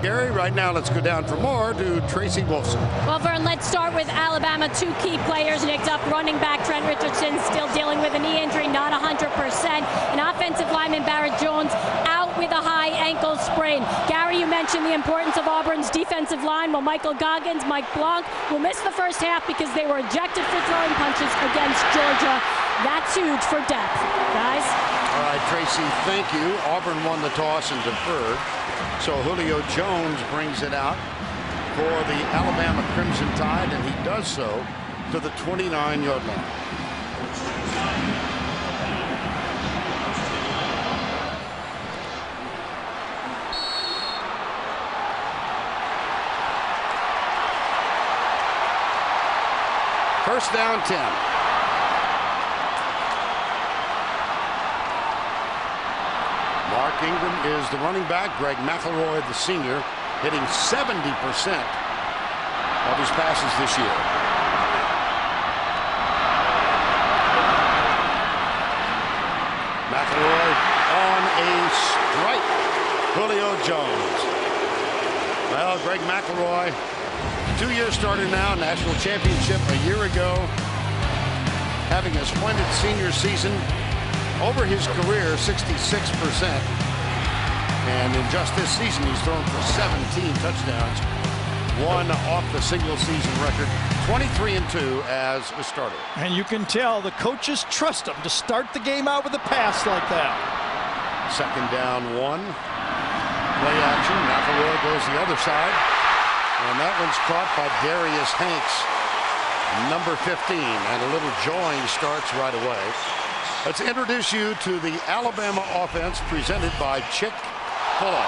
Gary, right now let's go down for more to Tracy Wolfson. Well, Vern, let's start with Alabama. Two key players nicked up. Running back Trent Richardson still dealing with a knee injury, not 100%. And offensive lineman Barrett Jones out with a high ankle sprain. Gary, you mentioned the importance of Auburn's defensive line. Well, Michael Goggins, Mike Blanc will miss the first half because they were ejected for throwing punches against Georgia. That's huge for depth, guys. All right, Tracy, thank you. Auburn won the toss and deferred. So Julio Jones brings it out for the Alabama Crimson Tide, and he does so to the 29-yard line. First down 10. Mark Ingram is the running back. Greg McElroy, the senior, hitting 70% of his passes this year. McElroy on a strike. Julio Jones. Well, Greg McElroy, 2-year starter now, national championship a year ago, having a splendid senior season. Over his career, 66%. And in just this season, he's thrown for 17 touchdowns. One off the single season record, 23-2 as a starter. And you can tell the coaches trust him to start the game out with a pass like that. Second down 1. Play action. McElroy goes the other side. And that one's caught by Darius Hanks, number 15. And a little jawing starts right away. Let's introduce you to the Alabama offense presented by Chick-fil-A.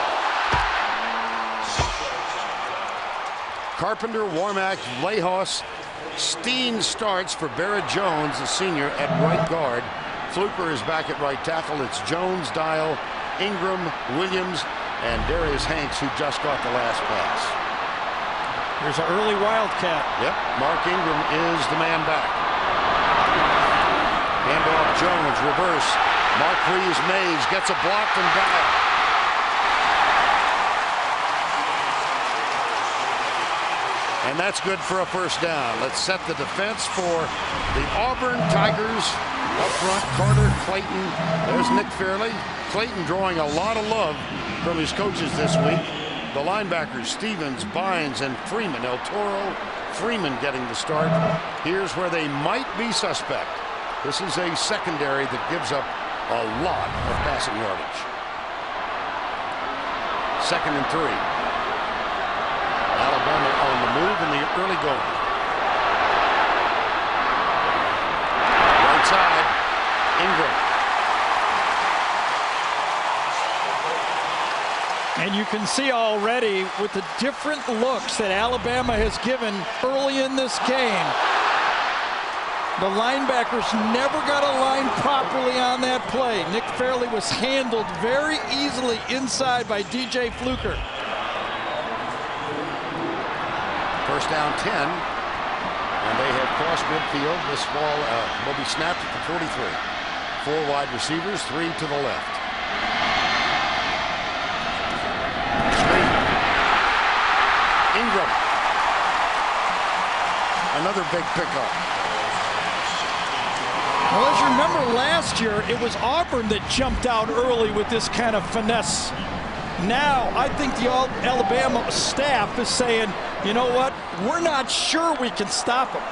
Carpenter, Warmack, Lehos, Steen starts for Barrett Jones, the senior, at right guard. Fluker is back at right tackle. It's Jones, Dial, Ingram, Williams, and Darius Hanks, who just got the last pass. There's an early Wildcat. Yep, Mark Ingram is the man back. Handoff Jones, reverse. Marquise Mays gets a block from Dial. And that's good for a first down. Let's set the defense for the Auburn Tigers. Up front, Carter, Clayton. There's Nick Fairley. Clayton drawing a lot of love from his coaches this week. The linebackers, Stevens, Bynes, and Freeman. El Toro, Freeman getting the start. Here's where they might be suspect. This is a secondary that gives up a lot of passing yardage. 2nd and 3. Alabama on the move in the early going. Right side, Ingram. And you can see already with the different looks that Alabama has given early in this game. The linebackers never got aligned properly on that play. Nick Fairley was handled very easily inside by DJ Fluker. First down 10. And they have crossed midfield. This ball will be snapped at the 43. 4 wide receivers, 3 to the left. Ingram. Another big pickup. Well, as you remember last year, it was Auburn that jumped out early with this kind of finesse. Now, I think the Alabama staff is saying, you know what, we're not sure we can stop them.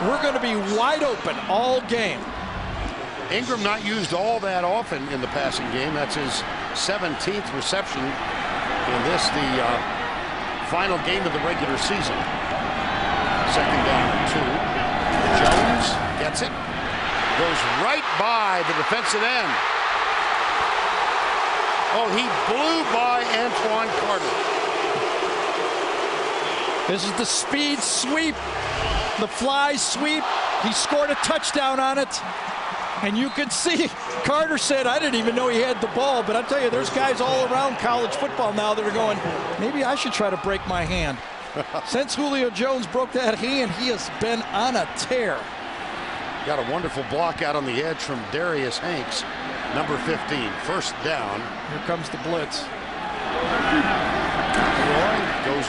We're going to be wide open all game. Ingram not used all that often in the passing game. That's his 17th reception in this, the final game of the regular season. Second down and 2. Jones gets it. Goes right by the defensive end. Oh, he blew by Antoine Carter. This is the speed sweep, the fly sweep. He scored a touchdown on it. And you could see, Carter said, I didn't even know he had the ball. But I tell you, there's guys all around college football now that are going, maybe I should try to break my hand. Since Julio Jones broke that hand, he has been on a tear. Got a wonderful block out on the edge from Darius Hanks, number 15. First down. Here comes the blitz.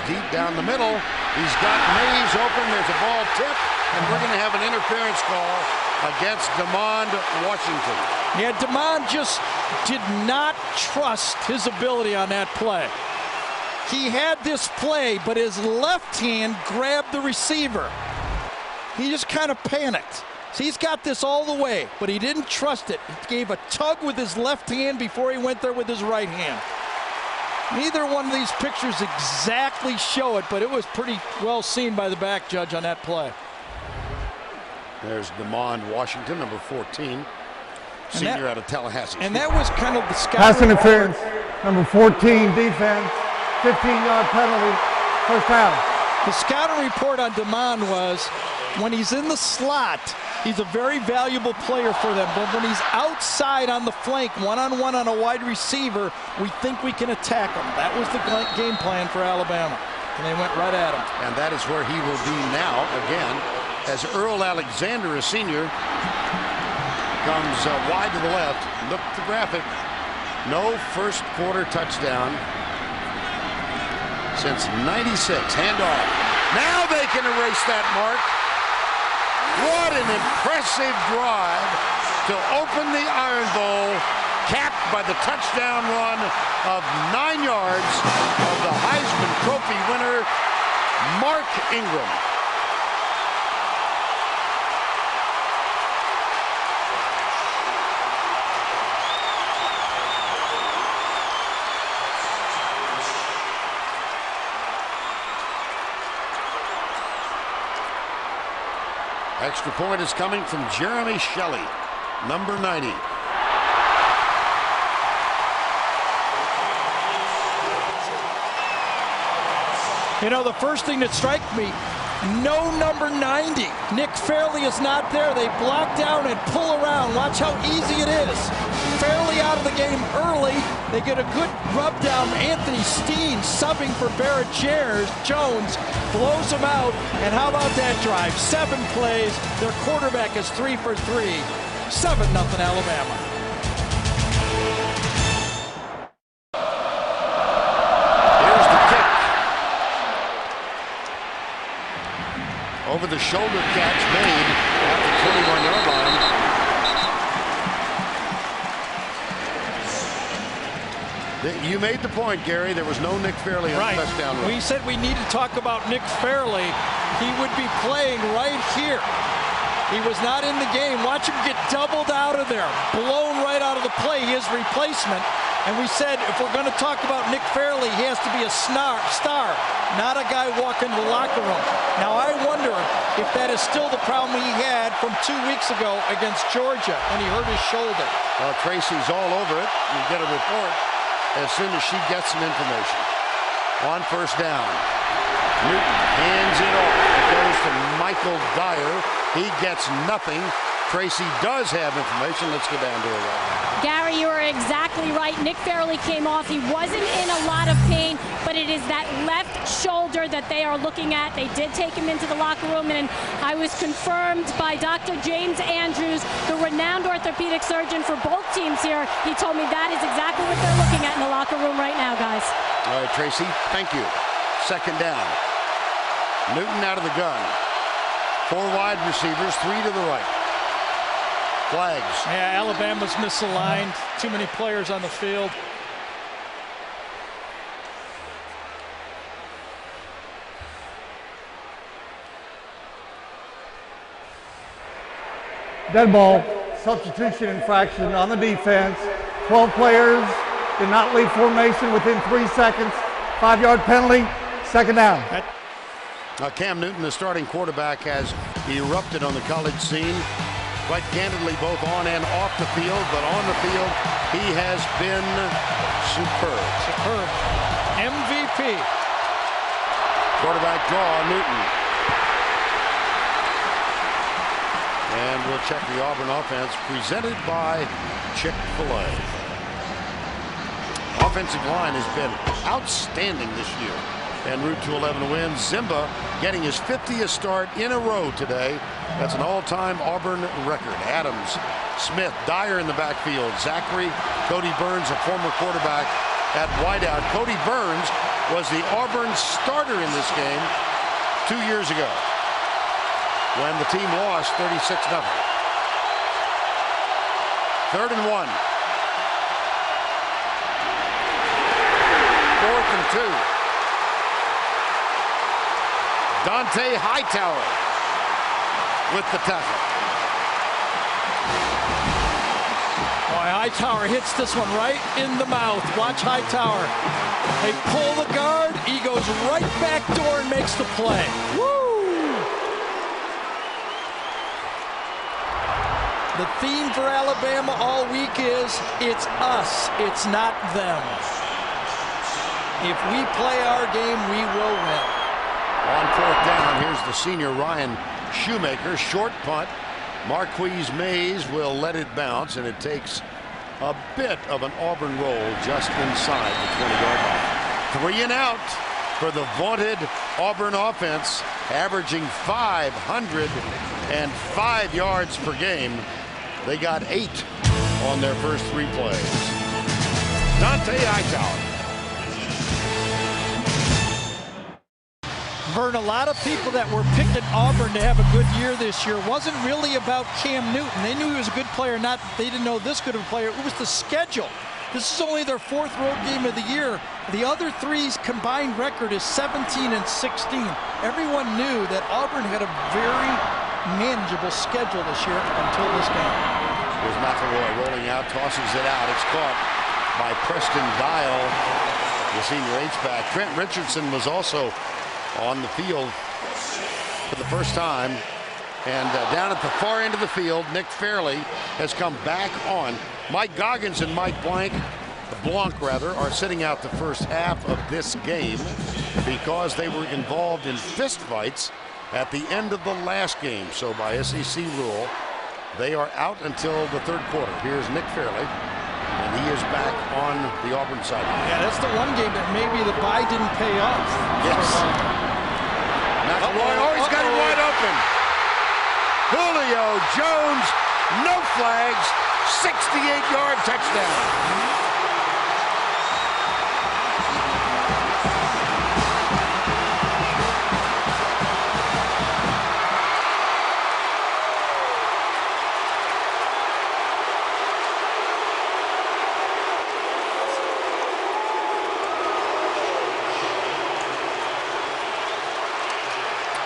deep down the middle. He's got Mays open. There's a ball tip, and we're going to have an interference call against DeMond Washington. Yeah, DeMond just did not trust his ability on that play. He had this play, but his left hand grabbed the receiver. He just kind of panicked. So he's got this all the way, but he didn't trust it. He gave a tug with his left hand before he went there with his right hand. Neither one of these pictures exactly show it, but it was pretty well seen by the back judge on that play. There's DeMond Washington, number 14, senior out of Tallahassee. And that was kind of the scouting pass interference, number 14, defense, 15-yard penalty, first down. The scouting report on DeMond was, when he's in the slot, he's a very valuable player for them. But when he's outside on the flank, one-on-one on a wide receiver, we think we can attack him. That was the game plan for Alabama, and they went right at him. And that is where he will be now again, as Earl Alexander, a senior, comes wide to the left. Look at the graphic. No first quarter touchdown since '96. Handoff. Now they can erase that mark. What an impressive drive to open the Iron Bowl, capped by the touchdown run of 9 yards of the Heisman Trophy winner, Mark Ingram. Extra point is coming from Jeremy Shelley, number 90. You know, the first thing that struck me, no number 90. Nick Fairley is not there. They block down and pull around. Watch how easy it is. Fairley out of the game early. They get a good rub down. Anthony Steen subbing for Barrett Jones. Blows him out. And how about that drive? 7 plays. Their quarterback is 3 for 3. 7-0 Alabama. Over the shoulder catch made at the 21-yard line. You made the point, Gary. There was no Nick Fairley on the touchdown run. We said we need to talk about Nick Fairley. He would be playing right here. He was not in the game. Watch him get doubled out of there, blown right out of the play, his replacement. And we said if we're going to talk about Nick Fairley, he has to be a star, not a guy walking to the locker room. Now I wonder if that is still the problem he had from 2 weeks ago against Georgia when he hurt his shoulder. Well, Tracy's all over it. You get a report as soon as she gets some information. On first down, Newton hands it off. It goes to Michael Dyer. He gets nothing. Tracy does have information. Let's go down to her right. Gary, you are exactly right. Nick Fairley came off. He wasn't in a lot of pain, but it is that left shoulder that they are looking at. They did take him into the locker room, and I was confirmed by Dr. James Andrews, the renowned orthopedic surgeon for both teams here. He told me that is exactly what they're looking at in the locker room right now, guys. All right, Tracy, thank you. Second down. Newton out of the gun. 4 wide receivers, 3 to the right. Flags. Yeah, Alabama's misaligned. Too many players on the field. Dead ball, substitution infraction on the defense. 12 players did not leave formation within 3 seconds. 5-yard penalty, second down. Cam Newton, the starting quarterback, has erupted on the college scene. Quite candidly, both on and off the field, but on the field, he has been superb. Superb. MVP. Quarterback draw, Newton. And we'll check the Auburn offense, presented by Chick-fil-A. Offensive line has been outstanding this year. En route to 11 wins. Zimba getting his 50th start in a row today. That's an all-time Auburn record. Adams, Smith, Dyer in the backfield. Zachary, Cody Burns, a former quarterback, at wideout. Cody Burns was the Auburn starter in this game 2 years ago when the team lost 36-0. 3rd and 1. 4th and 2. Dante Hightower with the tackle. Boy, Hightower hits this one right in the mouth. Watch Hightower. They pull the guard. He goes right back door and makes the play. Woo! The theme for Alabama all week is, it's us, it's not them. If we play our game, we will win. On 4th down, here's the senior Ryan Shoemaker. Short punt. Marquise Mays will let it bounce, and it takes a bit of an Auburn roll just inside the 20-yard line. 3 and out for the vaunted Auburn offense, averaging 505 yards per game. They got 8 on their first 3 plays. Dante Hightower. Vern, a lot of people that were picking Auburn to have a good year this year wasn't really about Cam Newton. They knew he was a good player, they didn't know this good of a player. It was the schedule. This is only their 4th road game of the year. The other 3's combined record is 17-16. Everyone knew that Auburn had a very manageable schedule this year until this game. Here's McElroy rolling out, tosses it out. It's caught by Preston Dial, the senior H-back. Trent Richardson was also on the field for the first time. And down at the far end of the field, Nick Fairley has come back on. Mike Goggins and Mike Blanc are sitting out the first half of this game because they were involved in fistfights at the end of the last game. So by SEC rule, they are out until the 3rd quarter. Here's Nick Fairley, and he is back on the Auburn side. Yeah, that's the one game that maybe the bye didn't pay off. Yes. McElroy, he's got it wide open. Julio Jones, no flags, 68-yard touchdown.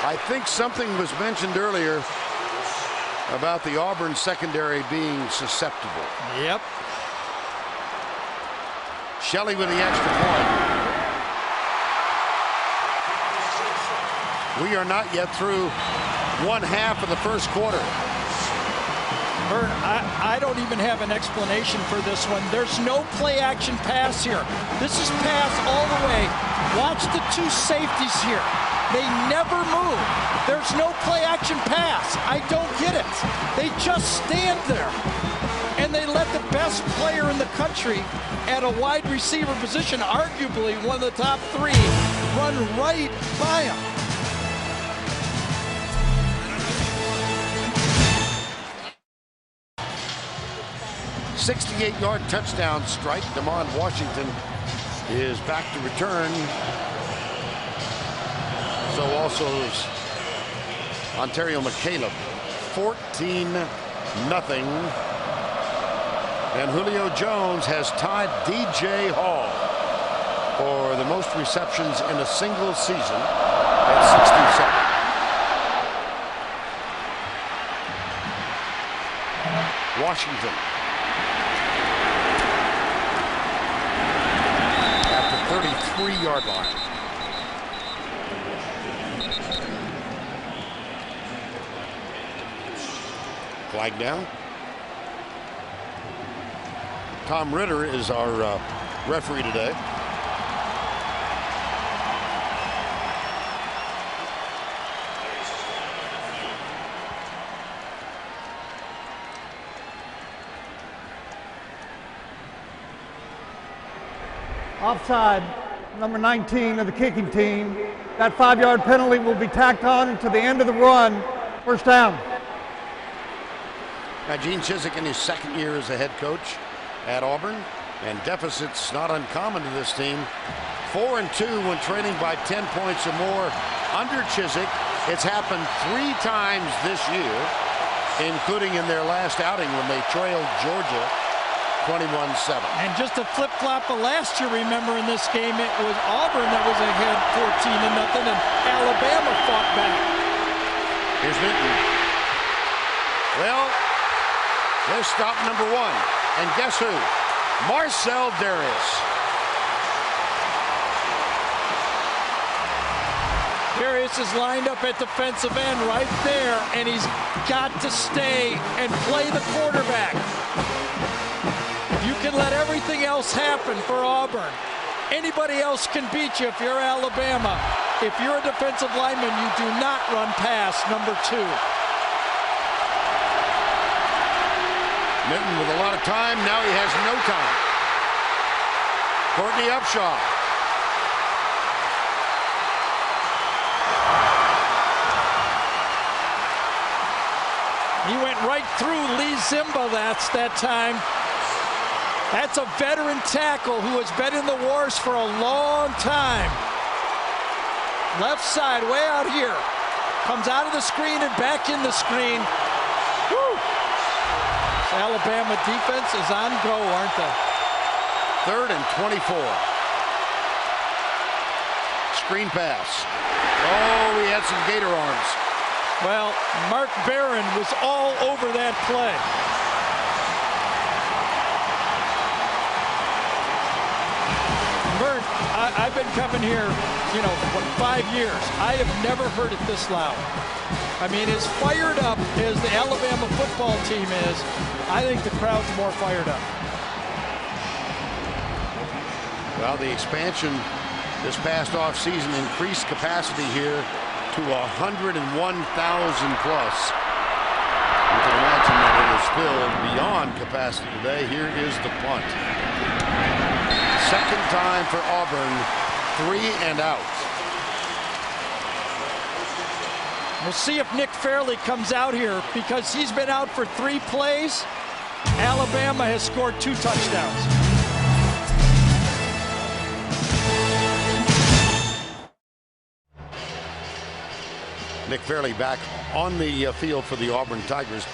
I think something was mentioned earlier about the Auburn secondary being susceptible. Yep. Shelley with the extra point. We are not yet through 1/2 of the first quarter. Vern, I don't even have an explanation for this one. There's no play action pass here. This is pass all the way. Watch the 2 safeties here. They never move. There's no play action pass. I don't get it. They just stand there. And they let the best player in the country at a wide receiver position, arguably one of the top 3, run right by him. '68-yard touchdown strike. Damon Washington is back to return. So also is Ontario McCaleb. 14-0. And Julio Jones has tied DJ Hall for the most receptions in a single season at 67. Washington. At the 33-yard line. Flag down. Tom Ritter is our referee today. Offside, number 19 of the kicking team. That 5-yard penalty will be tacked on to the end of the run. First down. Now, Gene Chizik in his 2nd year as a head coach at Auburn. And deficits not uncommon to this team. 4-2 when trailing by 10 points or more under Chiswick. It's happened 3 times this year, including in their last outing when they trailed Georgia 21-7. And just a flip-flop of last year, remember, in this game, it was Auburn that was ahead 14-0, and Alabama fought back. Here's Newton. Well, there's stop number 1. And guess who? Marcel Darius. Darius is lined up at defensive end right there, and he's got to stay and play the quarterback. You can let everything else happen for Auburn. Anybody else can beat you if you're Alabama. If you're a defensive lineman, you do not run past number 2. Newton with a lot of time. Now he has no time. Courtney Upshaw. He went right through Lee Zimba that time. That's a veteran tackle who has been in the wars for a long time. Left side, way out here. Comes out of the screen and back in the screen. Woo! This Alabama defense is on go, aren't they? 3rd and 24. Screen pass. Oh, he had some gator arms. Well, Mark Barron was all over that play. Bert, I've been coming here, you know, for 5 years. I have never heard it this loud. I mean, as fired up as the Alabama football team is, I think the crowd's more fired up. Well, the expansion this past offseason increased capacity here to 101,000 plus. You can imagine that it is filled beyond capacity today. Here is the punt. Second time for Auburn, 3 and out. We'll see if Nick Fairley comes out here because he's been out for 3 plays. Alabama has scored 2 touchdowns. Nick Fairley back on the field for the Auburn Tigers.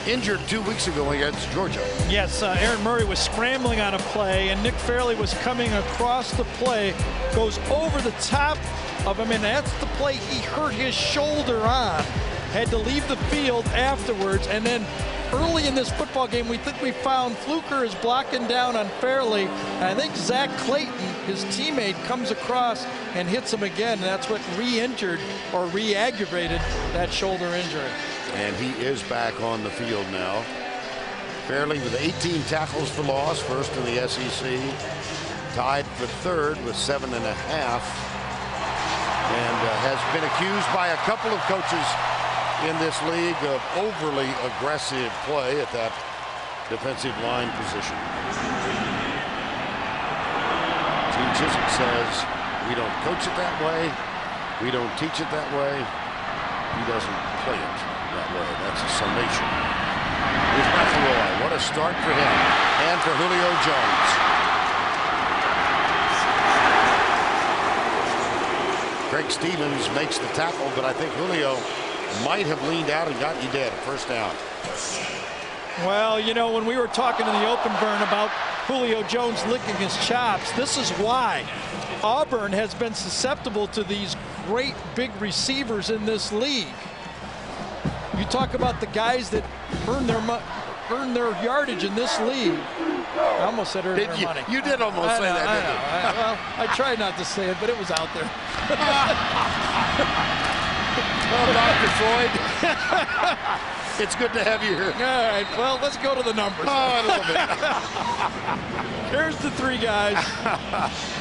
Injured 2 weeks ago against Georgia. Yes, Aaron Murray was scrambling on a play, and Nick Fairley was coming across the play, goes over the top of him, and that's the play he hurt his shoulder on. Had to leave the field afterwards, and then early in this football game, we think we found Fluker is blocking down on Fairley, and I think Zach Clayton, his teammate, comes across and hits him again, and that's what re-injured or re-aggravated that shoulder injury. And he is back on the field now. Fairley with 18 tackles for loss, first in the SEC. Tied for 3rd with 7.5. And has been accused by a couple of coaches in this league of overly aggressive play at that defensive line position. Gene Chiswick says, we don't coach it that way. We don't teach it that way. He doesn't play it that way. That's a summation. Here's McElroy. What a start for him and for Julio Jones. Greg Stevens makes the tackle, but I think Julio might have leaned out and got you dead. First down. Well, you know, when we were talking in the open burn about Julio Jones licking his chops, this is why Auburn has been susceptible to these great big receivers in this league. You talk about the guys that earn their yardage in this league. I almost said earn their money. You did almost say that, didn't you? Well, I tried not to say it, but it was out there. Well, Dr. Floyd, it's good to have you here. All right, well, let's go to the numbers. Oh, I love it. Here's the 3 guys.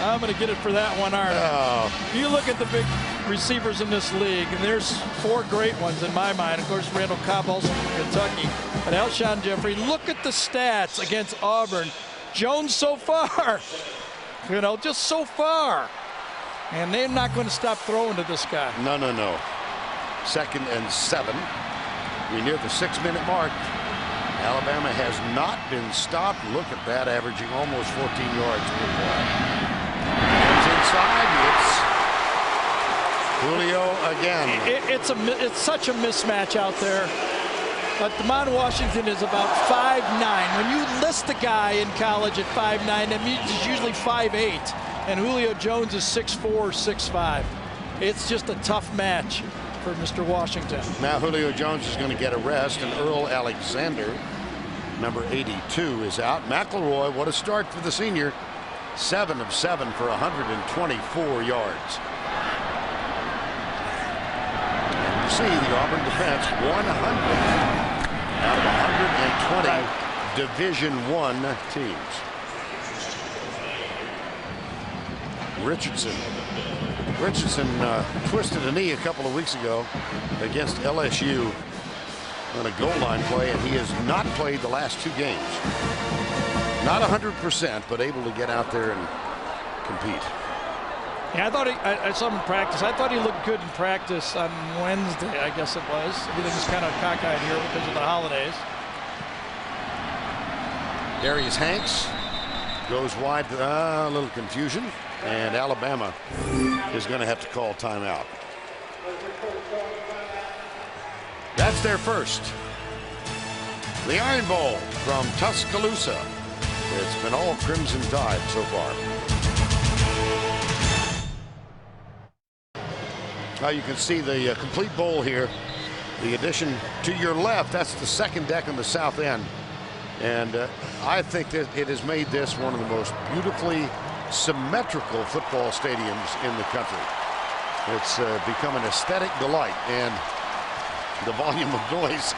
I'm going to get it for that one, aren't I? Oh. You look at the big receivers in this league, and there's 4 great ones in my mind. Of course, Randall Cobb also from Kentucky. But Alshon Jeffrey, look at the stats against Auburn. Jones so far, you know, just so far. And they're not going to stop throwing to this guy. No, no, no. 2nd and 7. We near the 6-minute mark. Alabama has not been stopped. Look at that, averaging almost 14 yards per play. Comes inside. It's Julio again. It's such a mismatch out there. But Demond Washington is about 5'9". When you list a guy in college at 5'9", that means he's usually 5'8". And Julio Jones is 6'4", 6'5". It's just a tough match for Mr. Washington. Now Julio Jones is going to get a rest, and Earl Alexander, number 82, is out. McElroy, what a start for the senior. 7 of 7 for 124 yards. And you see the Auburn defense 100 out of 120 Division I teams. Richardson twisted a knee a couple of weeks ago against LSU on a goal line play, and he has not played the last 2 games. Not 100%, but able to get out there and compete. Yeah, I saw him in practice. I thought he looked good in practice on Wednesday, I guess it was. Everything's kind of cockeyed here because of the holidays. Darius Hanks goes wide, a little confusion, and Alabama is going to have to call timeout. That's their first. The Iron Bowl from Tuscaloosa. It's been all Crimson Tide so far. Now you can see the complete bowl here. The addition to your left, that's the second deck on the south end. And I think that it has made this one of the most beautifully symmetrical football stadiums in the country. It's become an aesthetic delight, and the volume of noise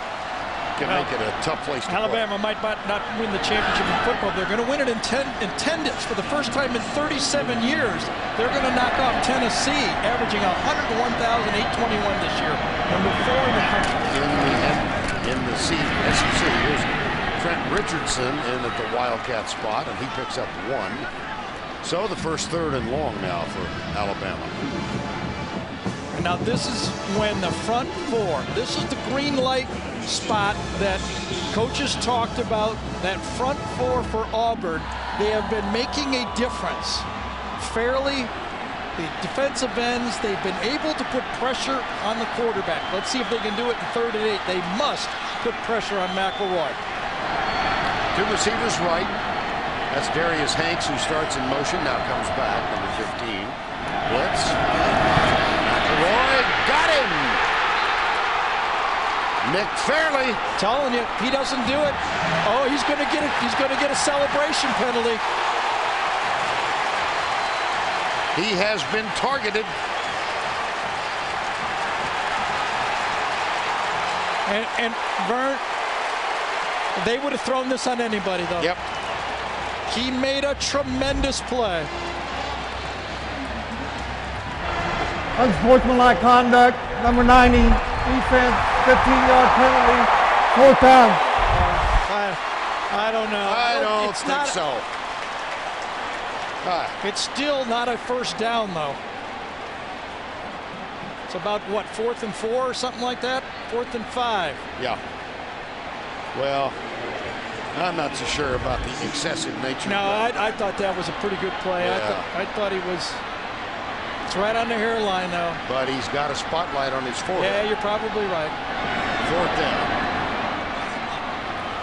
can make it a tough place to Alabama play. might not win the championship in football. They're going to win it in attendance for the first time in 37 years. They're going to knock off Tennessee, averaging 101,821 this year, number 4 in the country. In the SEC, here's Trent Richardson in at the Wildcat spot, and he picks up 1. So the first 3rd and long now for Alabama. Now this is when the front 4, this is the green light spot that coaches talked about, that front 4 for Auburn. They have been making a difference. Fairly, the defensive ends, they've been able to put pressure on the quarterback. Let's see if they can do it in 3rd and 8. They must put pressure on McElroy. 2 receivers right. That's Darius Hanks, who starts in motion, now comes back, number 15. Blitz. McElroy got him. Nick Fairley. Telling you, he doesn't do it. Oh, he's going to get it. He's going to get a celebration penalty. He has been targeted. And Vern, they would have thrown this on anybody, though. Yep. He made a tremendous play. Unsportsmanlike conduct, number 90, defense, 15-yard penalty, 4th down. I don't know. I don't think so. It's still not a first down, though. It's about, what, 4th and 4 or something like that? 4th and 5. Yeah. Well, I'm not so sure about the excessive nature. No, I thought that was a pretty good play. Yeah. I thought he was. It's right on the hairline, though. But he's got a spotlight on his forehead. Yeah, you're probably right. 4th down.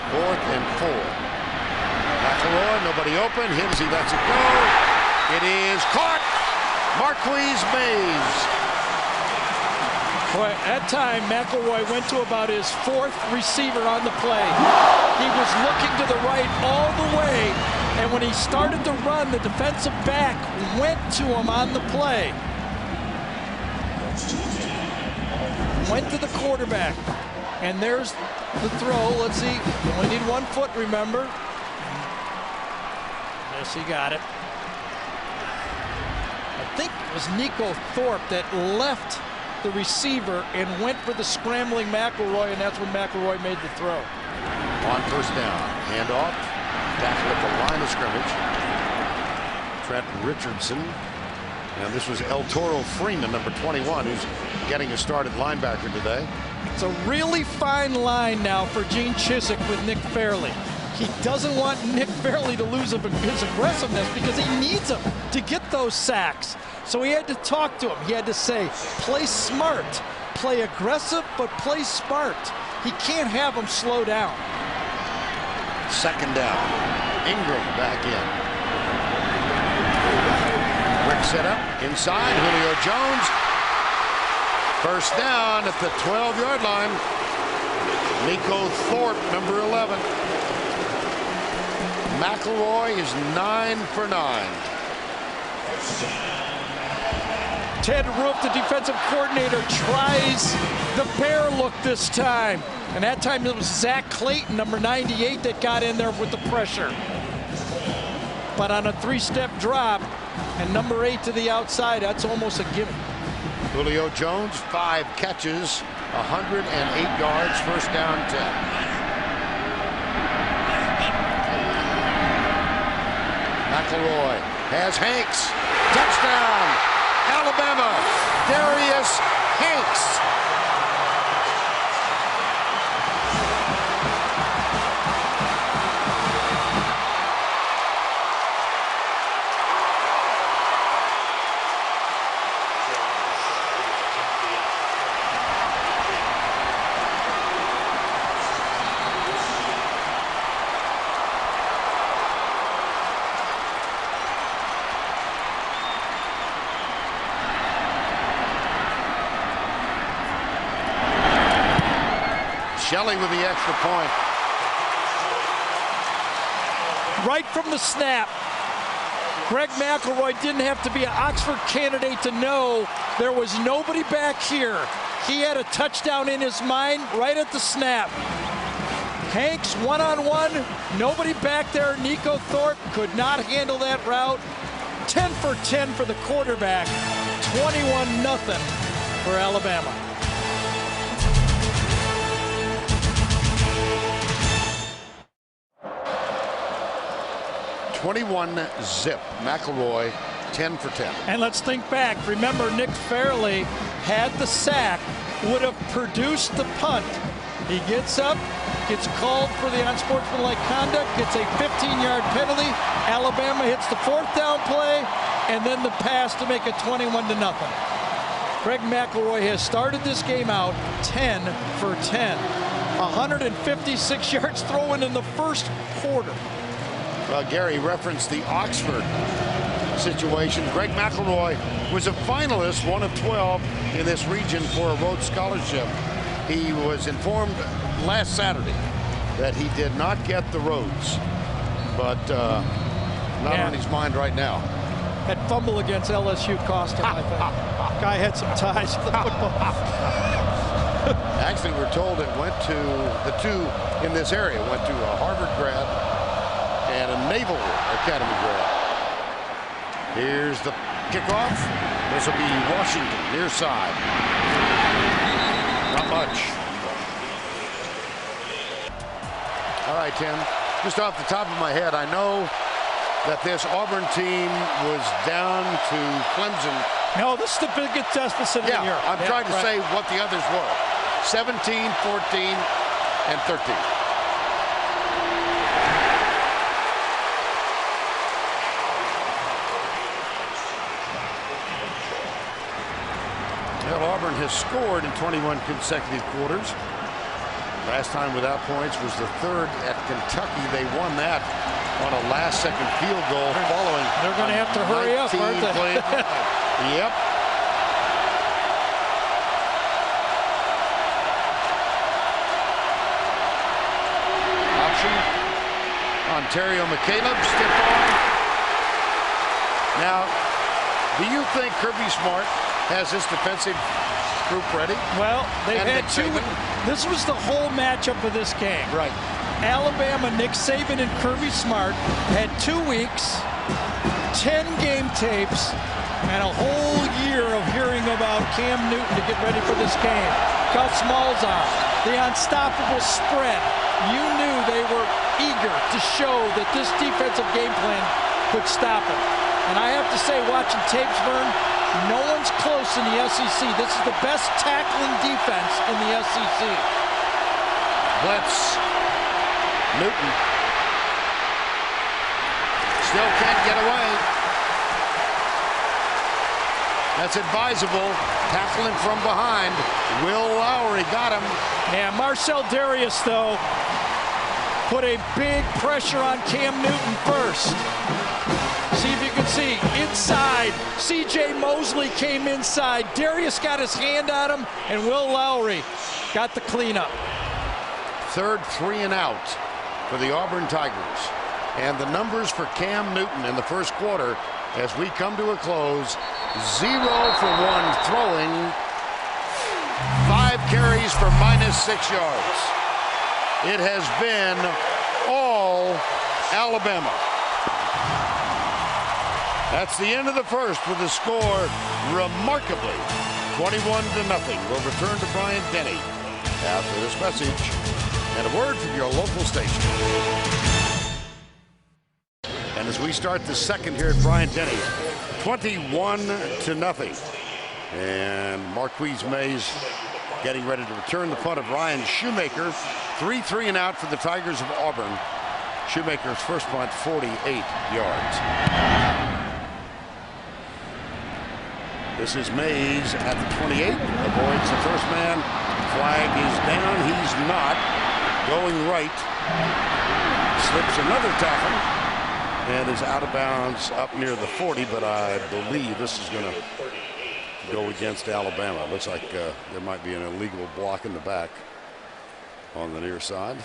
4th and 4. McElroy, nobody open. Hits, he lets it go. It is caught. Marquise Mays. Boy, at time, McElroy went to about his 4th receiver on the play. He was looking to the right all the way, and when he started to run, the defensive back went to him on the play. Went to the quarterback, and there's the throw. Let's see, you only need 1 foot, remember? Yes, he got it. I think it was Nico Thorpe that left the receiver and went for the scrambling McElroy, and that's when McElroy made the throw. On 1st down, handoff, tackle at the line of scrimmage. Trent Richardson And this was El Toro Freeman, number 21, who's getting a start at linebacker today. It's a really fine line now for Gene Chizik with Nick Fairley. He doesn't want Nick Fairley to lose his aggressiveness because he needs him to get those sacks. So he had to talk to him. He had to say, play smart, play aggressive, but play smart. He can't have him slow down. Second down. Ingram back in. Quick setup inside. Julio Jones. First down at the 12-yard line. Nico Thorpe, number 11. McElroy is 9 for 9. Ted Roof, the defensive coordinator, tries the bear look this time. And that time it was Zach Clayton, number 98, that got in there with the pressure. But on a three-step drop and number 8 to the outside, that's almost a gimme. Julio Jones, 5 catches, 108 yards, first down 10. McElroy has Hanks. Touchdown, Alabama. Darius Hanks. Shelley with the extra point. Right from the snap, Greg McElroy didn't have to be an Oxford candidate to know there was nobody back here. He had a touchdown in his mind right at the snap. Hanks one-on-one, nobody back there. Nico Thorpe could not handle that route. 10 for 10 for the quarterback. 21-0 for Alabama. 21-zip. McElroy, 10 for 10. And let's think back. Remember, Nick Fairley had the sack, would have produced the punt. He gets up, gets called for the unsportsmanlike conduct, gets a 15-yard penalty. Alabama hits the 4th down play, and then the pass to make it 21-0. Greg McElroy has started this game out 10 for 10. 156 yards throwing in the first quarter. Gary referenced the Oxford situation. Greg McElroy was a finalist, one of 12 in this region for a Rhodes Scholarship. He was informed last Saturday that he did not get the Rhodes, but not on his mind right now. That fumble against LSU cost him, I think. Guy had some ties to the football. Actually, we're told it went to the two in this area, went to a Harvard grad and a Naval Academy grad. Here's the kickoff. This will be Washington, near side. Not much. All right, Tim. Just off the top of my head, I know that this Auburn team was down to Clemson. No, this is the biggest deficit in the year. I'm trying to say what the others were. 17, 14, and 13. Auburn has scored in 21 consecutive quarters. Last time without points was the 3rd at Kentucky. They won that on a last-second field goal following. They're going to have to hurry up, aren't they? Yep. Option. Ontario McCaleb, stiff arm. Now, do you think Kirby Smart has this defensive group ready? Well, they've had two. This was the whole matchup of this game. Right. Alabama, Nick Saban and Kirby Smart had 2 weeks, 10 game tapes, and a whole year of hearing about Cam Newton to get ready for this game. Gus Malzahn, the unstoppable spread. You knew they were eager to show that this defensive game plan could stop him. And I have to say, watching tapes, Vern, no one's close in the SEC. This is the best tackling defense in the SEC. Blitz. Newton. Still can't get away. That's advisable. Tackling from behind. Will Lowry got him. Yeah, Marcel Darius, though, put a big pressure on Cam Newton first. See if you can see. Inside. C.J. Mosley came inside. Darius got his hand on him, and Will Lowry got the cleanup. Third 3 and out for the Auburn Tigers. And the numbers for Cam Newton in the first quarter as we come to a close. 0 for 1 throwing. 5 carries for -6 yards. It has been all Alabama. That's the end of the first with the score remarkably 21-0. We'll return to Bryant-Denny after this message and a word from your local station. And as we start the second here at Bryant-Denny, 21-0. And Marquise Mays getting ready to return the punt of Ryan Shoemaker. 3 and out for the Tigers of Auburn. Shoemaker's first punt, 48 yards. This is Mays at the 28. Avoids the first man. Flag is down. He's not. Going right. Slips another tackle. And is out of bounds up near the 40, but I believe this is going to go against Alabama. It looks like there might be an illegal block in the back on the near side.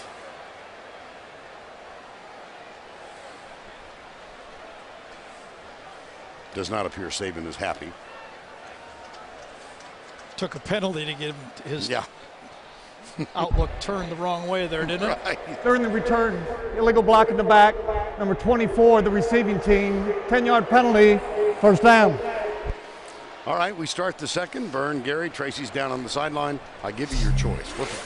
Does not appear Saban is happy. Took a penalty to get his outlook turned the wrong way there, didn't it? Right. During the return, illegal block in the back. Number 24, the receiving team. 10-yard penalty, first down. All right, we start the second. Vern, Gary, Tracy's down on the sideline. I give you your choice. Flip a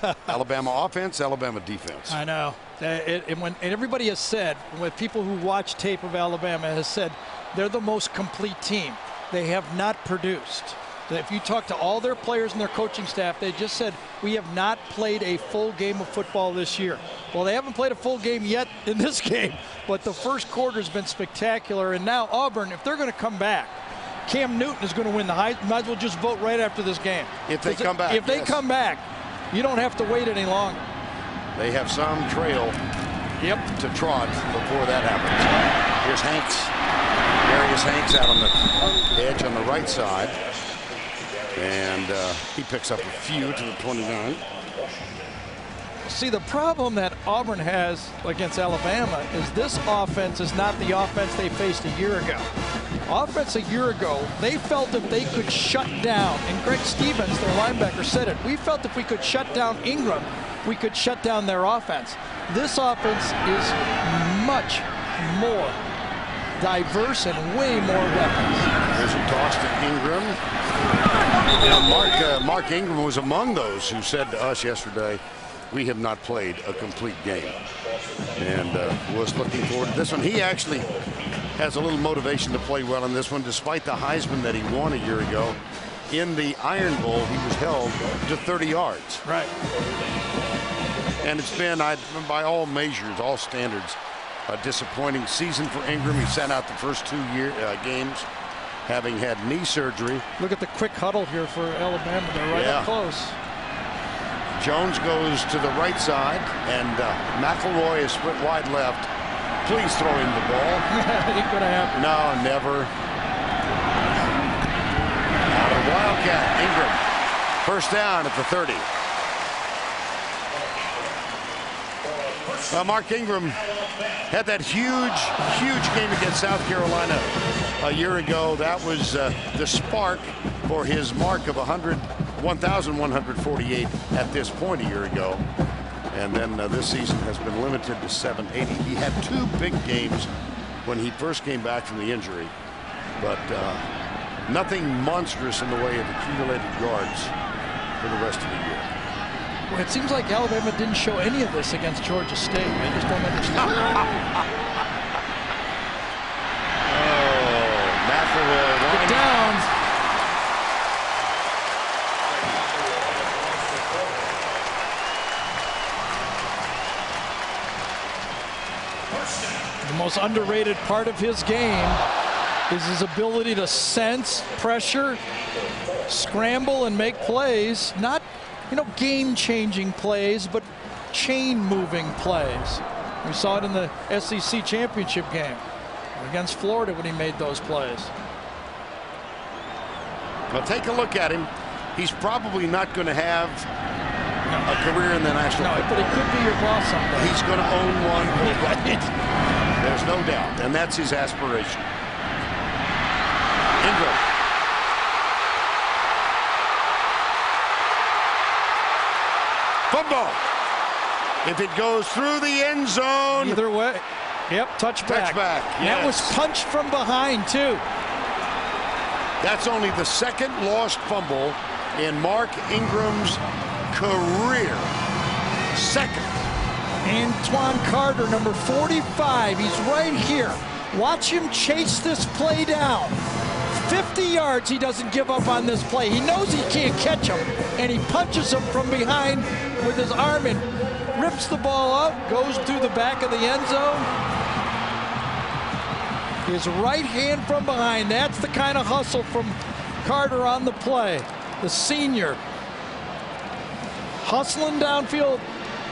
coin. Alabama offense, Alabama defense. I know. And everybody has said, with people who watch tape of Alabama, has said they're the most complete team. They have not produced. If you talk to all their players and their coaching staff, they just said, we have not played a full game of football this year. Well, they haven't played a full game yet in this game, but the first quarter has been spectacular. And now Auburn, if they're going to come back, Cam Newton is going to win the Heisman. Might as well just vote right after this game. If they come back. If they come back, you don't have to wait any longer. They have some trail to trot before that happens. Here's Hanks. Darius Hanks out on the edge on the right side. And he picks up a few to the 29. See, the problem that Auburn has against Alabama is this offense is not the offense they faced a year ago. Offense a year ago, they felt if they could shut down, and Greg Stevens, their linebacker, said it, we felt if we could shut down Ingram, we could shut down their offense. This offense is much more diverse and way more weapons. There's a toss to Ingram. You know, Mark Ingram was among those who said to us yesterday, we have not played a complete game. And was looking forward to this one. He actually has a little motivation to play well in this one, despite the Heisman that he won a year ago. In the Iron Bowl, he was held to 30 yards. Right. And it's been, by all measures, all standards, a disappointing season for Ingram. He sat out the first 2 games, having had knee surgery. Look at the quick huddle here for Alabama. They're right up close. Jones goes to the right side, and McElroy is split wide left. Please throw him the ball. Ain't gonna happen. No, never. Out of Wildcat, Ingram. First down at the 30. Mark Ingram had that huge game against South Carolina a year ago. That was the spark for his mark of 1,148 at this point a year ago. And then this season has been limited to 780. He had 2 big games when he first came back from the injury, but nothing monstrous in the way of accumulated yards for the rest of the year. Well, it seems like Alabama didn't show any of this against Georgia State. I just don't understand. Oh, Jones. The most underrated part of his game is his ability to sense pressure, scramble, and make plays. Not, game-changing plays, but chain-moving plays. We saw it in the SEC championship game against Florida when he made those plays. Well, take a look at him. He's probably not going to have a career in the National Football. But he could be your boss someday. He's going to own one. There's no doubt, and that's his aspiration. Ingram. Fumble. If it goes through the end zone. Either way. Yep, touchback. Touchback, yes. That was punched from behind, too. That's only the second lost fumble in Mark Ingram's career. Second. Antoine Carter, number 45. He's right here. Watch him chase this play down. 50 yards, he doesn't give up on this play. He knows he can't catch him, and he punches him from behind with his arm and rips the ball out, goes through the back of the end zone. His right hand from behind. That's the kind of hustle from Carter on the play. The senior. Hustling downfield.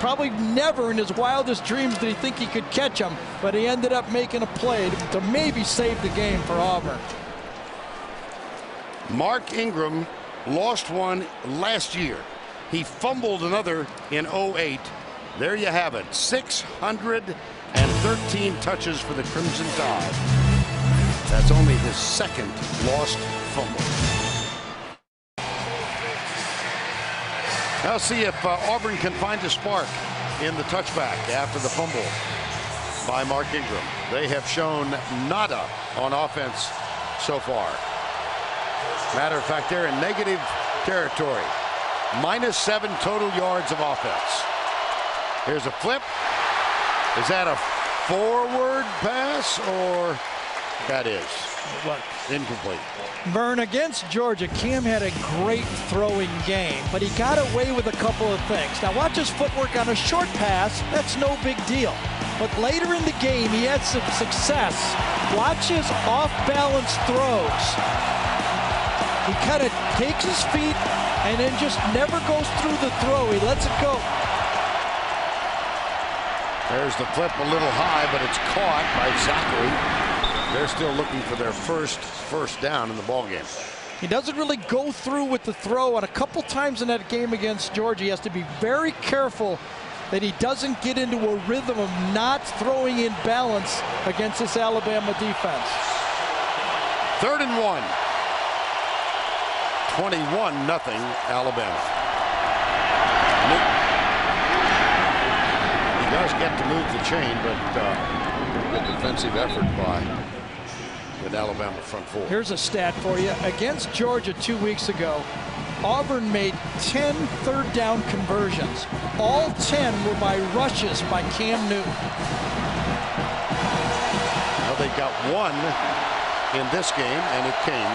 Probably never in his wildest dreams did he think he could catch him, but he ended up making a play to maybe save the game for Auburn. Mark Ingram lost one last year. He fumbled another in 08. There you have it. 613 touches for the Crimson Tide. That's only his second lost fumble. Now see if Auburn can find a spark in the touchback after the fumble by Mark Ingram. They have shown nada on offense so far. Matter of fact, they're in negative territory. -7 total yards of offense. Here's a flip. Is that a forward pass, or that is? What? Incomplete. Vern, against Georgia, Cam had a great throwing game, but he got away with a couple of things. Now watch his footwork on a short pass. That's no big deal. But later in the game, he had some success. Watch his off-balance throws. He kind of takes his feet and then just never goes through the throw. He lets it go. There's the flip a little high, but it's caught by Zachary. They're still looking for their first down in the ballgame. He doesn't really go through with the throw, and a couple times in that game against Georgia, he has to be very careful that he doesn't get into a rhythm of not throwing in balance against this Alabama defense. 3rd and 1. 21-0 Alabama. He does get to move the chain, but good defensive effort by the Alabama front four. Here's a stat for you. Against Georgia 2 weeks ago, Auburn made 10 third down conversions. All 10 were by rushes by Cam Newton. Well, they got one in this game, and it came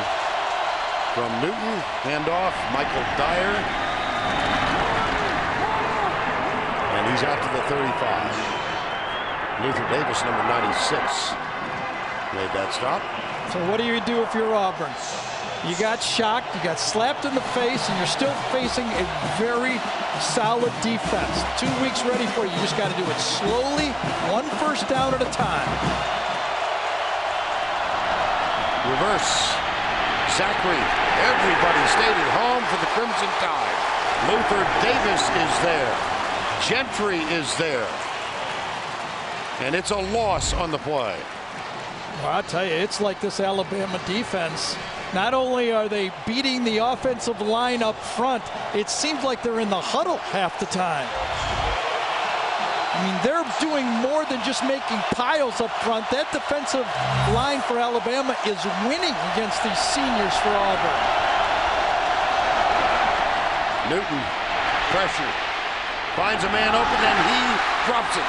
from Newton. Handoff, Michael Dyer. And he's out to the 35. Luther Davis, number 96, made that stop. So what do you do if you're Auburn? You got shocked, you got slapped in the face, and you're still facing a very solid defense. 2 weeks ready for you. You just got to do it slowly, one first down at a time. Reverse. Zachary. Everybody stayed at home for the Crimson Tide. Luther Davis is there. Gentry is there. And it's a loss on the play. Well, I'll tell you, it's like this Alabama defense. Not only are they beating the offensive line up front, it seems like they're in the huddle half the time. I mean, they're doing more than just making piles up front. That defensive line for Alabama is winning against these seniors for Auburn. Newton, pressure, finds a man open, and he drops it.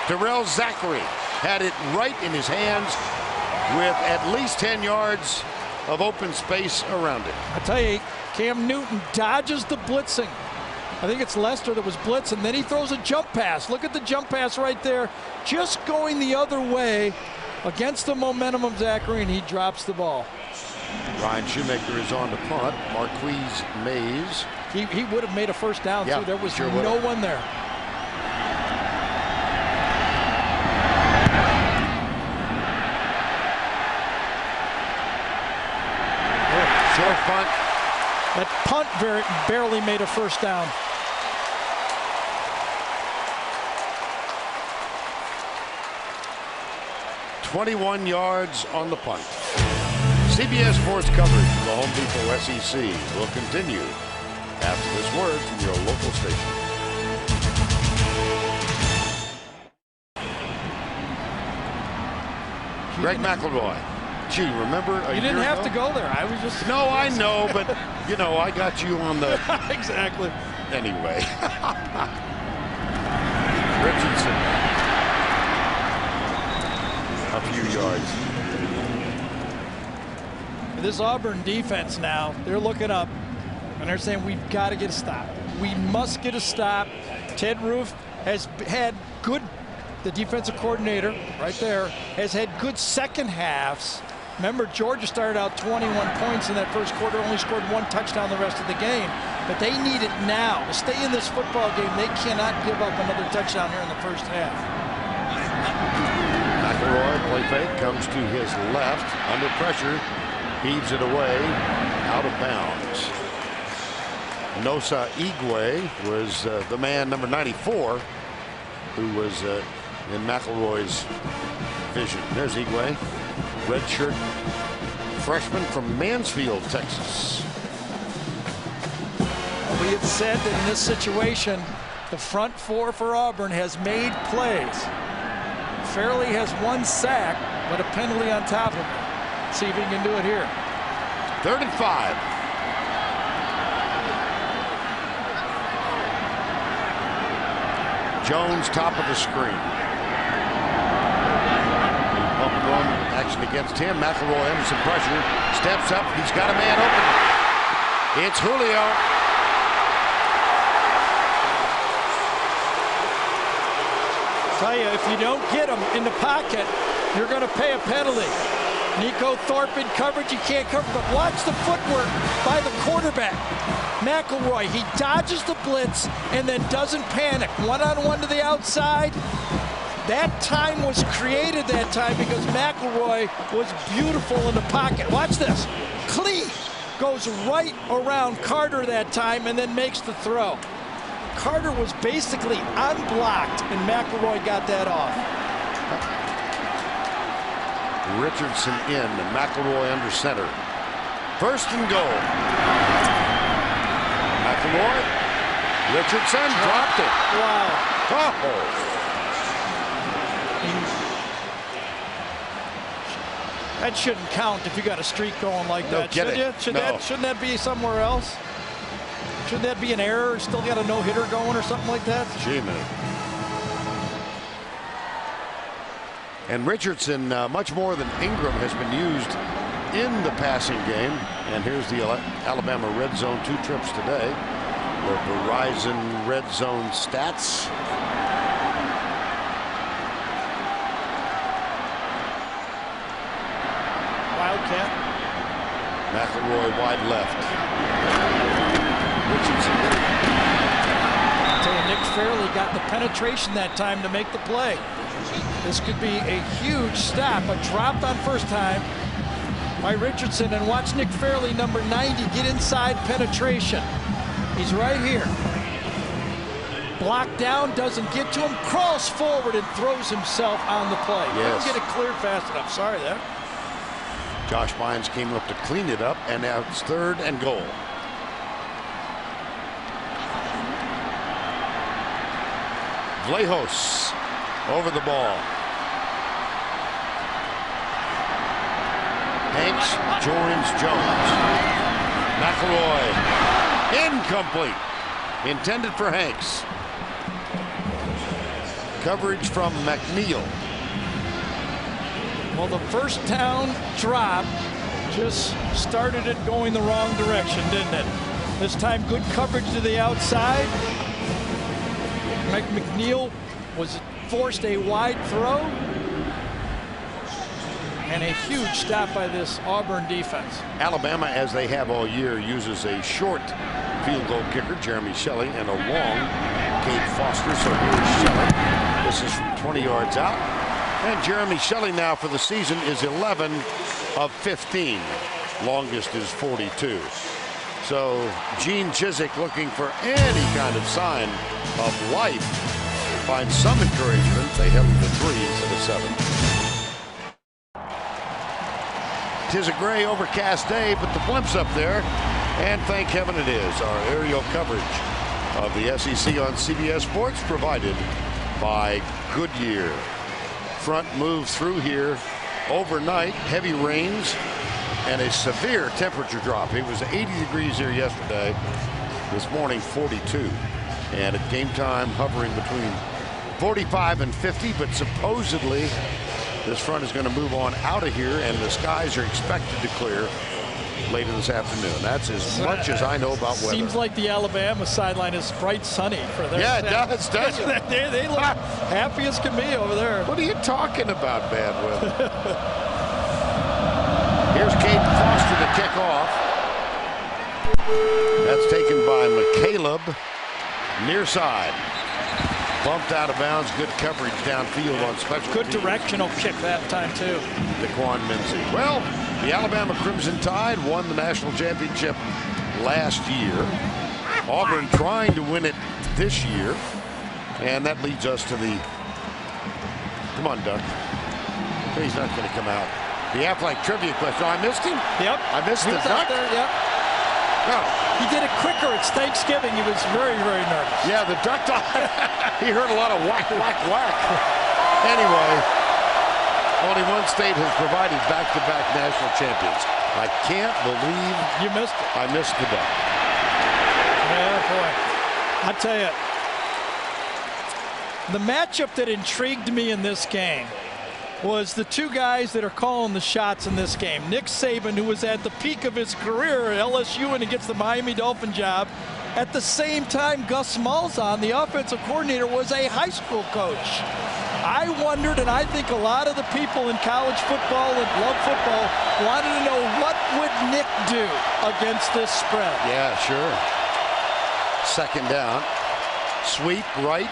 Darrell Zachary had it right in his hands. with at least 10 yards of open space around it. I tell you, Cam Newton dodges the blitzing. I think it's Lester that was blitzing. Then he throws a jump pass. Look at the jump pass right there. Just going the other way against the momentum of Zachary, and he drops the ball. Ryan Shoemaker is on to punt. Marquise Mays. He would have made a first down, too. There was sure no one there. Short punt. That punt barely made a first down. "21 yards on the punt." CBS Sports coverage of the Home Depot SEC will continue after this word from your local station. Greg McElroy. Gee, remember You didn't have to go there. I was just... No, I know, but, you know, I got you on the... Exactly. Anyway. Richardson. A few yards. This Auburn defense now, they're looking up, and they're saying, we've got to get a stop. We must get a stop. Ted Roof has had good, the defensive coordinator right there, has had good second halves. Remember, Georgia started out 21 points in that first quarter, only scored 1 touchdown the rest of the game. But they need it now. To stay in this football game, they cannot give up another touchdown here in the first half. McElroy, play fake, comes to his left, under pressure, heaves it away, out of bounds. Nosa Igwe was the man, number 94, who was in McElroy's vision. There's Igwe. Redshirt freshman from Mansfield, Texas. We have said that in this situation, the front four for Auburn has made plays. Fairley has 1 sack, but a penalty on top of it. See if he can do it here. 3rd and 5. Jones, top of the screen. Bump and run action against him. McElroy under some pressure. Steps up. He's got a man open. It's Julio. Tell you, if you don't get him in the pocket, you're going to pay a penalty. Nico Thorpe in coverage, he can't cover, but watch the footwork by the quarterback. McElroy, he dodges the blitz and then doesn't panic. One-on-one to the outside. That time was created that time because McElroy was beautiful in the pocket. Watch this. Clee goes right around Carter that time and then makes the throw. Carter was basically unblocked, and McElroy got that off. Richardson in, and McElroy under center. 1st and goal. McElroy. Richardson dropped it. Wow. Oh. That shouldn't count if you got a streak going like that. Shouldn't that be somewhere else? Shouldn't that be an error? Still got a no-hitter going or something like that? Gee, man. And Richardson, much more than Ingram, has been used in the passing game. And here's the Alabama Red Zone 2 trips today. The Verizon Red Zone stats. Wildcat. McElroy wide left. Richardson. I tell you, Nick Fairley got the penetration that time to make the play. This could be a huge stop. A drop on first time by Richardson, and watch Nick Fairley, number 90, get inside penetration. He's right here. Blocked down, doesn't get to him, crawls forward and throws himself on the play. Yes. Couldn't get it cleared fast enough. Sorry there. Josh Bynes came up to clean it up, and now it's 3rd and goal. Vlahos over the ball. Hanks joins Jones. McElroy. Incomplete. Intended for Hanks. Coverage from McNeil. Well, the first down drop just started it going the wrong direction, didn't it? This time, good coverage to the outside. McNeil was forced a wide throw. And a huge stop by this Auburn defense. Alabama, as they have all year, uses a short field goal kicker, Jeremy Shelley, and a long Cade Foster. So here's Shelley. This is from 20 yards out. And Jeremy Shelley now for the season is 11 of 15. Longest is 42. So Gene Chizik looking for any kind of sign of life. Find some encouragement. They held the 3 instead of 7. Tis a gray, overcast day, but the blimp's up there, and thank heaven it is. Our aerial coverage of the SEC on CBS Sports provided by Goodyear. Front move through here overnight, heavy rains, and a severe temperature drop. It was 80 degrees here yesterday. This morning, 42. And at game time, hovering between 45 and 50, but supposedly this front is going to move on out of here, and the skies are expected to clear later this afternoon. That's as much as I know about weather. Seems like the Alabama sideline is bright sunny for their Yeah, it does, doesn't it? They look happy as can be over there. What are you talking about, bad weather? Here's Cade Foster to kick off. That's taken by McCaleb, near side. Bumped out of bounds. Good coverage downfield on special Good teams. directional kick that time, too. Daquan Mincy. Well, the Alabama Crimson Tide won the national championship last year. Auburn trying to win it this year. And that leads us to the... Come on, Duck. He's not going to come out. The Affleck trivia question. Oh, I missed him? Yep. I missed the was Duck? out there, yep. No. He did it quicker. It's Thanksgiving. He was very, very nervous. Yeah, the Duck died. He heard a lot of whack, whack, whack. Anyway, only one state has provided back-to-back national champions. I can't believe you missed it. I missed the Duck. Yeah, boy. I tell you, the matchup that intrigued me in this game was the two guys that are calling the shots in this game. Nick Saban, who was at the peak of his career at LSU and he gets the Miami Dolphin job. At the same time, Gus Malzahn, the offensive coordinator, was a high school coach. I wondered, and I think a lot of the people in college football and love football wanted to know, what would Nick do against this spread? Yeah, sure. Second down. Sweep right.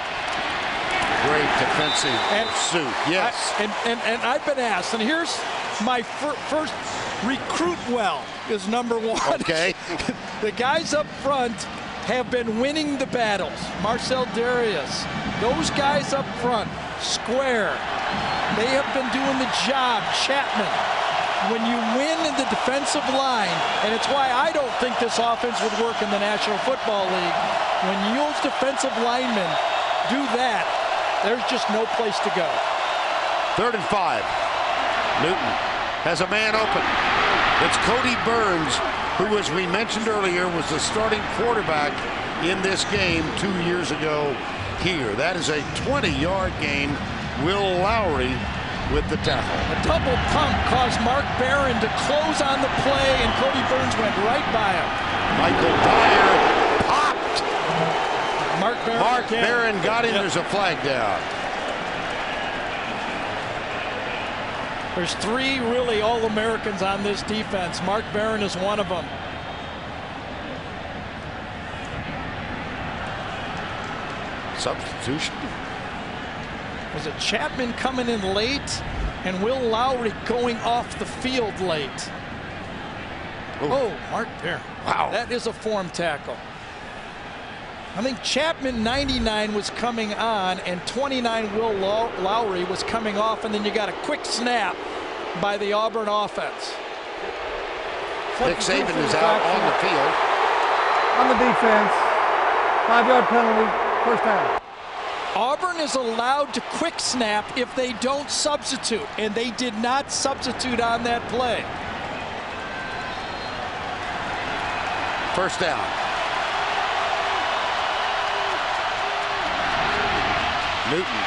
Great defensive pursuit. Yes. And I've been asked, and here's my first recruit well is number one. Okay. The guys up front have been winning the battles. Marcel Darius, those guys up front, square. They have been doing the job. Chapman. When you win in the defensive line, and it's why I don't think this offense would work in the National Football League. When those defensive linemen do that, there's just no place to go. 3rd and 5. Newton has a man open. It's Cody Burns, who, as we mentioned earlier, was the starting quarterback in this game 2 years ago here. That is a 20-yard gain. Will Lowry with the tackle. A double pump caused Mark Barron to close on the play, and Cody Burns went right by him. Michael Dyer popped. Mark Barron got him. Yep. There's a flag down. There's 3 really All-Americans on this defense. Mark Barron is one of them. Substitution. Was it Chapman coming in late and Will Lowry going off the field late? Ooh. Oh, Mark Barron. Wow. That is a form tackle. I think Chapman 99 was coming on and 29 Will Lowry was coming off, and then you got a quick snap by the Auburn offense. Nick Saban is out on the field. On the defense, 5-yard penalty, first down. Auburn is allowed to quick snap if they don't substitute, and they did not substitute on that play. First down. Newton,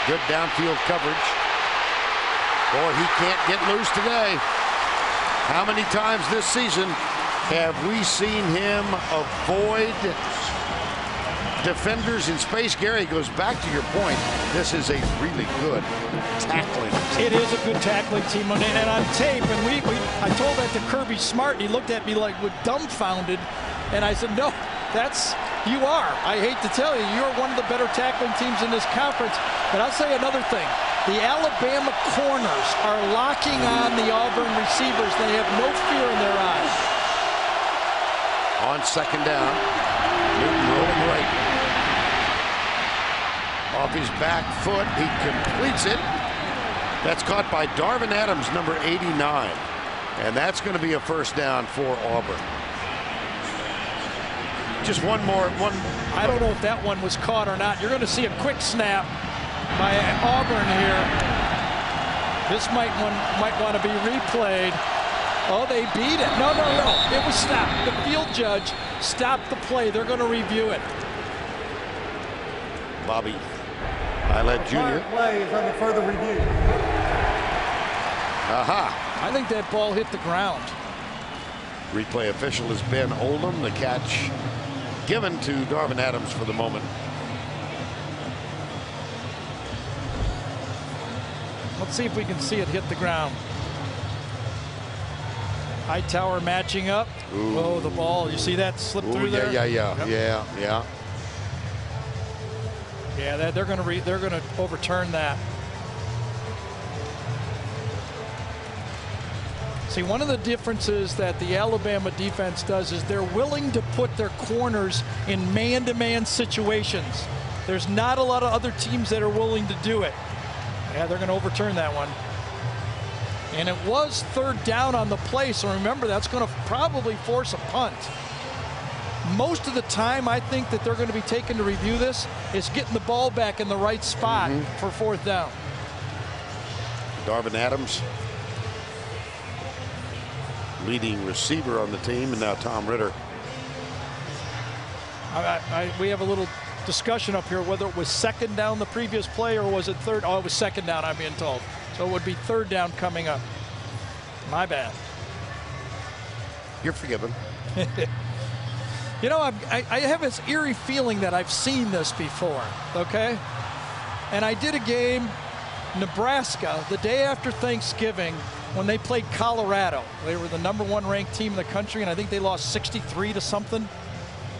good downfield coverage. Boy, he can't get loose today. How many times this season have we seen him avoid defenders in space? Gary, goes back to your point. This is a really good tackling team. It is a good tackling team. And on tape, and I told that to Kirby Smart, and he looked at me like with dumbfounded. And I said, no, you are. I hate to tell you, you're one of the better tackling teams in this conference. But I'll say another thing. The Alabama corners are locking on the Auburn receivers. They have no fear in their eyes. On second down, Newton rolling right. Off his back foot, he completes it. That's caught by Darvin Adams, number 89. And that's going to be a first down for Auburn. Just one more. I don't know if that one was caught or not. You're going to see a quick snap by Auburn here. This might want to be replayed. Oh, they beat it. No. It was stopped. The field judge stopped the play. They're going to review it. Bobby Eilert Jr. Play is under further review. Aha. I think that ball hit the ground. Replay official is Ben Oldham. The catch given to Darvin Adams for the moment. Let's see if we can see it hit the ground. Hightower matching up. Ooh. Oh, the ball. You see that slip through there? Yeah. Yep. Yeah. Yeah, they're going to overturn that. See, one of the differences that the Alabama defense does is they're willing to put their corners in man-to-man situations. There's not a lot of other teams that are willing to do it. Yeah, they're going to overturn that one. And it was third down on the play, so remember, that's going to probably force a punt. Most of the time, I think that they're going to be taken to review this is getting the ball back in the right spot for fourth down. Darvin Adams, leading receiver on the team, and now Tom Ritter. We have a little discussion up here whether it was second down the previous play or was it third. Oh, it was second down, I'm being told. So it would be third down coming up. My bad. You're forgiven. You know, I have this eerie feeling that I've seen this before, okay? And I did a game, Nebraska, the day after Thanksgiving when they played Colorado. They were the #1 ranked team in the country, and I think they lost 63 to something.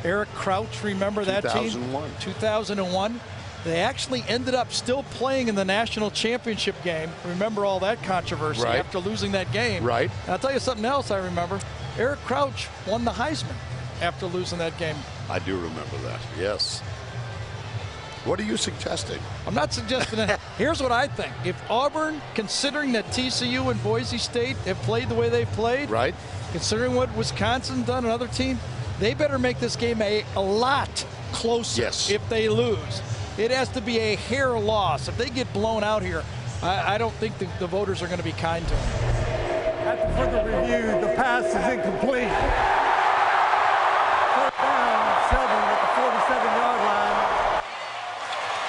Eric Crouch, remember that team? 2001. 2001. They actually ended up still playing in the national championship game. Remember all that controversy after losing that game. Right. And I'll tell you something else I remember. Eric Crouch won the Heisman after losing that game. I do remember that, yes. What are you suggesting? I'm not suggesting that. Here's what I think. If Auburn, considering that TCU and Boise State have played the way they played, right? Considering what Wisconsin done, another team, they better make this game a lot closer if they lose. It has to be a hair loss. If they get blown out here, I don't think the voters are going to be kind to them. After further review, the pass is incomplete. Third down, 7 at the 47-yard line.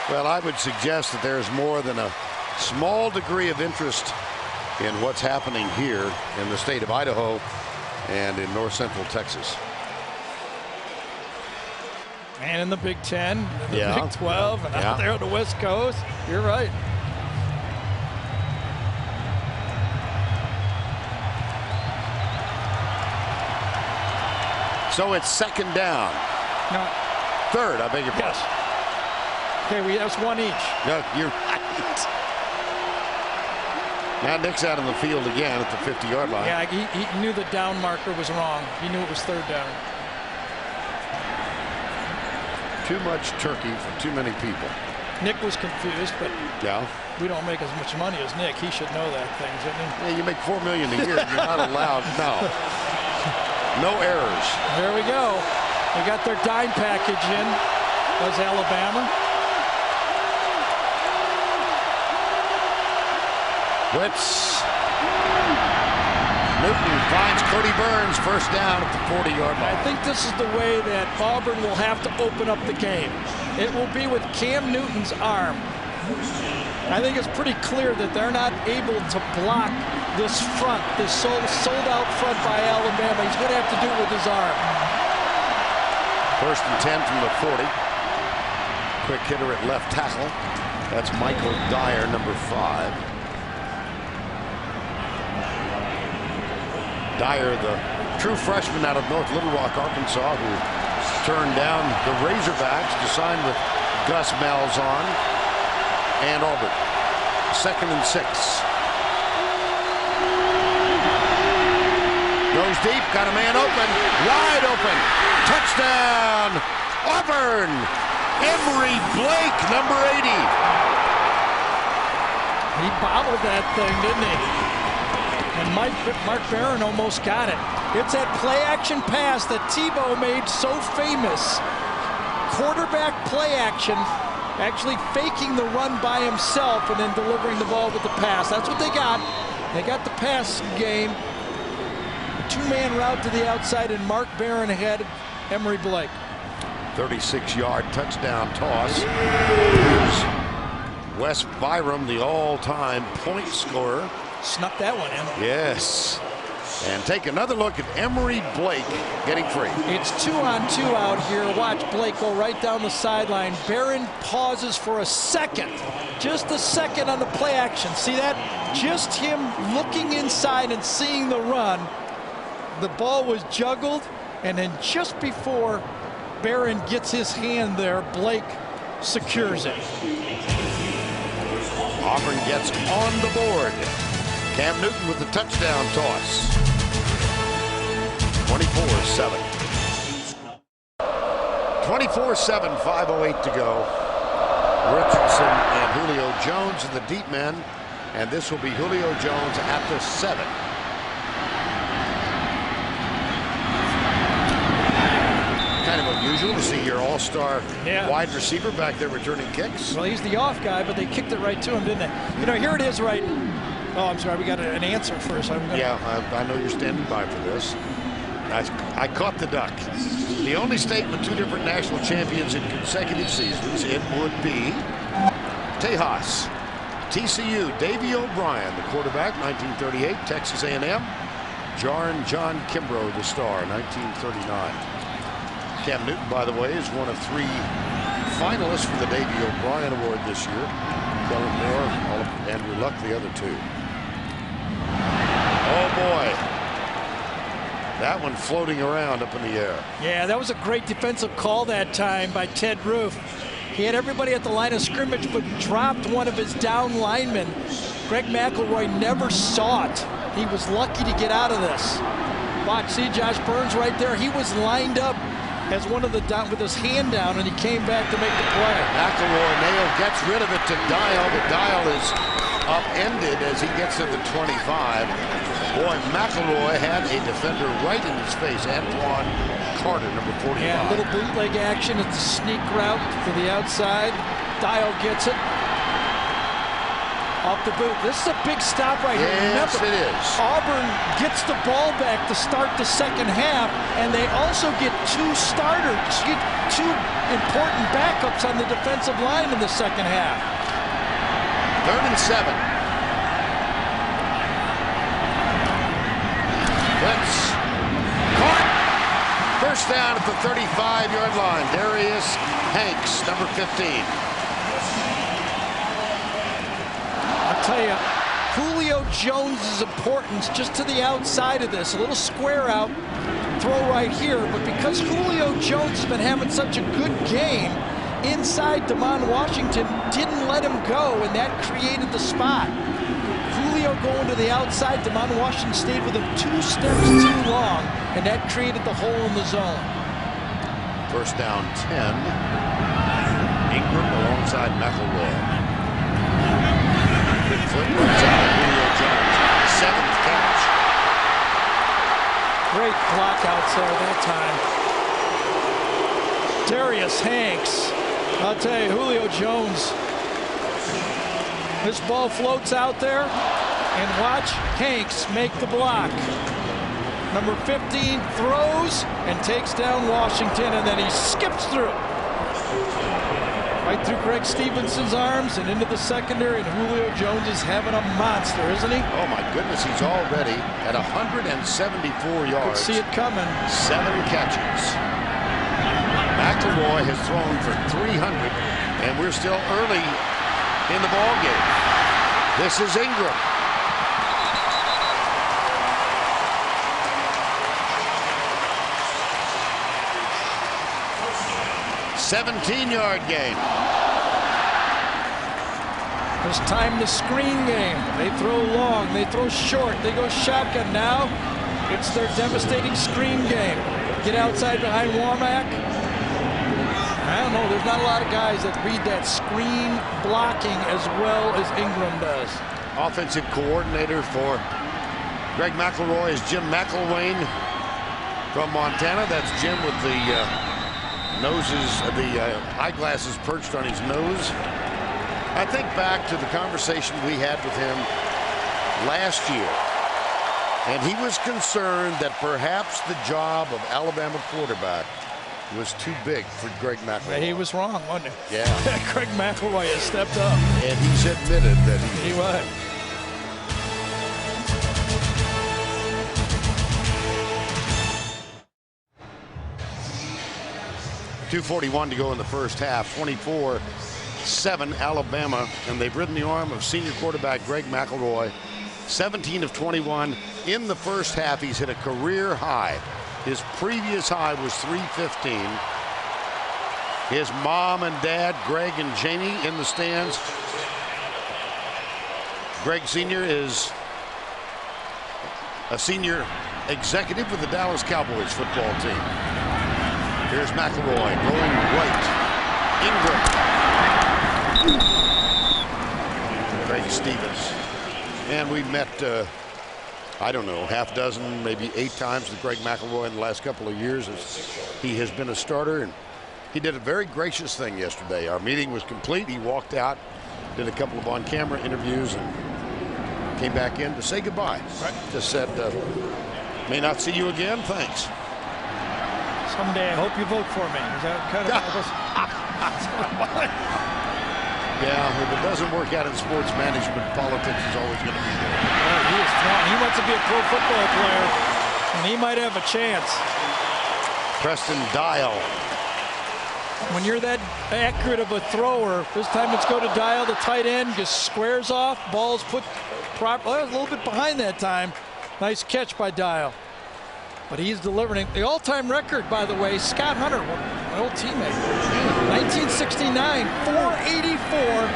Well, I would suggest that there's more than a small degree of interest in what's happening here in the state of Idaho and in north central Texas. And in the Big Ten, in the Yeah. Big 12, and out there on the West Coast. You're right. So it's second down. No. Third, I beg your pardon. Yes. Okay, that's one each. No, you're right. Now Nick's out on the field again at the 50-yard line. Yeah, he knew the down marker was wrong. He knew it was third down. Too much turkey for too many people. Nick was confused, but we don't make as much money as Nick. He should know that thing, shouldn't he? Yeah, you make $4 million a year. You're not allowed. No errors. There we go. They got their dime package in. Does Alabama? Blitz. Newton finds Cody Burns, first down at the 40-yard line. I think this is the way that Auburn will have to open up the game. It will be with Cam Newton's arm. I think it's pretty clear that they're not able to block this front, this sold-out front by Alabama. He's going to have to do it with his arm. 1st and 10 from the 40. Quick hitter at left tackle. That's Michael Dyer, number 5. Dyer, the true freshman out of North Little Rock, Arkansas, who turned down the Razorbacks to sign with Gus Malzahn and Auburn. 2nd and 6. Goes deep, got a man open, wide open. Touchdown, Auburn. Emory Blake, number 80. He bobbled that thing, didn't he? And Mark Barron almost got it. It's that play-action pass that Tebow made so famous. Quarterback play action, actually faking the run by himself and then delivering the ball with the pass. That's what they got. They got the pass game. A 2-man route to the outside, and Mark Barron had Emory Blake. 36-yard touchdown toss. Here's Wes Byram, the all-time point scorer. Snuck that one in. Yes. And take another look at Emory Blake getting free. It's 2-on-2 out here. Watch Blake go right down the sideline. Barron pauses for a second. Just a second on the play action. See that? Just him looking inside and seeing the run. The ball was juggled, and then just before Barron gets his hand there, Blake secures it. Auburn gets on the board. Cam Newton with the touchdown toss. 24-7. 24-7, 5:08 to go. Richardson and Julio Jones in the deep men, and this will be Julio Jones at the 7. Kind of unusual to see your all-star wide receiver back there returning kicks. Well, he's the off guy, but they kicked it right to him, didn't they? You know, here it is right. Oh, I'm sorry, we got an answer first. I know you're standing by for this. I caught the duck. The only statement 2 different national champions in consecutive seasons, it would be Tejas. TCU, Davey O'Brien, the quarterback, 1938, Texas A&M. John Kimbrough, the star, 1939. Cam Newton, by the way, is one of 3 finalists for the Davey O'Brien Award this year. Kellen Moore, Andrew Luck, the other 2. Oh boy. That one floating around up in the air. Yeah, that was a great defensive call that time by Ted Roof. He had everybody at the line of scrimmage, but dropped one of his down linemen. Greg McElroy never saw it. He was lucky to get out of this. Watch, see Josh Burns right there. He was lined up as one of the down with his hand down, and he came back to make the play. McElroy nail gets rid of it to Dial, but Dial is upended as he gets to the 25. Boy, McElroy had a defender right in his face. Antoine Carter, number 45. Yeah, a little bootleg action at the sneak route to the outside. Dial gets it. Off the boot. This is a big stop right here. Yes, Remember, it is. Auburn gets the ball back to start the second half, and they also get 2 starters, get 2 important backups on the defensive line in the second half. 3rd and 7. Blitz. Caught. First down at the 35-yard line. Darius Hanks, number 15. I'll tell you, Julio Jones' importance just to the outside of this. A little square out, throw right here. But because Julio Jones has been having such a good game, inside Damon Washington didn't let him go, and that created the spot. Julio going to the outside, Damon Washington stayed with him 2 steps too long, and that created the hole in the zone. First down 10. Ingram alongside McElroy. Big flip runs out of Julio Jones. 7th catch. Great block outside that time. Darius Hanks. I'll tell you, Julio Jones. This ball floats out there, and watch Hanks make the block. Number 15 throws and takes down Washington, and then he skips through. Right through Greg Stevenson's arms and into the secondary, and Julio Jones is having a monster, isn't he? Oh my goodness, he's already at 174 yards. Could see it coming. 7 catches. McElroy has thrown for 300, and we're still early in the ball game. This is Ingram. $17-yard gain. There's time to screen game. They throw long, they throw short, they go shotgun. Now it's their devastating screen game. Get outside behind Womack. I don't know, there's not a lot of guys that read that screen blocking as well as Ingram does. Offensive coordinator for Greg McElroy is Jim McElwain from Montana. That's Jim with the eyeglasses perched on his nose. I think back to the conversation we had with him last year, and he was concerned that perhaps the job of Alabama quarterback was too big for Greg McElroy. He was wrong, wasn't he? Yeah. Greg McElroy has stepped up. And he's admitted that he was. .241 to go in the first half. 24-7 Alabama, and they've ridden the arm of senior quarterback Greg McElroy. 17 of 21 in the first half. He's hit a career high. His previous high was 315. His mom and dad, Greg and Jamie, in the stands. Greg Sr. is a senior executive with the Dallas Cowboys football team. Here's McElroy going right. Ingram. Greg Stevens. And we met, I don't know, half dozen, maybe 8 times with Greg McElroy in the last couple of years as he has been a starter. And he did a very gracious thing yesterday. Our meeting was complete. He walked out, did a couple of on-camera interviews, and came back in to say goodbye. Right. Just said, may not see you again. Thanks. Someday I hope you vote for me. Is that kind of Yeah, if it doesn't work out in sports management, politics is always going to be there. He is strong. He wants to be a pro football player, and he might have a chance. Preston Dial. When you're that accurate of a thrower, this time it's go to Dial, the tight end, just squares off, ball's put properly. A little bit behind that time. Nice catch by Dial. But he's delivering the all-time record, by the way. Scott Hunter, my old teammate, 1969, 484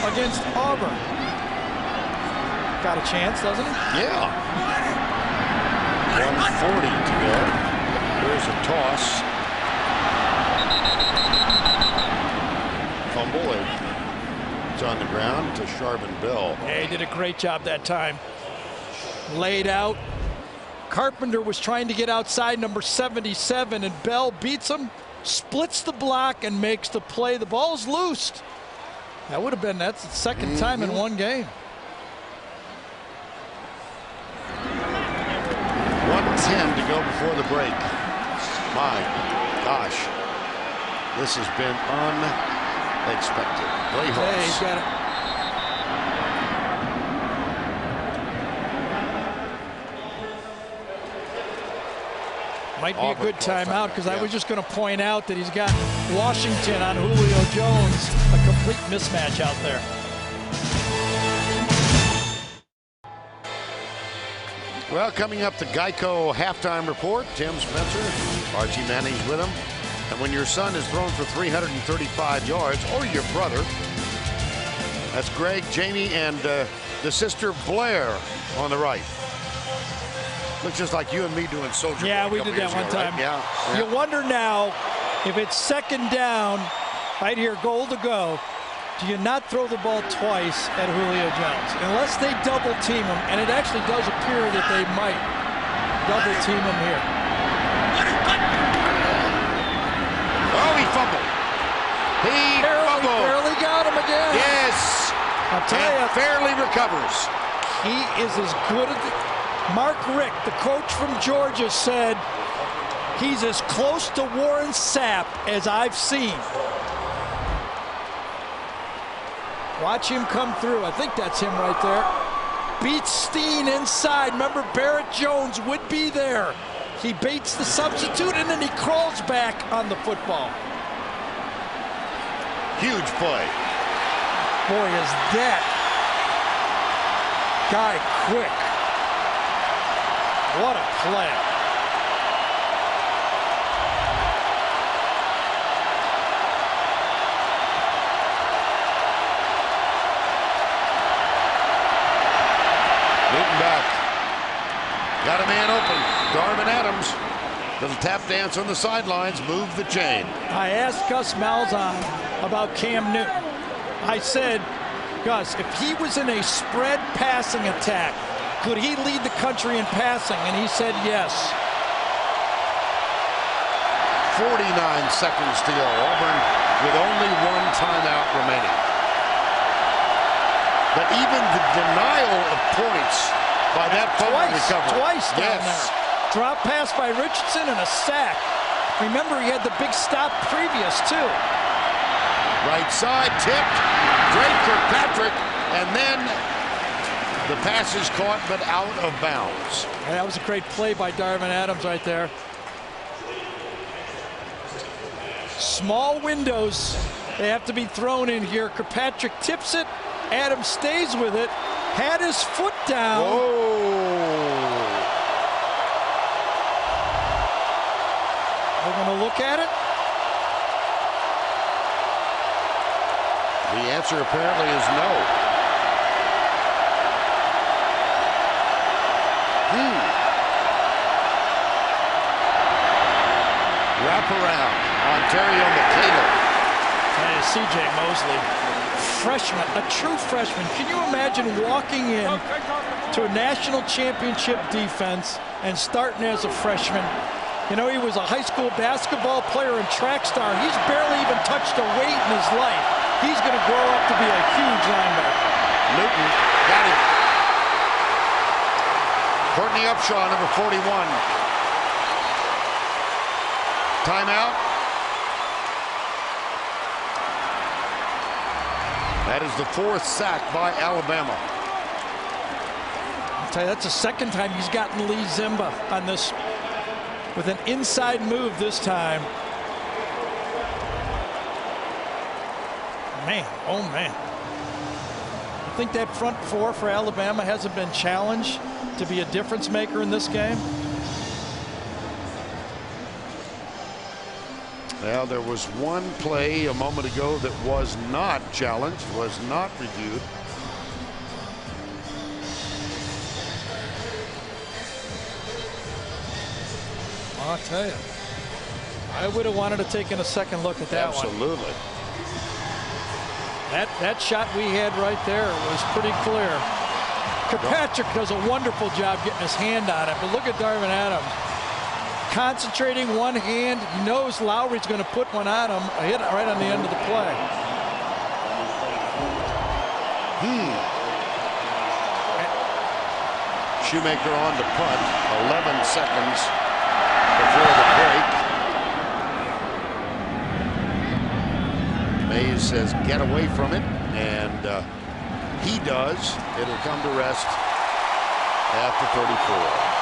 against Auburn. Got a chance, doesn't he? Yeah. 140 to go. There's a toss. Fumble. It's on the ground to Sharvin Bell. Yeah, he did a great job that time. Laid out. Carpenter was trying to get outside number 77, and Bell beats him, splits the block, and makes the play. The ball's loosed. That would have been, that's the second time in one game. 1:10 to go before the break. My gosh. This has been unexpected. Play Hey, he's got it. Might be a good timeout, because I was just going to point out that he's got Washington on Julio Jones. A complete mismatch out there. Well, coming up, the Geico halftime report. Tim Spencer, Archie Manning's with him. And when your son is thrown for 335 yards, or your brother, that's Greg, Jamie, and the sister Blair on the right. Looks just like you and me doing Soldier. Yeah, we did that one time. Right? Yeah. You wonder now, if it's second down, right here, goal to go, do you not throw the ball twice at Julio Jones? Unless they double team him, and it actually does appear that they might double team him here. Oh, he fumbled. He fumbled. Barely got him again. Yes. I'll tell you. Fairly recovers. He is as good as Mark Richt, the coach from Georgia, said he's as close to Warren Sapp as I've seen. Watch him come through. I think that's him right there. Beats Steen inside. Remember, Barrett Jones would be there. He baits the substitute, and then he crawls back on the football. Huge play. Boy, is that guy quick. What a play. Newton back. Got a man open. Darvin Adams. Little tap dance on the sidelines. Move the chain. I asked Gus Malzahn about Cam Newton. I said, Gus, if he was in a spread passing attack, could he lead the country in passing? And he said yes. 49 seconds to go. Auburn with only one timeout remaining. But even the denial of points by that fumble recovery. Twice down there. Drop pass by Richardson and a sack. Remember, he had the big stop previous, too. Right side, tipped. Drake Kirkpatrick, and then the pass is caught but out of bounds. Yeah, that was a great play by Darvin Adams right there. Small windows, they have to be thrown in here. Kirkpatrick tips it. Adams stays with it. Had his foot down. Whoa. We're going to look at it. The answer apparently is no. Wrap around. Ontario McCain. Hey, C.J. Mosley, freshman, a true freshman. Can you imagine walking in to a national championship defense and starting as a freshman? You know, he was a high school basketball player and track star. He's barely even touched a weight in his life. He's going to grow up to be a huge linebacker. Newton got him. Courtney Upshaw, number 41. Timeout. That is the fourth sack by Alabama. I'll tell you, that's the second time he's gotten Lee Zimba on this with an inside move this time. Man, oh man. I think that front four for Alabama hasn't been challenged to be a difference maker in this game. Well, there was one play a moment ago that was not challenged, was not reviewed. I'll tell you, I would have wanted to take a second look at that one. Absolutely. That shot we had right there was pretty clear. Kirkpatrick does a wonderful job getting his hand on it, but look at Darvin Adams. Concentrating one hand, he knows Lowry's going to put one on him. I hit it right on the end of the play. Shoemaker on to punt. 11 seconds before the break. Mays says get away from it, and he does. It'll come to rest after 34.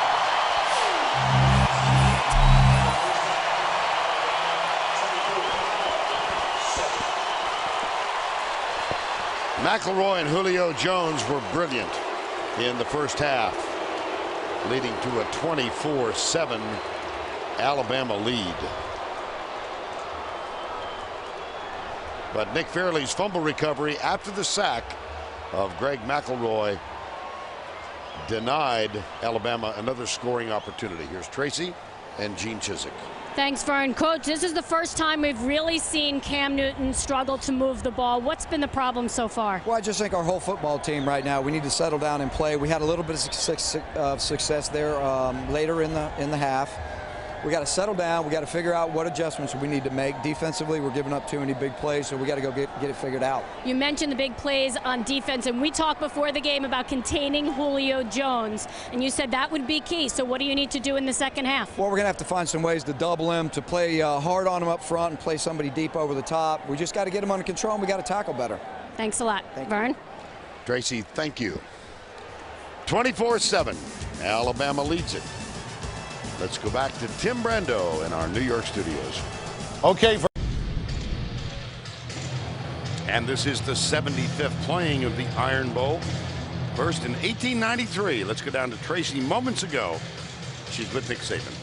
McElroy and Julio Jones were brilliant in the first half, leading to a 24-7 Alabama lead. But Nick Fairley's fumble recovery after the sack of Greg McElroy denied Alabama another scoring opportunity. Here's Tracy and Gene Chizik. Thanks, Vern. Coach, this is the first time we've really seen Cam Newton struggle to move the ball. What's been the problem so far? Well, I just think our whole football team right now, we need to settle down and play. We had a little bit of success there later in the half. We got to settle down. We got to figure out what adjustments we need to make. Defensively, we're giving up too many big plays, so we got to go get it figured out. You mentioned the big plays on defense, and we talked before the game about containing Julio Jones, and you said that would be key. So what do you need to do in the second half? Well, we're going to have to find some ways to double him, to play hard on him up front and play somebody deep over the top. We just got to get him under control, and we got to tackle better. Thanks a lot. Vern? Tracy, thank you. 24-7. Alabama leads it. Let's go back to Tim Brando in our New York studios. Okay. And this is the 75th playing of the Iron Bowl. First in 1893. Let's go down to Tracy moments ago. She's with Nick Saban.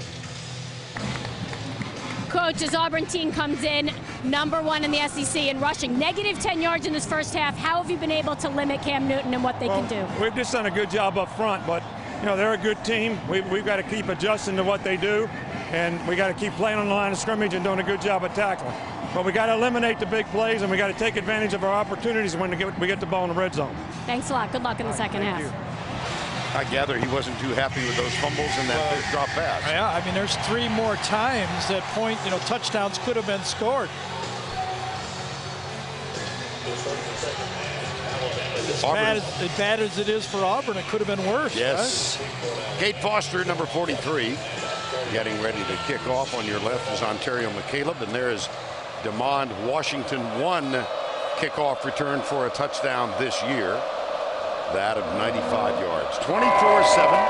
Coach, as Auburn team comes in, #1 in the SEC in rushing, negative 10 yards in this first half. How have you been able to limit Cam Newton and what they can do? We've just done a good job up front, but they're a good team. We've got to keep adjusting to what they do, and we got to keep playing on the line of scrimmage and doing a good job of tackling. But we got to eliminate the big plays, and we got to take advantage of our opportunities when we get the ball in the red zone. Thanks a lot. Good luck in the second half. You. I gather he wasn't too happy with those fumbles and that big drop pass. Yeah, I mean, there's 3 more times that touchdowns could have been scored. As bad as it is for Auburn, it could have been worse. Yes. Right? Kate Foster, number 43, getting ready to kick off. On your left is Ontario McCaleb, and there is DeMond Washington, 1 kickoff return for a touchdown this year. That of 95 yards. 24-7.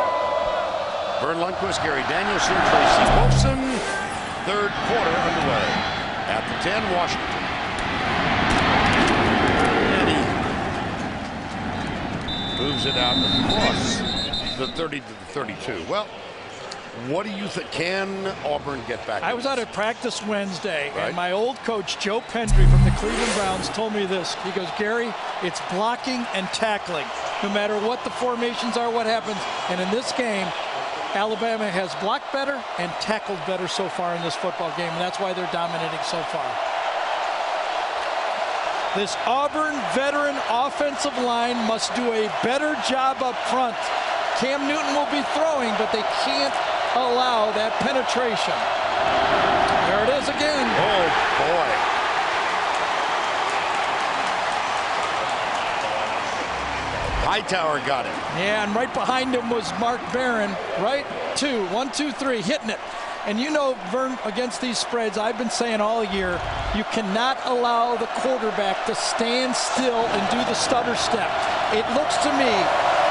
Vern Lundquist, Gary Danielson, Tracy Wolfson. Third quarter underway. At the 10, Washington. And he moves it out across the 30 to the 32. Well, what do you think? Can Auburn get back? I was out at practice Wednesday, and my old coach, Joe Pendry from the Cleveland Browns, told me this. He goes, Gary, it's blocking and tackling. No matter what the formations are, what happens. And in this game, Alabama has blocked better and tackled better so far in this football game, and that's why they're dominating so far. This Auburn veteran offensive line must do a better job up front. Cam Newton will be throwing, but they can't allow that penetration. There it is again. Oh, boy. Hightower got it. Yeah, and right behind him was Mark Barron. Right? 1, 2, 3, hitting it. And Vern, against these spreads, I've been saying all year, you cannot allow the quarterback to stand still and do the stutter step. It looks to me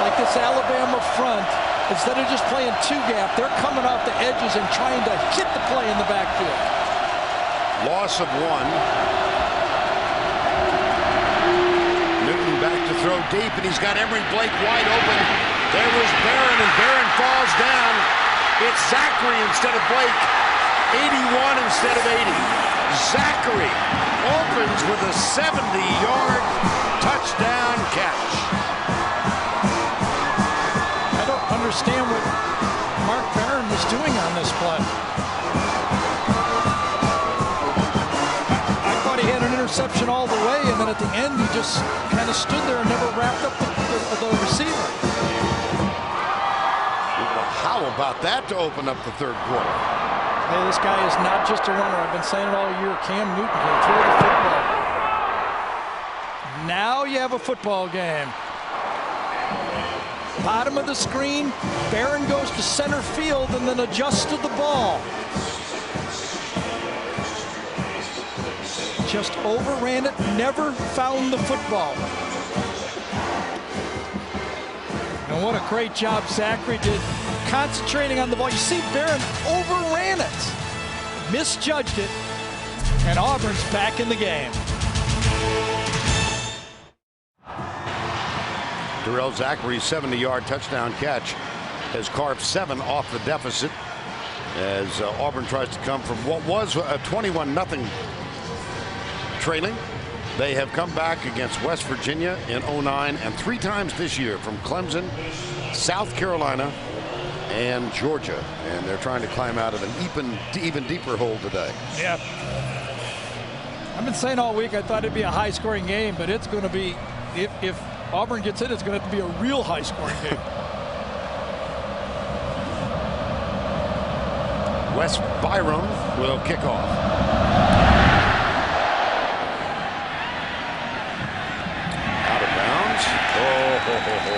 like this Alabama front, instead of just playing 2-gap, they're coming off the edges and trying to hit the play in the backfield. Loss of 1. Newton back to throw deep, and he's got Emory Blake wide open. There was Barron, and Barron falls down. It's Zachary instead of Blake. 81 instead of 80. Zachary opens with a 70-yard touchdown catch. I don't understand what Mark Barron was doing on this play. I thought he had an interception all the way, and then at the end he just kind of stood there and never wrapped up the receiver. How about that to open up the third quarter? Hey, this guy is not just a runner. I've been saying it all year. Cam Newton can throw the football. Now you have a football game. Bottom of the screen, Barron goes to center field and then adjusts to the ball. Just overran it, never found the football. And what a great job Zachary did concentrating on the ball. You see Barron overran it, misjudged it, and Auburn's back in the game. Darrell Zachary's 70-yard touchdown catch has carved 7 off the deficit as Auburn tries to come from what was a 21-0 trailing. They have come back against West Virginia in 09 and 3 times this year from Clemson, South Carolina, and Georgia, and they're trying to climb out of an even deeper hole today. Yeah. I've been saying all week I thought it'd be a high-scoring game, but it's going to be, if Auburn gets in, it's going to have to be a real high-scoring game. Wes Byram will kick off. Out of bounds. Oh, ho, ho, ho.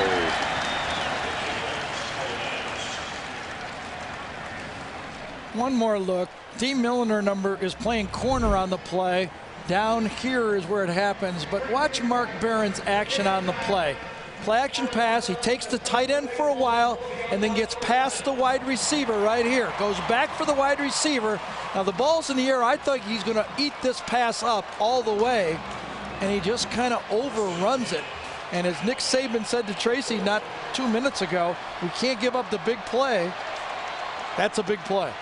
One more look. Dee Milliner is playing corner on the play. Down here is where it happens, but watch Mark Barron's action on the play. Play action pass, he takes the tight end for a while and then gets past the wide receiver right here. Goes back for the wide receiver. Now the ball's in the air. I thought he's gonna eat this pass up all the way, and he just kind of overruns it. And as Nick Saban said to Tracy not 2 minutes ago, we can't give up the big play. That's a big play.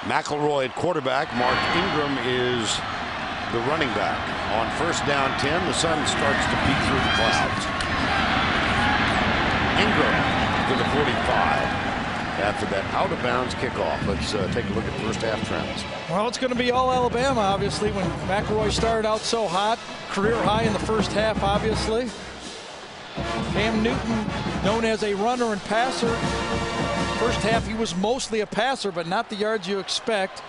McElroy at quarterback. Mark Ingram is the running back. On first down 10, the sun starts to peek through the clouds. Ingram to the 45. After that out-of-bounds kickoff. Let's take a look at first half trends. Well, it's going to be all Alabama, obviously, when McElroy started out so hot. Career high in the first half, obviously. Cam Newton, known as a runner and passer. First half, he was mostly a passer, but not the yards you expect.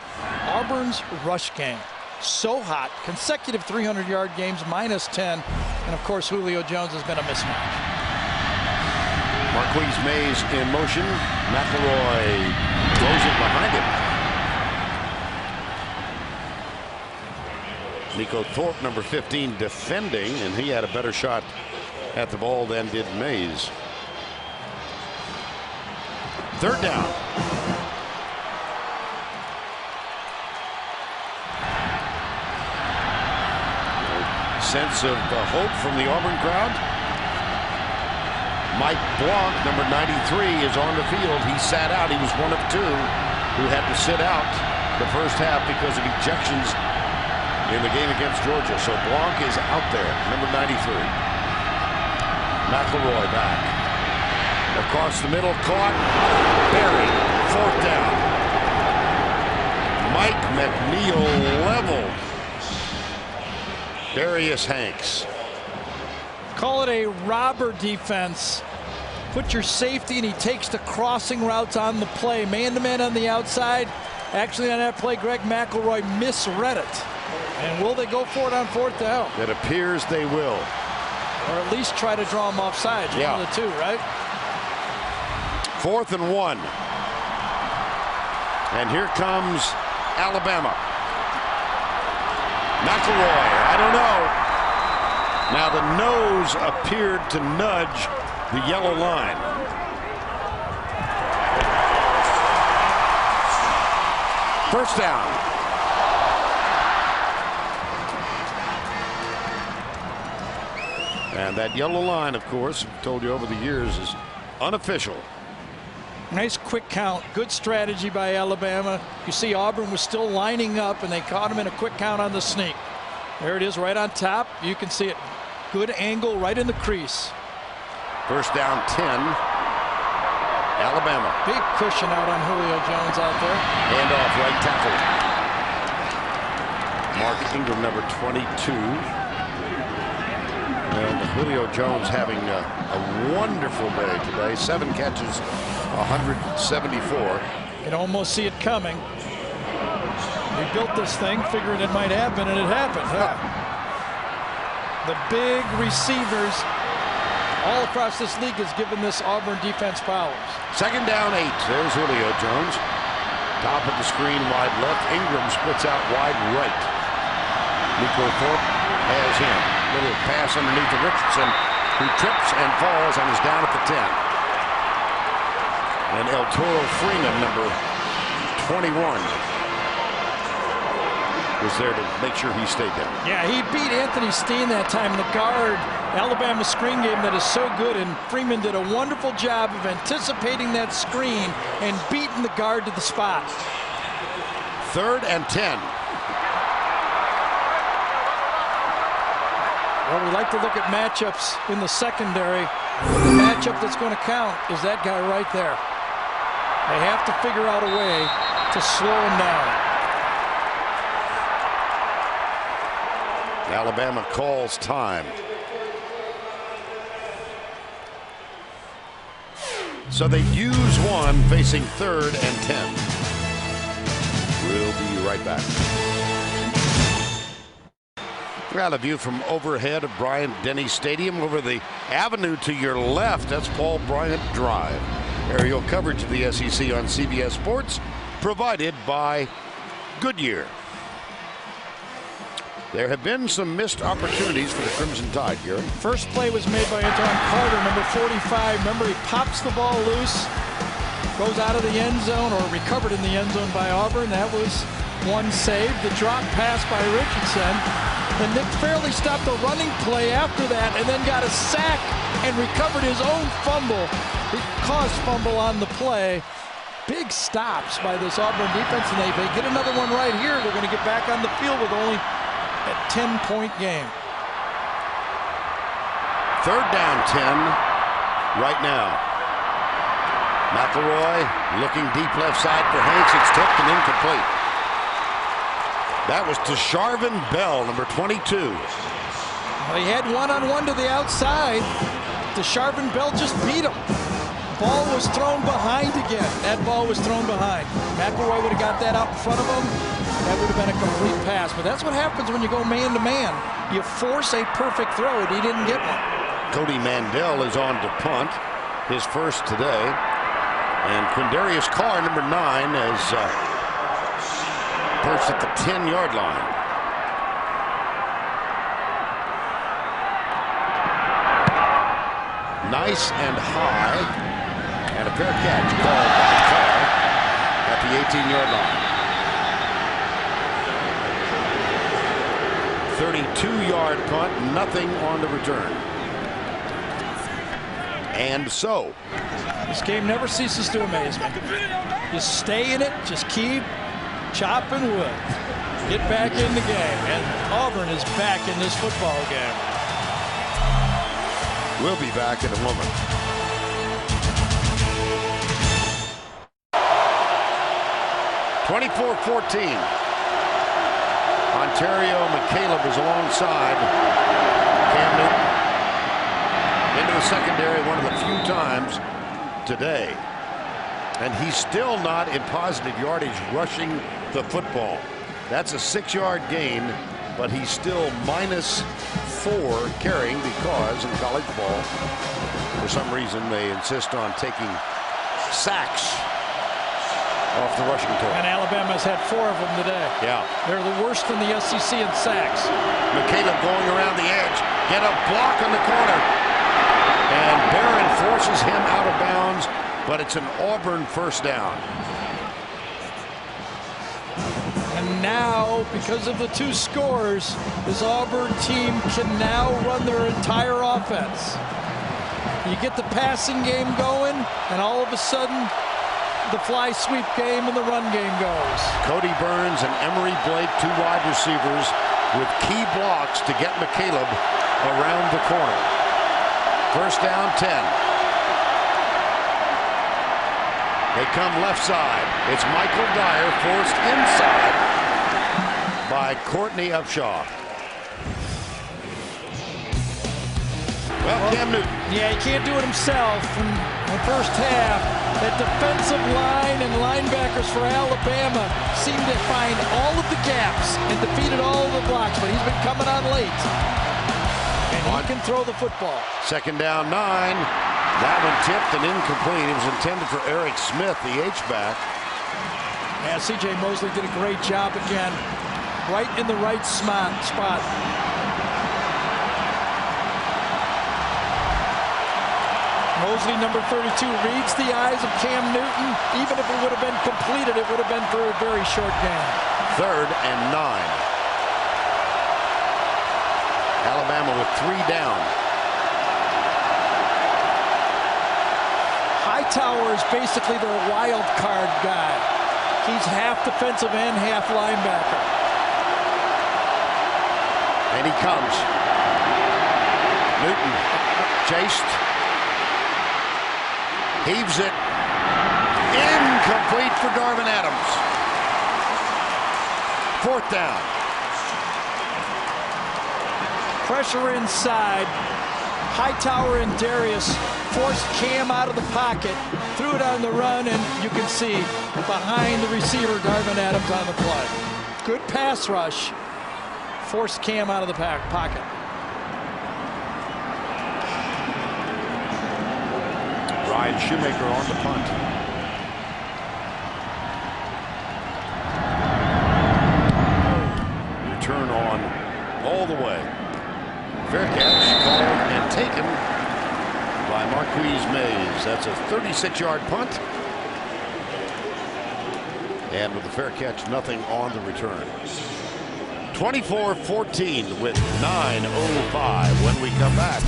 Auburn's rush game. So hot. Consecutive 300-yard games, -10. And, of course, Julio Jones has been a mismatch. Marquise Mays in motion. McElroy throws it behind him. Nico Thorpe, number 15, defending, and he had a better shot at the ball than did Mays. Third down. Sense of hope from the Auburn crowd. Mike Blanc, number 93, is on the field. He sat out. He was one of two who had to sit out the first half because of ejections in the game against Georgia. So Blanc is out there, number 93. McElroy back. Across the middle, caught. Buried. Fourth down. Mike McNeil leveled Darius Hanks. Call it a robber defense. Put your safety, and he takes the crossing routes on the play. Man-to-man on the outside. Actually, on that play, Greg McElroy misread it. And will they go for it on fourth down? It appears they will. Or at least try to draw him offside. Yeah. One of the two, right? 4th and 1. And here comes Alabama. McElroy, I don't know. Now the nose appeared to nudge the yellow line. First down. And that yellow line, of course, I've told you over the years, is unofficial. Nice quick count. Good strategy by Alabama. You see Auburn was still lining up, and they caught him in a quick count on the sneak. There it is right on top. You can see it. Good angle right in the crease. First down 10. Alabama. Big cushion out on Julio Jones out there. Hand off right tackle. Mark Ingram, number 22. And Julio Jones having a wonderful day today. 7 catches, 174. You can almost see it coming. We built this thing figuring it might happen, and it happened. Huh? The big receivers all across this league has given this Auburn defense powers. Second down 8. There's Julio Jones. Top of the screen, wide left. Ingram splits out wide right. Nico Thorpe has him. Little pass underneath to Richardson, who trips and falls and is down at the 10. And El Toro Freeman, number 21, was there to make sure he stayed there. Yeah, he beat Anthony Steen that time. The guard, Alabama screen game that is so good, and Freeman did a wonderful job of anticipating that screen and beating the guard to the spot. 3rd and 10. Well, we like to look at matchups in the secondary. The matchup that's going to count is that guy right there. They have to figure out a way to slow him down. Alabama calls time. So they use one, facing 3rd and 10. We'll be right back. We're out of view from overhead of Bryant-Denny Stadium. Over the avenue to your left, that's Paul Bryant Drive. Aerial coverage of the SEC on CBS Sports, provided by Goodyear. There have been some missed opportunities for the Crimson Tide, Gary. First play was made by Antoine Carter, number 45. Remember, he pops the ball loose, goes out of the end zone, or recovered in the end zone by Auburn. That was one save. The drop pass by Richardson. And Nick Fairley stopped the running play after that and then got a sack and recovered his own fumble. He caused fumble on the play. Big stops by this Auburn defense, and they get another one right here. They're going to get back on the field with only a 10-point game. Third down 10 right now. McElroy looking deep left side for Hanks. It's tipped and incomplete. That was to Charvin Bell, number 22. Well, he had one-on-one to the outside. Charvin Bell just beat him. Ball was thrown behind again. That ball was thrown behind. McElroy would have got that out in front of him. That would have been a complete pass. But that's what happens when you go man-to-man. You force a perfect throw, and he didn't get one. Cody Mandel is on to punt, his first today. And Quindarius Carr, number 9, is perched at the 10-yard line. Nice and high. And a fair catch called by Carr at the 18-yard line. 32-yard punt, nothing on the return. And so this game never ceases to amaze me. Just stay in it, just keep chopping wood. Get back in the game, and Auburn is back in this football game. We'll be back in a moment. (24-14). Ontario McCaleb is alongside Cam Newton into the secondary one of the few times today. And he's still not in positive yardage rushing the football. That's a 6-yard gain, but he's still -4 carrying because in college ball, for some reason, they insist on taking sacks off the rushing total. And Alabama's had 4 of them today. Yeah. They're the worst in the SEC in sacks. McCaleb going around the edge. Get a block on the corner. And Barron forces him out of bounds, but it's an Auburn first down. And now, because of the 2 scores, this Auburn team can now run their entire offense. You get the passing game going, and all of a sudden, the fly sweep game and the run game goes. Cody Burns and Emory Blake, 2 wide receivers with key blocks to get McCaleb around the corner. First down 10. They come left side. It's Michael Dyer forced inside by Courtney Upshaw. Well, Cam Newton. Yeah, he can't do it himself. In the first half, that defensive line and linebackers for Alabama seemed to find all of the gaps and defeated all of the blocks, but he's been coming on late. And he can throw the football. Second down 9. That one tipped and incomplete. It was intended for Eric Smith, the H-back. Yeah, C.J. Mosley did a great job again. Right in the right spot. Mosley, number 32, reads the eyes of Cam Newton. Even if it would have been completed, it would have been for a very short gain. Third and 9. Alabama with 3 down. Hightower is basically their wild card guy. He's half defensive end, half linebacker. And he comes. Newton chased. Heaves it. Incomplete for Darvin Adams. 4th down. Pressure inside. Hightower and Darius forced Cam out of the pocket, threw it on the run, and you can see behind the receiver, Darvin Adams on the play. Good pass rush. Forced Cam out of the pocket. Ryan Shoemaker on the punt. Return on That's a 36-yard punt. And with a fair catch, nothing on the return. 24-14 with 9:05. When we come back,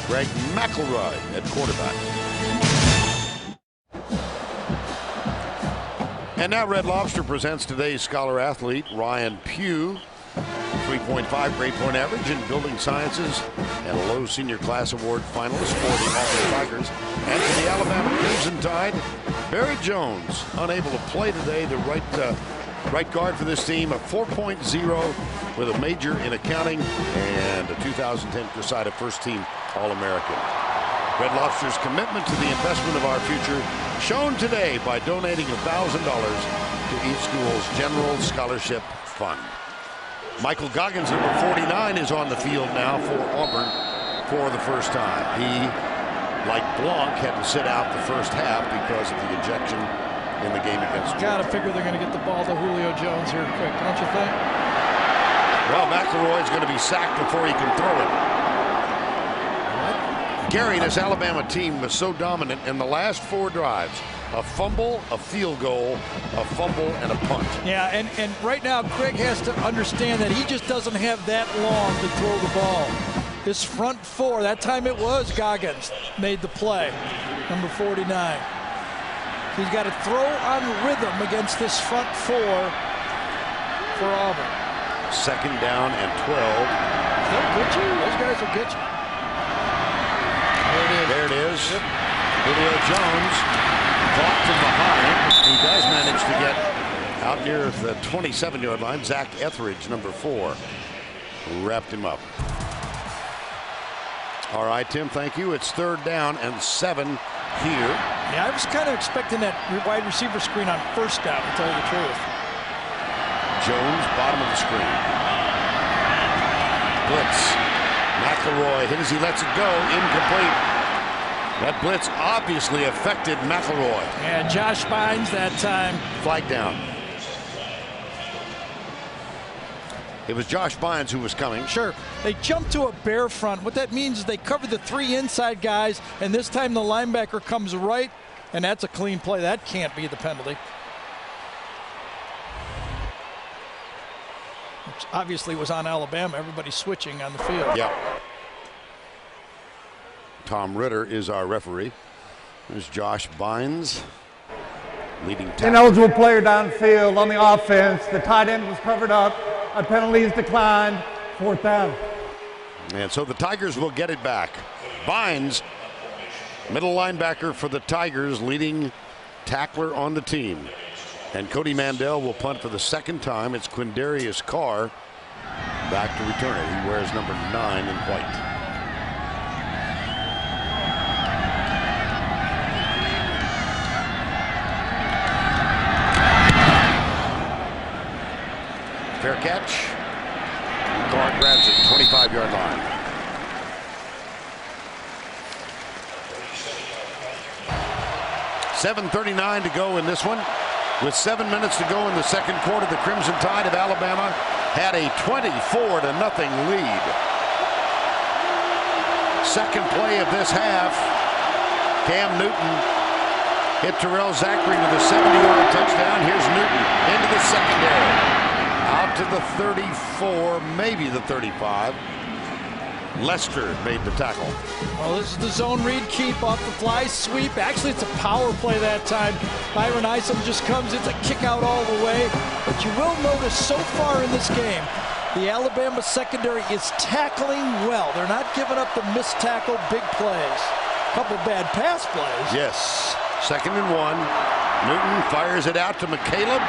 Greg McElroy at quarterback. And now Red Lobster presents today's scholar athlete, Ryan Pugh. 3.5 grade point average in building sciences and a low senior class award finalist for the Auburn Tigers. And for the Alabama Crimson Tide, Barry Jones, unable to play today, the right guard for this team, a 4.0 with a major in accounting and a 2010 Cresida first team All-American. Red Lobster's commitment to the investment of our future shown today by donating $1,000 to each school's general scholarship fund. Michael Goggins, number 49, is on the field now for Auburn for the first time. He, like Blanc, had to sit out the first half because of the ejection in the game against Georgia. Gotta figure they're going to get the ball to Julio Jones here quick, don't you think? Well, McElroy is going to be sacked before he can throw it. Gary, this Alabama team was so dominant in the last 4 drives. A fumble, a field goal, a fumble, and a punt. Yeah, and right now Craig has to understand that he just doesn't have that long to throw the ball. This front 4, that time it was Goggins made the play, number 49. He's got to throw on rhythm against this front 4 for Auburn. 2nd down and 12. They'll get you. Those guys will get you. There it is. Yep. Julio Jones caught from behind. He does manage to get out near the 27-yard line. Zach Etheridge, number 4, wrapped him up. All right, Tim, thank you. It's 3rd down and 7 here. Yeah, I was kind of expecting that wide receiver screen on 1st down, to tell you the truth. Jones, bottom of the screen. Blitz. McElroy hit as he lets it go. Incomplete. That blitz obviously affected McElroy. Yeah, Josh Bynes that time. Flag down. It was Josh Bynes who was coming. Sure. They jumped to a bare front. What that means is they cover the 3 inside guys, and this time the linebacker comes right, and that's a clean play. That can't be the penalty. Which obviously was on Alabama. Everybody switching on the field. Yeah. Tom Ritter is our referee. There's Josh Bynes, leading tackle. Ineligible player downfield on the offense. The tight end was covered up. A penalty is declined. 4th down. And so the Tigers will get it back. Bynes, middle linebacker for the Tigers, leading tackler on the team. And Cody Mandel will punt for the 2nd time. It's Quindarius Carr back to return it. He wears number 9 in white. Fair catch. Carr grabs it, 25-yard line. $7:39 to go in this one. With 7 minutes to go in the 2nd quarter, the Crimson Tide of Alabama had a 24-0 lead. 2nd play of this half, Cam Newton hit Terrell Zachary with a 70-yard touchdown. Here's Newton into the secondary. Out to the 34, maybe the 35. Lester made the tackle. Well, this is the zone read keep off the fly sweep. Actually, it's a power play that time. Byron Isom just comes. It's a kick out all the way. But you will notice so far in this game, the Alabama secondary is tackling well. They're not giving up the missed tackle big plays. A couple bad pass plays. Yes. 2nd and 1. Newton fires it out to McCaleb.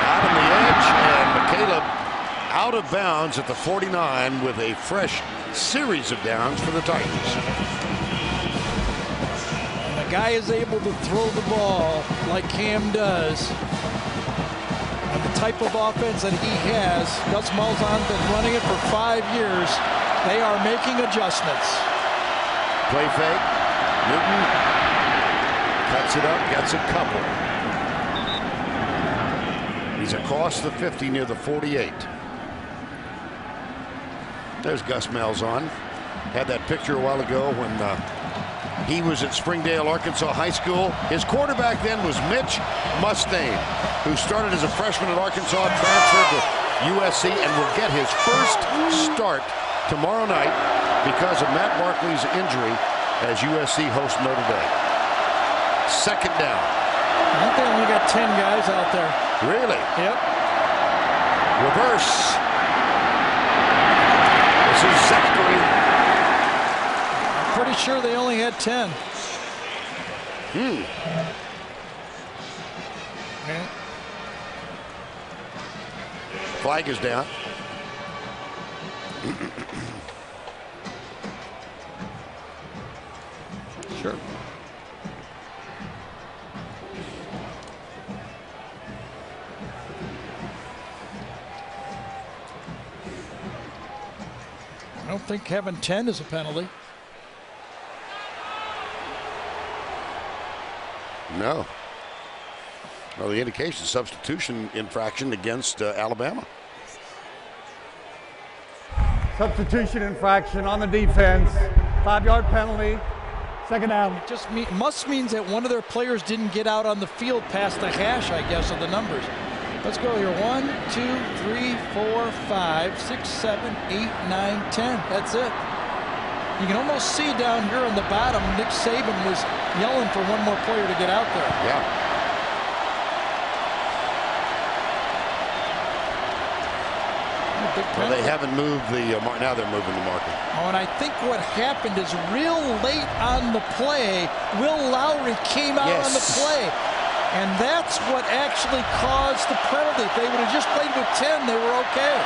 Out on the edge, and McCaleb out of bounds at the 49 with a fresh series of downs for the Tigers. And the guy is able to throw the ball like Cam does. And the type of offense that he has, Gus Malzahn's been running it for 5 years. They are making adjustments. Play fake. Newton cuts it up, gets a couple. He's across the 50 near the 48. There's Gus Malzahn. Had that picture a while ago when He was at Springdale, Arkansas High School. His quarterback then was Mitch Mustaine, who started as a freshman at Arkansas, transferred to USC, and will get his first start tomorrow night because of Matt Barkley's injury as USC hosts Notre Dame. Second down. I think they only got 10 guys out there. Really? Yep. Reverse. This is Zachary. I'm pretty sure they only had 10. Okay. Flag is down. Sure. I don't think having 10 is a penalty. No. Well, the indication substitution infraction against Alabama. Substitution infraction on the defense. 5-yard penalty. Second down. It just must means that one of their players didn't get out on the field past the hash, I guess, of the numbers. Let's go here. 1, 2, 3, 4, 5, 6, 7, 8, 9, 10. That's it. You can almost see down here on the bottom, Nick Saban was yelling for one more player to get out there. Yeah. Well, they haven't moved the now they're moving the marker. Oh, and I think what happened is real late on the play, Will Lowry came out on the play. And that's what actually caused the penalty. If they would have just played with 10, they were okay.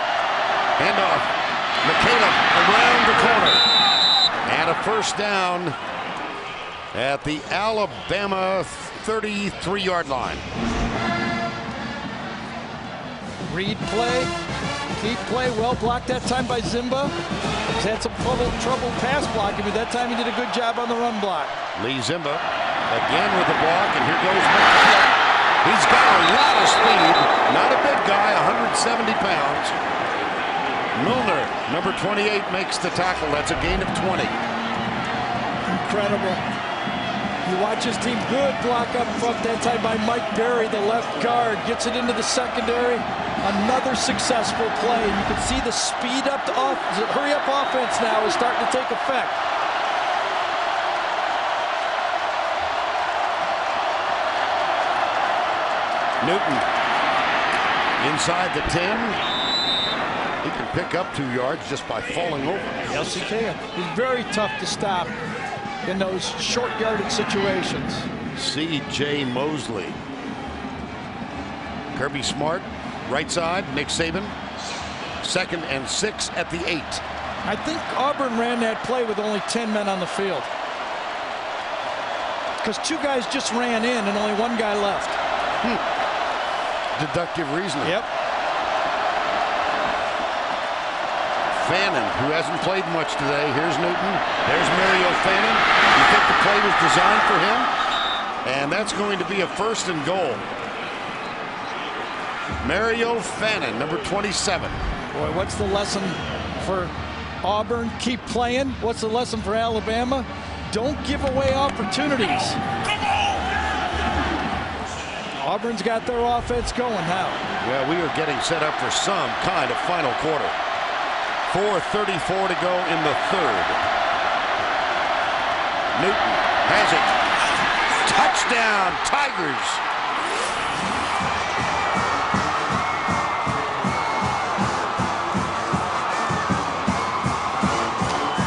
Handoff. McCaleb around the corner. And a first down at the Alabama 33-yard line. Read play. Keep play. Well blocked that time by Zimba. He's had some trouble pass blocking, but that time he did a good job on the run block. Lee Zimba again with the block, and here goes McCaleb. He's got a lot of speed. Not a big guy, 170 pounds. Milner, number 28, makes the tackle. That's a gain of 20. Incredible. You watch his team, good block up front that time by Mike Berry, the left guard, gets it into the secondary. Another successful play. You can see the speed up, hurry up offense now is starting to take effect. Newton inside the 10. He can pick up 2 yards just by falling over. Yes, he can. He's very tough to stop in those short yardage situations. C.J. Mosley. Kirby Smart, right side. Nick Saban. 2nd and 6 at the 8. I think Auburn ran that play with only 10 men on the field. Because 2 guys just ran in and only 1 guy left. Deductive reasoning. Yep. Fannin, who hasn't played much today. Here's Newton. There's Mario Fannin. You think the play was designed for him? And that's going to be a 1st and goal. Mario Fannin, number 27. Boy, what's the lesson for Auburn? Keep playing. What's the lesson for Alabama? Don't give away opportunities. Auburn's got their offense going now. Yeah, we are getting set up for some kind of final quarter. 4:34 to go in the 3rd. Newton has it. Touchdown, Tigers.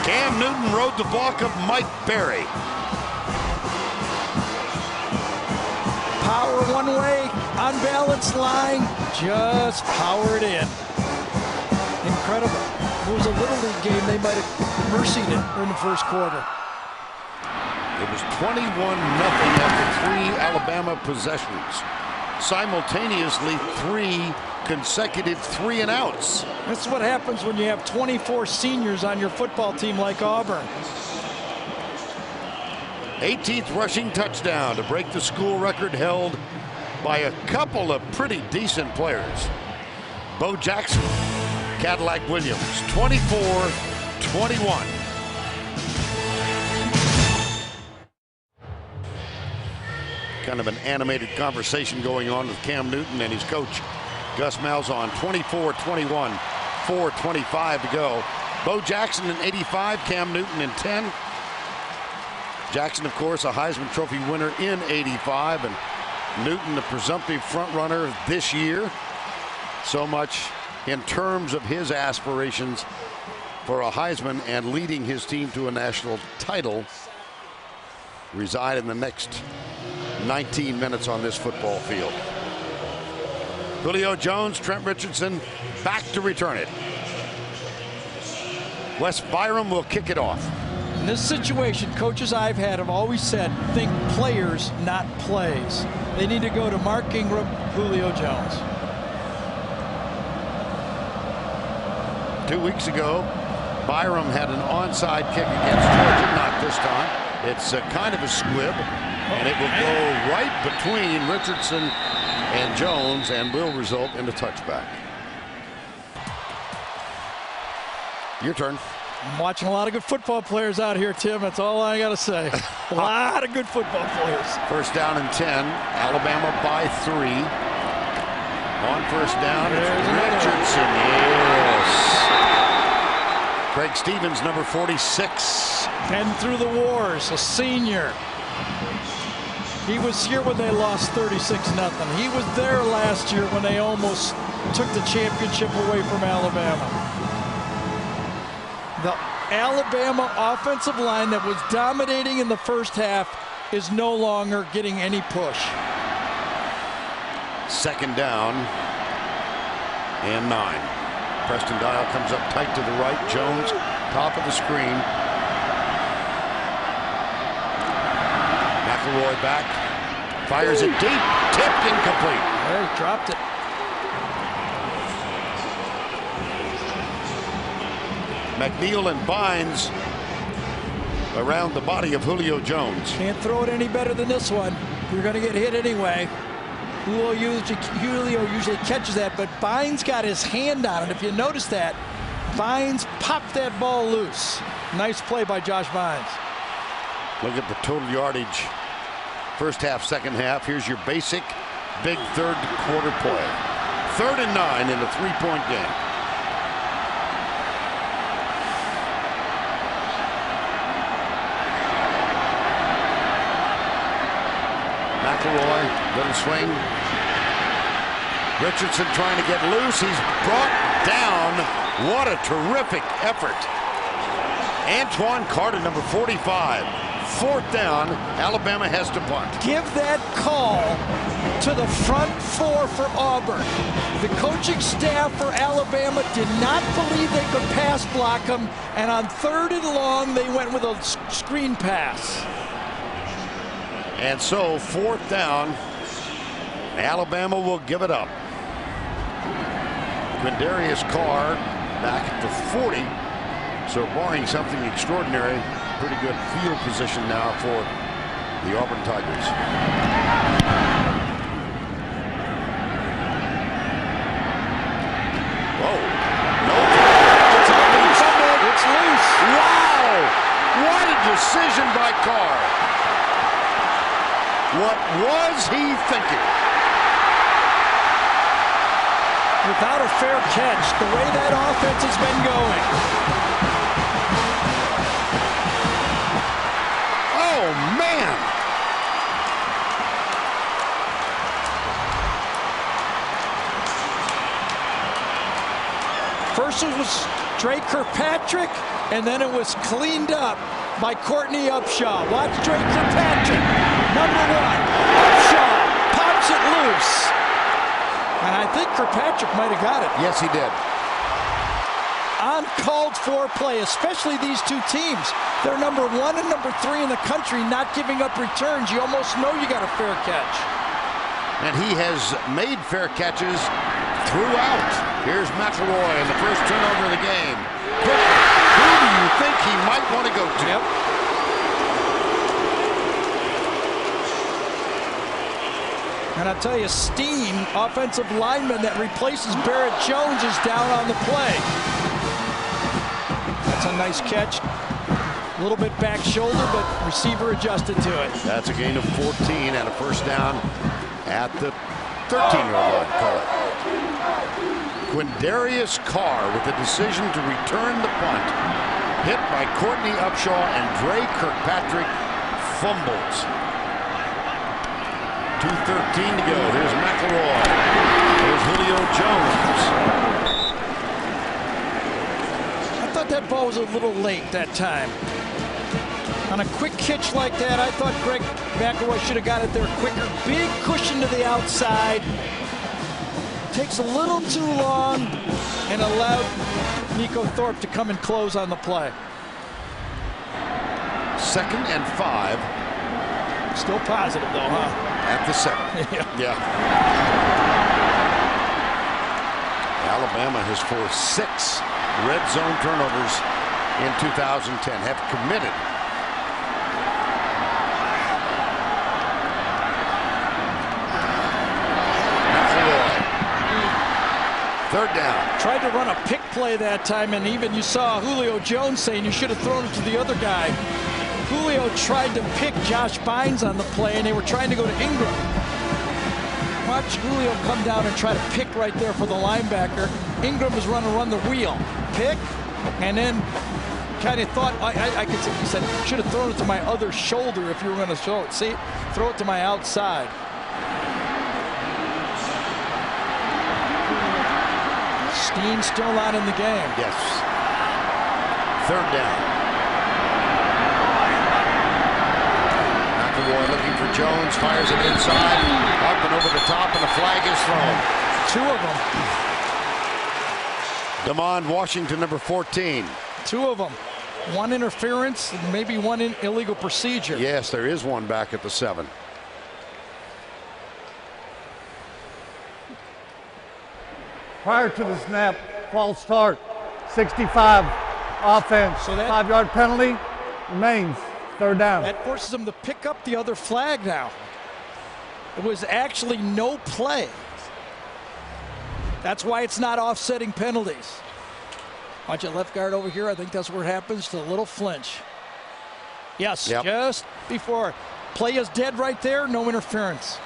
Cam Newton rode the block of Mike Berry. Power one way, unbalanced line, just power it in. Incredible. If it was a Little League game, they might have mercied it in the 1st quarter. It was 21-0 after 3 Alabama possessions. Simultaneously, 3 consecutive 3-and-outs. That's what happens when you have 24 seniors on your football team like Auburn. 18th rushing touchdown to break the school record held by a couple of pretty decent players. Bo Jackson, Cadillac Williams, 24-21. kind of an animated conversation going on with Cam Newton and his coach, Gus Malzahn. 24-21, 4:25 to go. Bo Jackson in 85, Cam Newton in 10. Jackson, of course, a Heisman Trophy winner in 85, and Newton, the presumptive front runner this year. So much in terms of his aspirations for a Heisman and leading his team to a national title reside in the next 19 minutes on this football field. Julio Jones, Trent Richardson back to return it. Wes Byram will kick it off. In this situation, coaches I've had have always said, think players, not plays. They need to go to Mark Ingram, Julio Jones. 2 weeks ago, Byram had an onside kick against Georgia, not this time. It's kind of a squib, and it will go right between Richardson and Jones and will result in a touchback. Your turn. I'm watching a lot of good football players out here, Tim. That's all I got to say. A lot of good football players. First down and 10. Alabama by 3. On first down, it's Richardson. Yes. Craig Stevens, number 46. Been through the wars, a senior. He was here when they lost 36-0. He was there last year when they almost took the championship away from Alabama. The Alabama offensive line that was dominating in the first half is no longer getting any push. Second down and 9. Preston Dial comes up tight to the right. Jones, top of the screen. McElroy back. Fires it deep. Tipped, incomplete. There, he dropped it. McNeil and Bynes around the body of Julio Jones. Can't throw it any better than this one. You're going to get hit anyway. Julio usually catches that, but Bynes got his hand on it. If you notice that, Bynes popped that ball loose. Nice play by Josh Bynes. Look at the total yardage. First half, second half. Here's your basic big third quarter play. 3rd and 9 in a 3-point game. McElroy, little swing. Richardson trying to get loose. He's brought down. What a terrific effort. Antoine Carter, number 45. 4th down. Alabama has to punt. Give that call to the front 4 for Auburn. The coaching staff for Alabama did not believe they could pass block him, and on 3rd and long, they went with a screen pass. And so 4th down, Alabama will give it up. Quindarius Carr back at the 40. So barring something extraordinary, pretty good field position now for the Auburn Tigers. Whoa. No. It's loose. Wow. What a decision by Carr. What was he thinking? Without a fair catch, the way that offense has been going. Oh, man. First it was Drake Kirkpatrick, and then it was cleaned up by Courtney Upshaw. Watch Drake Kirkpatrick. Number 1, Upshaw pops it loose. And I think Kirkpatrick might have got it. Yes, he did. Uncalled for play, especially these two teams. They're number 1 and number 3 in the country, not giving up returns. You almost know you got a fair catch. And he has made fair catches throughout. Here's McElroy in the first turnover of the game. But who do you think he might want to go to? Yep. And I'll tell you, Steen, offensive lineman that replaces Barrett Jones, is down on the play. That's a nice catch. A little bit back shoulder, but receiver adjusted to it. That's a gain of 14 and a first down at the 13-yard line. Call it. Quindarius Carr with the decision to return the punt. Hit by Courtney Upshaw and Dre Kirkpatrick fumbles. 2:13 to go. Here's McElroy. Here's Julio Jones. I thought that ball was a little late that time. On a quick catch like that, I thought Greg McElroy should have got it there quicker. Big cushion to the outside. Takes a little too long and allowed Nico Thorpe to come and close on the play. 2nd and 5. Still positive though, huh? At the 7. Yeah. Alabama has forced 6 red zone turnovers in 2010. Have committed. Third down. Tried to run a pick play that time, and even you saw Julio Jones saying you should have thrown it to the other guy. Julio tried to pick Josh Bynes on the play, and they were trying to go to Ingram. Watch Julio come down and try to pick right there for the linebacker. Ingram was run the wheel. Pick, and then kind of thought, I could say, he said, should have thrown it to my other shoulder if you were going to show it. See, throw it to my outside. Steen still not in the game. Yes. Third down. McElroy looking for Jones, fires it inside, up and over the top, and the flag is thrown. 2 of them. Damon Washington, number 14. 2 of them. 1 interference, and maybe 1 illegal procedure. Yes, there is 1 back at the 7. Prior to the snap, false start, 65 offense, So that- 5-yard penalty, remains third down. That forces them to pick up the other flag now. It was actually no play. That's why it's not offsetting penalties. Watch it, left guard over here. I think that's where it happens. Just a little flinch. Yes, Yep. Just before. Play is dead right there. No interference.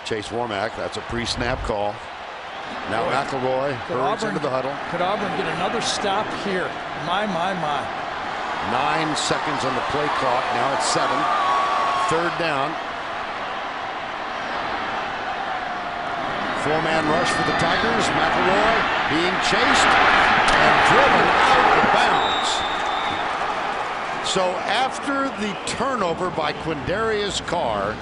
Chase Warmack, that's a pre-snap call. Now McElroy hurries into the huddle. Could Auburn get another stop here? My. 9 seconds on the play clock. Now it's 7. Third down. 4-man rush for the Tigers. McElroy being chased and driven out of bounds. So after the turnover by Quindarius Carr,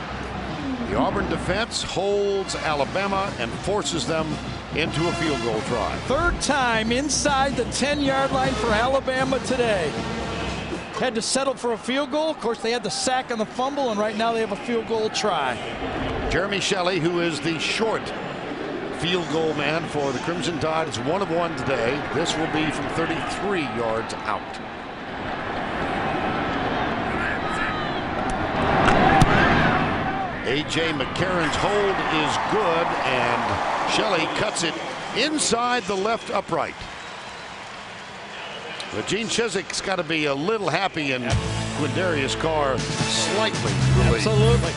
the Auburn defense holds Alabama and forces them into a field goal try. Third time inside the 10-yard line for Alabama today. Had to settle for a field goal. Of course, they had the sack and the fumble, and right now they have a field goal try. Jeremy Shelley, who is the short field goal man for the Crimson Tide, is 1 of 1 today. This will be from 33 yards out. A.J. McCarron's hold is good, and Shelley cuts it inside the left upright. But Gene Chizik's got to be a little happy, and Quindarius Carr slightly relieved. Absolutely.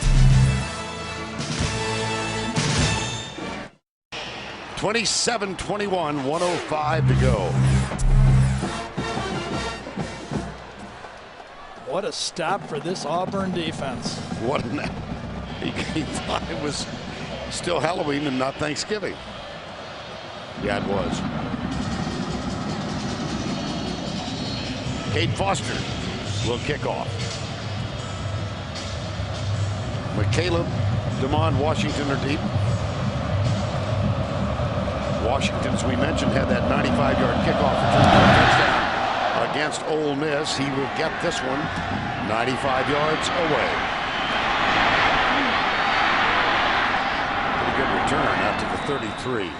27-21, 1:05 to go. What a stop for this Auburn defense. What an he thought it was still Halloween and not Thanksgiving. Yeah, it was. Cade Foster will kick off. McCaleb, Damon Washington are deep. Washington, as we mentioned, had that 95-yard kickoff return for a touchdown against Ole Miss. He will get this one 95 yards away. Pretty good return out to the 33.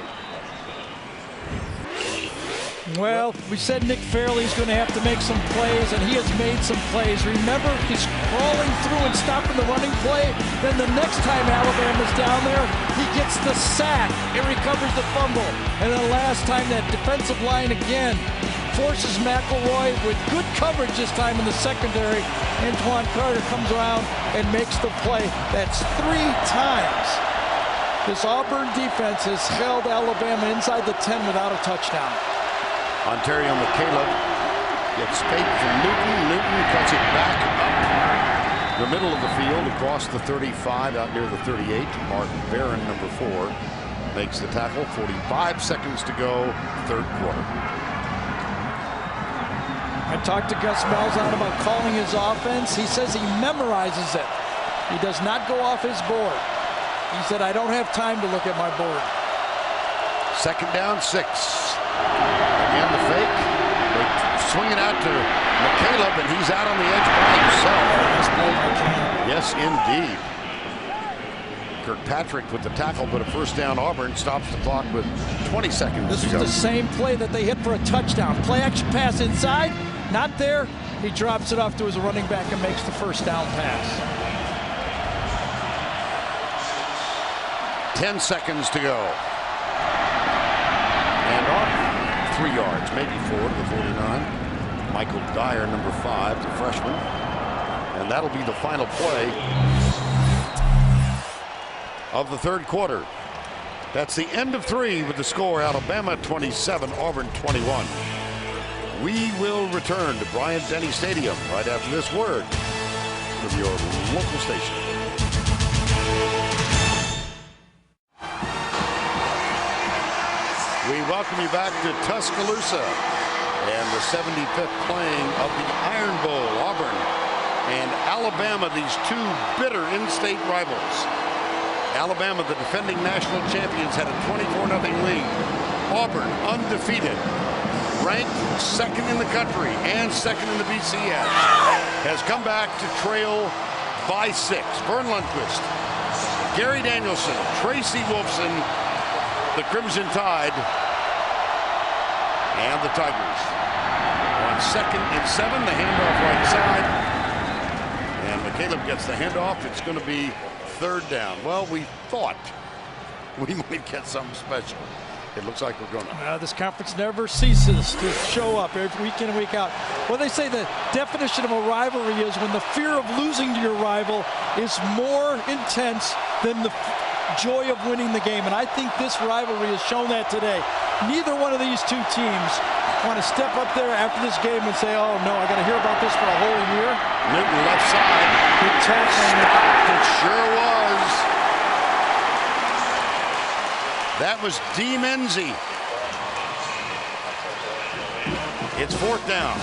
Well, we said Nick Fairley's going to have to make some plays, and he has made some plays. Remember, he's crawling through and stopping the running play. Then the next time Alabama's down there, he gets the sack and recovers the fumble. And then last time, that defensive line again forces McElroy with good coverage this time in the secondary. Antoine Carter comes around and makes the play. That's 3 times this Auburn defense has held Alabama inside the 10 without a touchdown. Ontario McCaleb gets fake from Newton. Newton cuts it back up the middle of the field across the 35 out near the 38. Mark Barron, number 4, makes the tackle. 45 seconds to go, third quarter. I talked to Gus Malzahn about calling his offense. He says he memorizes it. He does not go off his board. He said, I don't have time to look at my board. Second down, 6. Again, the fake. They swing it out to McCaleb, and he's out on the edge by himself. Yes, indeed. Kirkpatrick with the tackle, but a first down. Auburn stops the clock with 20 seconds This to is go. the same play that they hit for a touchdown. Play action pass inside, not there. He drops it off to his running back and makes the first down pass. 10 seconds to go. And off 3 yards, maybe 4 to the 49. Michael Dyer, number 5, the freshman. And that'll be the final play of the third quarter. That's the end of 3 with the score Alabama 27, Auburn 21. We will return to Bryant-Denny Stadium right after this word from your local station. We welcome you back to Tuscaloosa and the 75th playing of the Iron Bowl. Auburn and Alabama, these 2 bitter in-state rivals. Alabama, the defending national champions, had a 24-0 lead. Auburn, undefeated, ranked 2nd in the country and 2nd in the BCS, has come back to trail by 6. Vern Lundquist, Gary Danielson, Tracy Wolfson, the Crimson Tide, and the Tigers. On 2nd and 7, the handoff right side. And McCaleb gets the handoff. It's going to be 3rd down. Well, we thought we might get something special. It looks like we're going to. This conference never ceases to show up every week in and week out. Well, they say the definition of a rivalry is when the fear of losing to your rival is more intense than the joy of winning the game, and I think this rivalry has shown that today. Neither one of these 2 teams want to step up there after this game and say, oh no, I got to hear about this for a whole year. Newton left side. Good tackling. It sure was. That was D. Menzie. It's 4th down.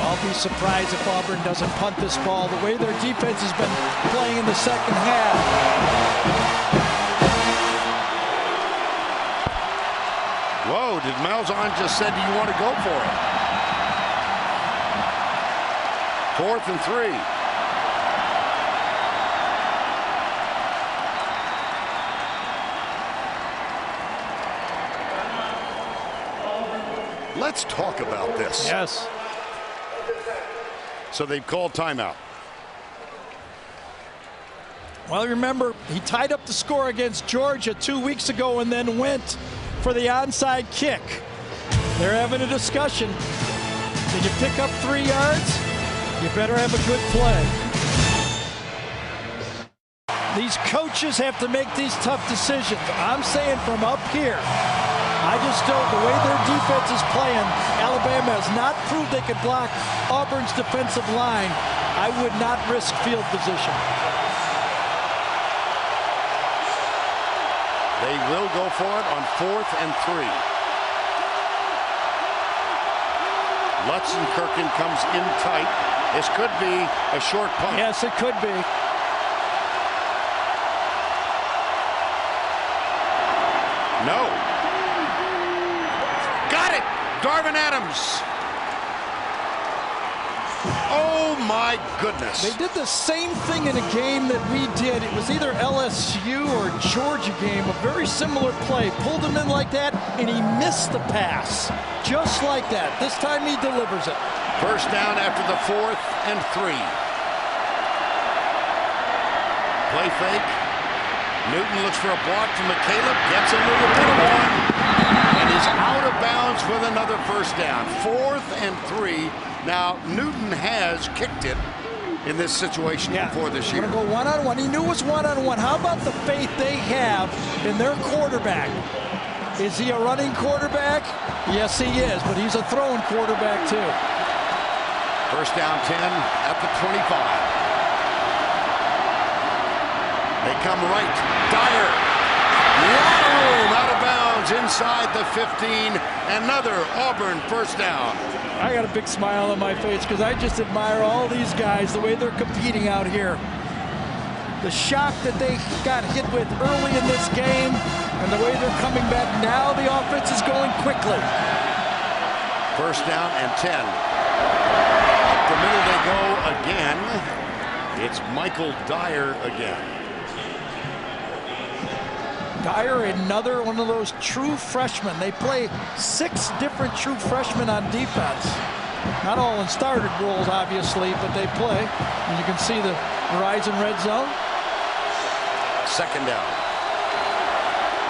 I'll be surprised if Auburn doesn't punt this ball the way their defense has been playing in the second half. Whoa, did Malzahn just said, do you want to go for it? 4th and 3. Let's talk about this. Yes. So they've called timeout. Well, remember, he tied up the score against Georgia 2 weeks ago and then went for the onside kick. They're having a discussion. Did you pick up 3 yards? You better have a good play. These coaches have to make these tough decisions. I'm saying from up here, I just don't, the way their defense is playing, Alabama has not proved they could block Auburn's defensive line. I would not risk field position. They will go for it on 4th and 3. Lutzenkirchen comes in tight. This could be a short punt. Yes, it could be. No. Got it! Darvin Adams. Oh my goodness. They did the same thing in a game that we did. It was either LSU or Georgia game, a very similar play. Pulled him in like that, and he missed the pass. Just like that. This time he delivers it. First down after the 4th and 3. Play fake. Newton looks for a block from McCaleb. Gets a little bit of one. And is out of bounds with another Now, Newton has kicked it in this situation before this year. Gonna go one-on-one. He knew it was one-on-one. How about the faith they have in their quarterback? Is he a running quarterback? Yes, he is, but he's a throwing quarterback too. First down 10 at the 25. They come right. Dyer. Lot of room out of bounds inside the 15. Another Auburn first down. I got a big smile on my face because I just admire all these guys, the way they're competing out here. The shock that they got hit with early in this game and the way they're coming back now, the offense is going quickly. First down and 10. Up the middle they go again. It's Michael Dyer again. Dyer, another one of those true freshmen. They play 6 different true freshmen on defense. Not all in started roles, obviously, but they play. And you can see the Verizon red zone. Second down.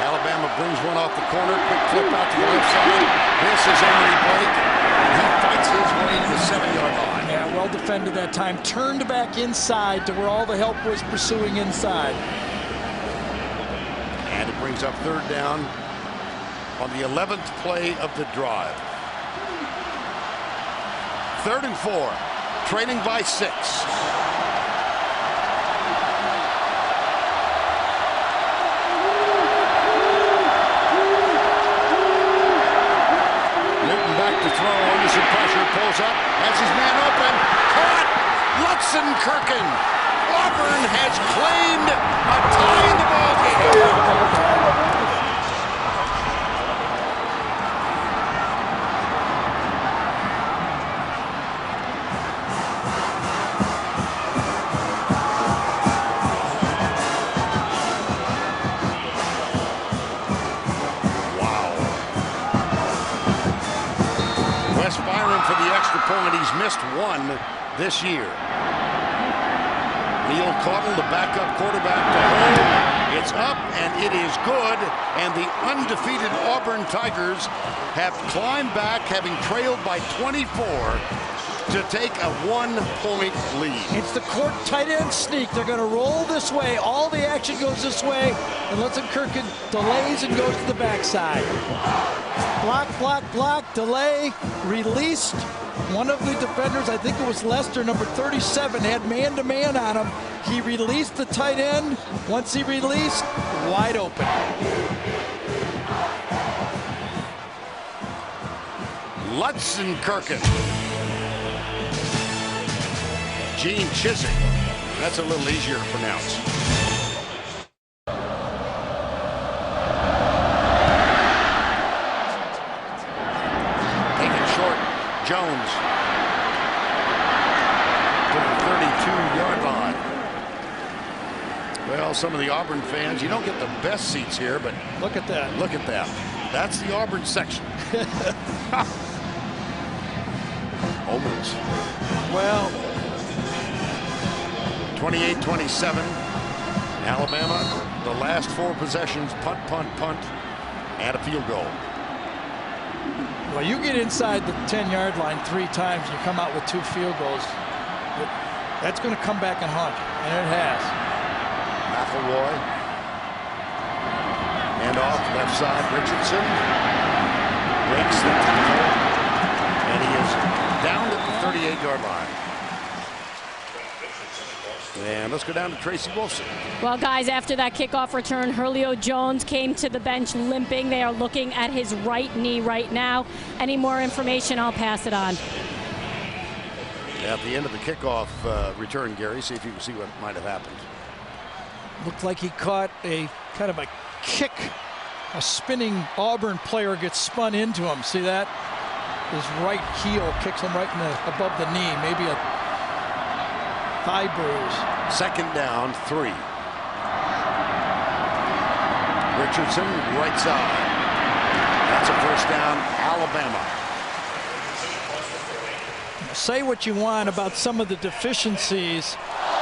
Alabama brings one off the corner. Quick flip out to the left side. This is Henry Blake. And he fights his way to the 7-yard line. Yeah, well defended that time. Turned back inside to where all the help was pursuing inside. And it brings up third down on the 11th play of the drive. 3rd and 4, trailing by 6. Newton back to throw under some pressure, pulls up, has his man open, caught, Lutzenkirchen. Auburn has claimed a tie in the ball game. Wes Byron for the extra point. He's missed one this year. Neil Caudle, the backup quarterback, to hold. It's up, and it is good. And the undefeated Auburn Tigers have climbed back, having trailed by 24, to take a 1-point lead. It's the court tight end sneak. They're going to roll this way. All the action goes this way, and Lutzenkirchen delays and goes to the backside. Block, block, block, delay, released. One of the defenders, I think it was Lester, number 37, had man-to-man on him. He released the tight end. Once he released, wide open. Lutzenkirchen. Gene Chizik. That's a little easier to pronounce. Taken short. Jones to the 32-yard line. Well, some of the Auburn fans, you don't get the best seats here, but look at that. Look at that. That's the Auburn section. Omens. Well, 28-27. Alabama, the last 4 possessions, punt, punt, punt, and a field goal. Well, you get inside the 10-yard line 3 times, you come out with 2 field goals. That's going to come back and haunt you, and it has. McElroy. And off left side, Richardson breaks the tackle, and he is down at the 38-yard line. And let's go down to Tracy Wolfson. Well, guys, after that kickoff return, Julio Jones came to the bench limping. They are looking at his right knee right now. Any more information, I'll pass it on. At the end of the kickoff return, Gary, see if you can see what might have happened. Looked like he caught a kind of a kick. A spinning Auburn player gets spun into him. See that? His right heel kicks him right in above the knee. Maybe a thigh bruise. Second down, 3. Richardson, right side. That's a first down, Alabama. Say what you want about some of the deficiencies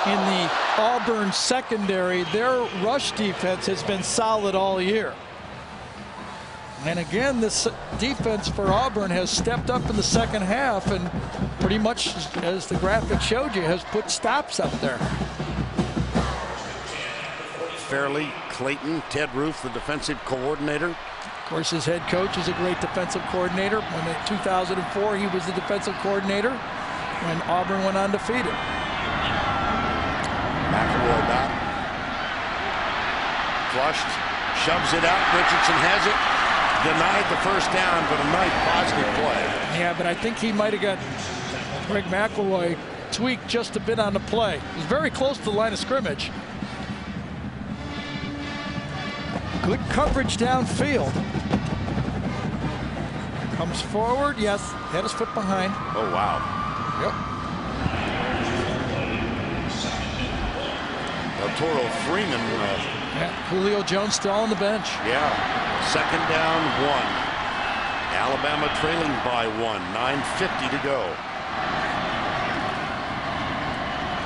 in the Auburn secondary. Their rush defense has been solid all year. And again, this defense for Auburn has stepped up in the second half and pretty much, as the graphic showed you, has put stops up there. Fairleigh, Clayton, Ted Roof, the defensive coordinator. Of course, his head coach is a great defensive coordinator. When in 2004, he was the defensive coordinator when Auburn went undefeated. McElroy back. Flushed, shoves it out. Richardson has it. Denied the first down, but a nice positive play. Yeah, but I think he might have got Greg McElroy tweaked just a bit on the play. He was very close to the line of scrimmage. Good coverage downfield. Comes forward, yes, had his foot behind. Oh, wow. Yep. Toro Freeman. Yeah, Julio Jones still on the bench. Yeah, second down, 1. Alabama trailing by 1, 9:50 to go.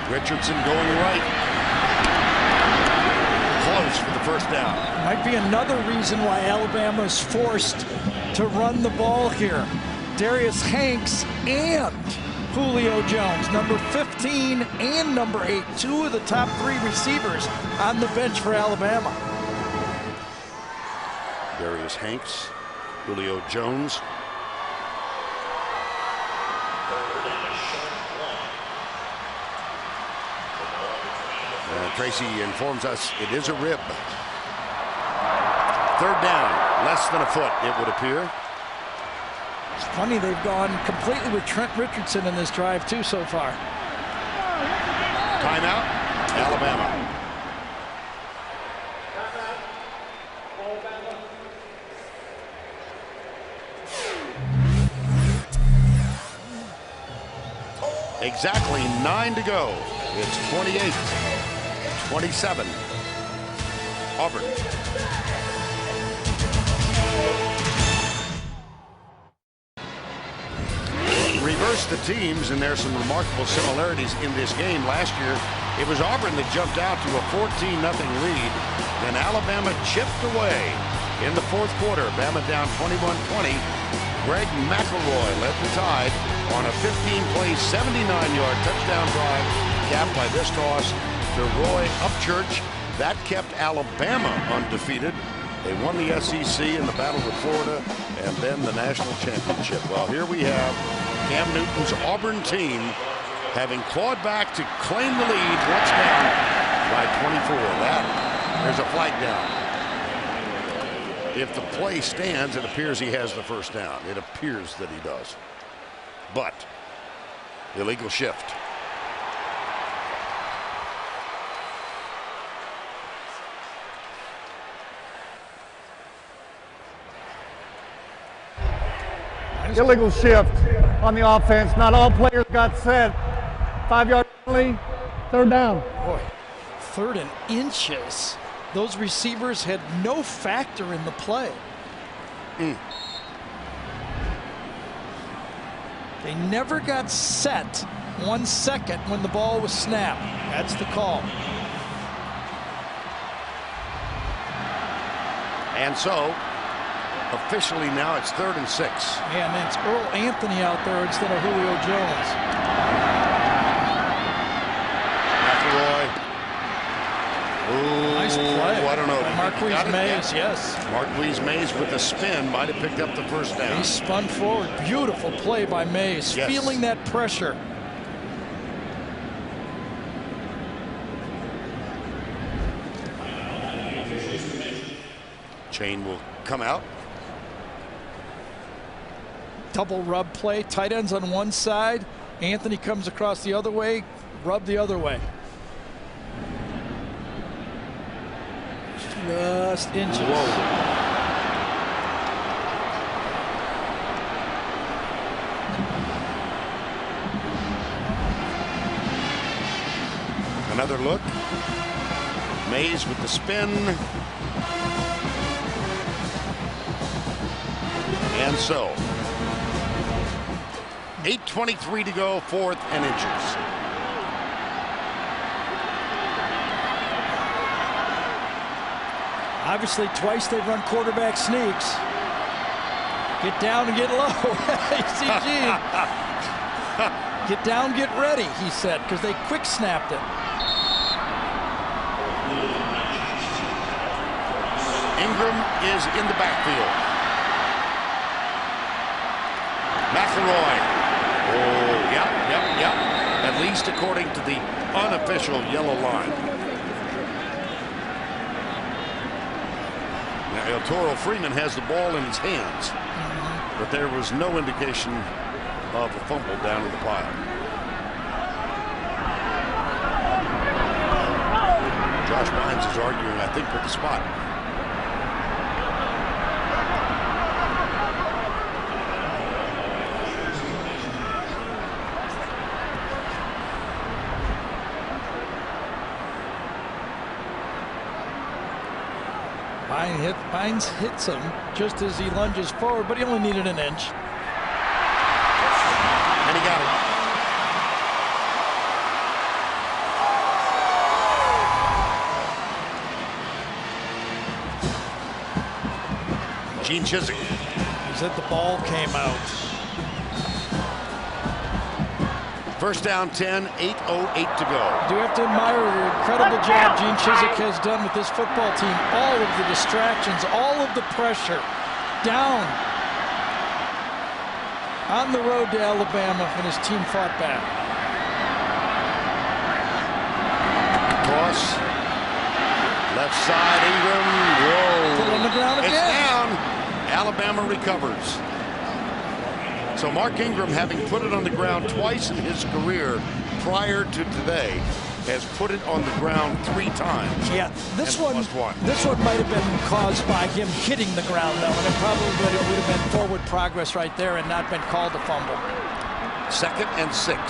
Richardson going right. Close for the first down. Might be another reason why Alabama is forced to run the ball here. Darius Hanks and Julio Jones, number 15 and number 8, 2 of the top 3 receivers on the bench for Alabama. Darius Hanks, Julio Jones. Tracy informs us it is a rib. Third down, less than a foot, it would appear. It's funny, they've gone completely with Trent Richardson in this drive, too, so far. Timeout, Alabama. Exactly 9 to go. It's 28-27. Auburn. Reverse the teams, and there's some remarkable similarities in this game. Last year, it was Auburn that jumped out to a 14-0 lead. Then Alabama chipped away in the fourth quarter. Bama down 21-20. Greg McElroy led the Tide on a 15-play, 79-yard touchdown drive, capped by this toss to Roy Upchurch. That kept Alabama undefeated. They won the SEC in the battle with Florida and then the national championship. Well, here we have Cam Newton's Auburn team having clawed back to claim the lead once down by 24. There's a flag down. If the play stands, it appears he has the first down. It appears that he does. But illegal shift. Illegal shift on the offense. Not all players got set. 5-yard penalty, third down. Boy, 3rd and inches. Those receivers had no factor in the play. They never got set 1 second when the ball was snapped. That's the call. And so, officially now it's 3rd and 6. And then it's Earl Anthony out there instead of Julio Jones. McElroy. Ooh, Nice play. I don't know. Marquise Mays, yes. Marquise Mays with the spin might have picked up the first down. He spun forward. Beautiful play by Mays. Yes. Feeling that pressure. Chain will come out. Double rub play. Tight ends on one side. Anthony comes across the other way. Rub the other way. Just inches. Whoa. Another look. Mays with the spin. And so, 8:23 to go, 4th and inches. Obviously, twice they've run quarterback sneaks. Get down and get low. You see Gene. Get down, get ready, he said, because they quick snapped it. Ingram is in the backfield. McElroy. Oh, yep. At least according to the unofficial yellow line. Now, El Toro Freeman has the ball in his hands, but there was no indication of a fumble down in the pile. Josh Bynes is arguing, I think, with the spot. Bynes hits him just as he lunges forward, but he only needed an inch. And he got it. Gene Chizik. He said the ball came out. First down 10, 8:08 to go. Do have to admire the incredible job Gene Chizik has done with this football team. All of the distractions, all of the pressure, down on the road to Alabama, and his team fought back. Toss. Left side, Ingram. Whoa. Put it on the ground It's again. down. Alabama recovers. So Mark Ingram, having put it on the ground twice in his career prior to today, has put it on the ground 3 times. Yeah, this one +1. might have been caused by him hitting the ground, though, and it probably would have been forward progress right there and not been called a fumble. 2nd and 6.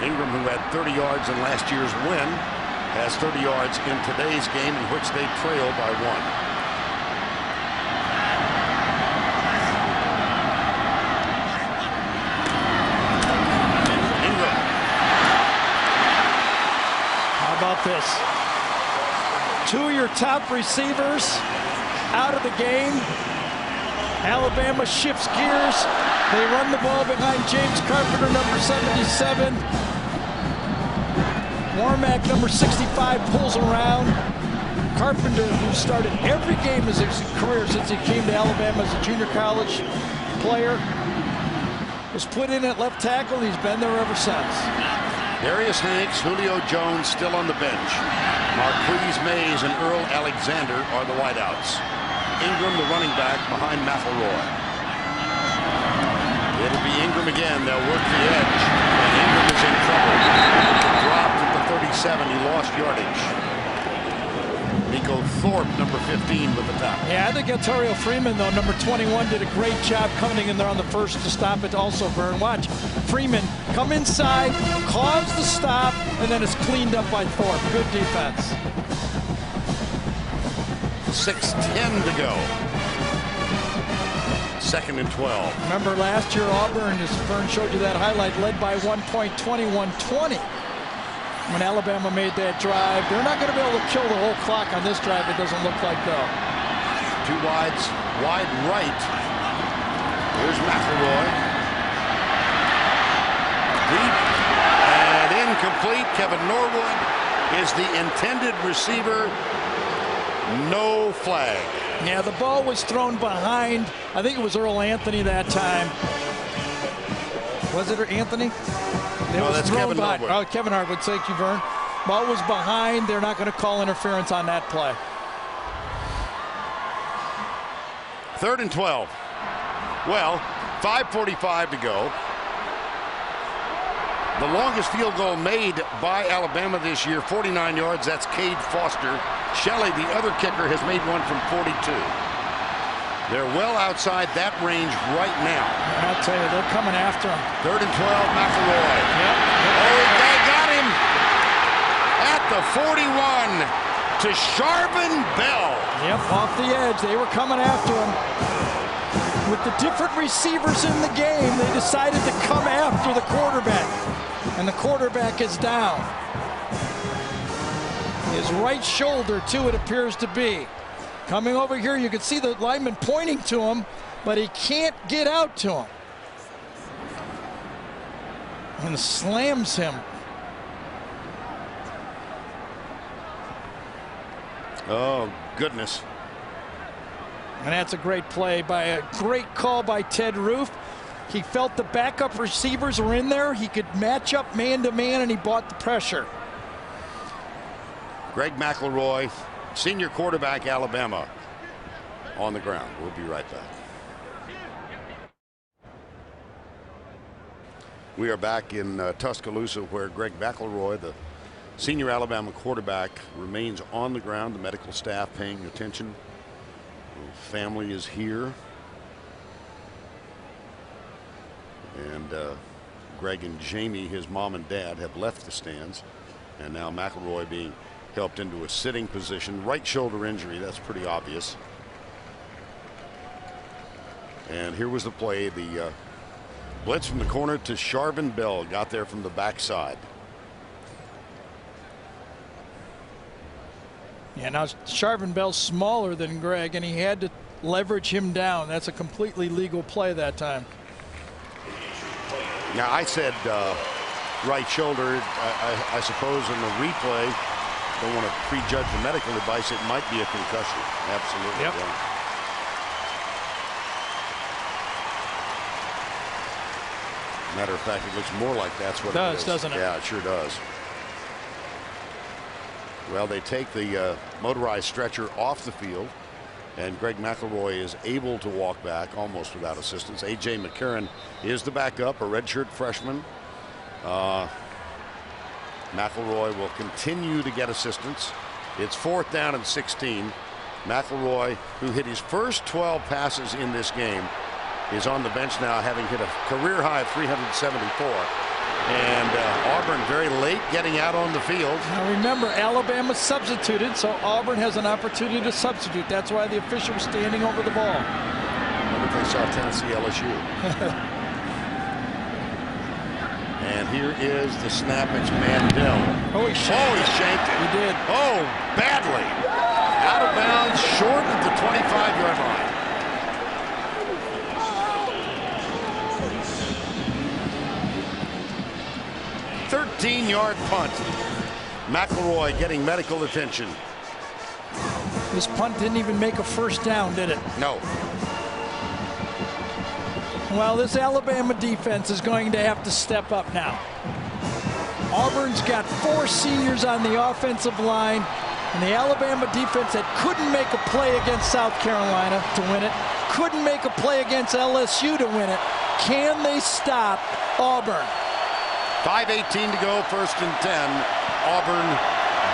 Ingram, who had 30 yards in last year's win, has 30 yards in today's game, in which they trail by 1. This. 2 of your top receivers out of the game. Alabama shifts gears. They run the ball behind James Carpenter, number 77. Warmack, number 65, pulls around. Carpenter, who started every game of his career since he came to Alabama as a junior college player, was put in at left tackle, and he's been there ever since. Darius Hanks, Julio Jones still on the bench. Marquise Mays and Earl Alexander are the wideouts. Ingram, the running back, behind McElroy. It'll be Ingram again. They'll work the edge. And Ingram is in trouble. Dropped at the 37. He lost yardage. Nico Thorpe, number 15, with the tackle. Yeah, I think Eltorio Freeman, though, number 21, did a great job coming in there on the first to stop it also, Vern. Watch. Freeman come inside, cause the stop, and then it's cleaned up by Thorpe. Good defense. 6:10 to go. 2nd and 12. Remember last year, Auburn, as Vern showed you that highlight, led by 1 point, 21-20. When Alabama made that drive, they're not going to be able to kill the whole clock on this drive, it doesn't look like, though. 2 wides, wide right. Here's McElroy. Deep and incomplete. Kevin Norwood is the intended receiver. No flag. Yeah, the ball was thrown behind. I think it was Earl Anthony that time. Was it Anthony? No, that's Kevin Norwood. Norwood. Oh, Kevin Norwood. Thank you, Vern. Ball was behind. They're not going to call interference on that play. 3rd and 12. Well, 5:45 to go. The longest field goal made by Alabama this year, 49 yards. That's Cade Foster. Shelley, the other kicker, has made one from 42. They're well outside that range right now. I'll tell you, they're coming after him. 3rd and 12, McElroy. Yep. Oh, they got him at the 41 to Sharvin Bell. Yep, off the edge. They were coming after him. With the different receivers in the game, they decided to come after the quarterback. And the quarterback is down. His right shoulder, too, it appears to be. Coming over here, you can see the lineman pointing to him, but he can't get out to him. And slams him. Oh, goodness. And that's a great play by a great call by Ted Roof. He felt the backup receivers were in there. He could match up man to man, and he bought the pressure. Greg McElroy, senior quarterback, Alabama, on the ground. We'll be right back. We are back in Tuscaloosa, where Greg McElroy, the senior Alabama quarterback, remains on the ground. The medical staff paying attention. The family is here. And Greg and Jamie, his mom and dad, have left the stands. And now McElroy being helped into a sitting position. Right shoulder injury, that's pretty obvious. And here was the play. The blitz from the corner to Charvin Bell. Got there from the backside. Yeah, now Charvin Bell's smaller than Greg, and he had to leverage him down. That's a completely legal play that time. Now, I said right shoulder. I suppose in the replay, don't want to prejudge the medical advice. It might be a concussion. Absolutely. Yep. Yeah. Matter of fact, it looks more like that's what it is. Doesn't it? Yeah, it sure does. Well, they take the motorized stretcher off the field, and Greg McElroy is able to walk back almost without assistance. A.J. McCarron is the backup, a redshirt freshman. McElroy will continue to get assistance. It's 4th down and 16. McElroy, who hit his first 12 passes in this game, is on the bench now, having hit a career high of 374. And Auburn very late getting out on the field. Now remember, Alabama substituted, so Auburn has an opportunity to substitute. That's why the official was standing over the ball. Remember if they saw Tennessee LSU. And here is the snap. It's Mandel. Oh, he shanked it. He did. Oh, badly. Out of bounds, short of the 25-yard line. Yard punt. McElroy getting medical attention. This punt didn't even make a first down, did it? No. Well, this Alabama defense is going to have to step up now. Auburn's got 4 seniors on the offensive line, and the Alabama defense that couldn't make a play against South Carolina to win it, couldn't make a play against LSU to win it. Can they stop Auburn? 5:18 to go, 1st and 10. Auburn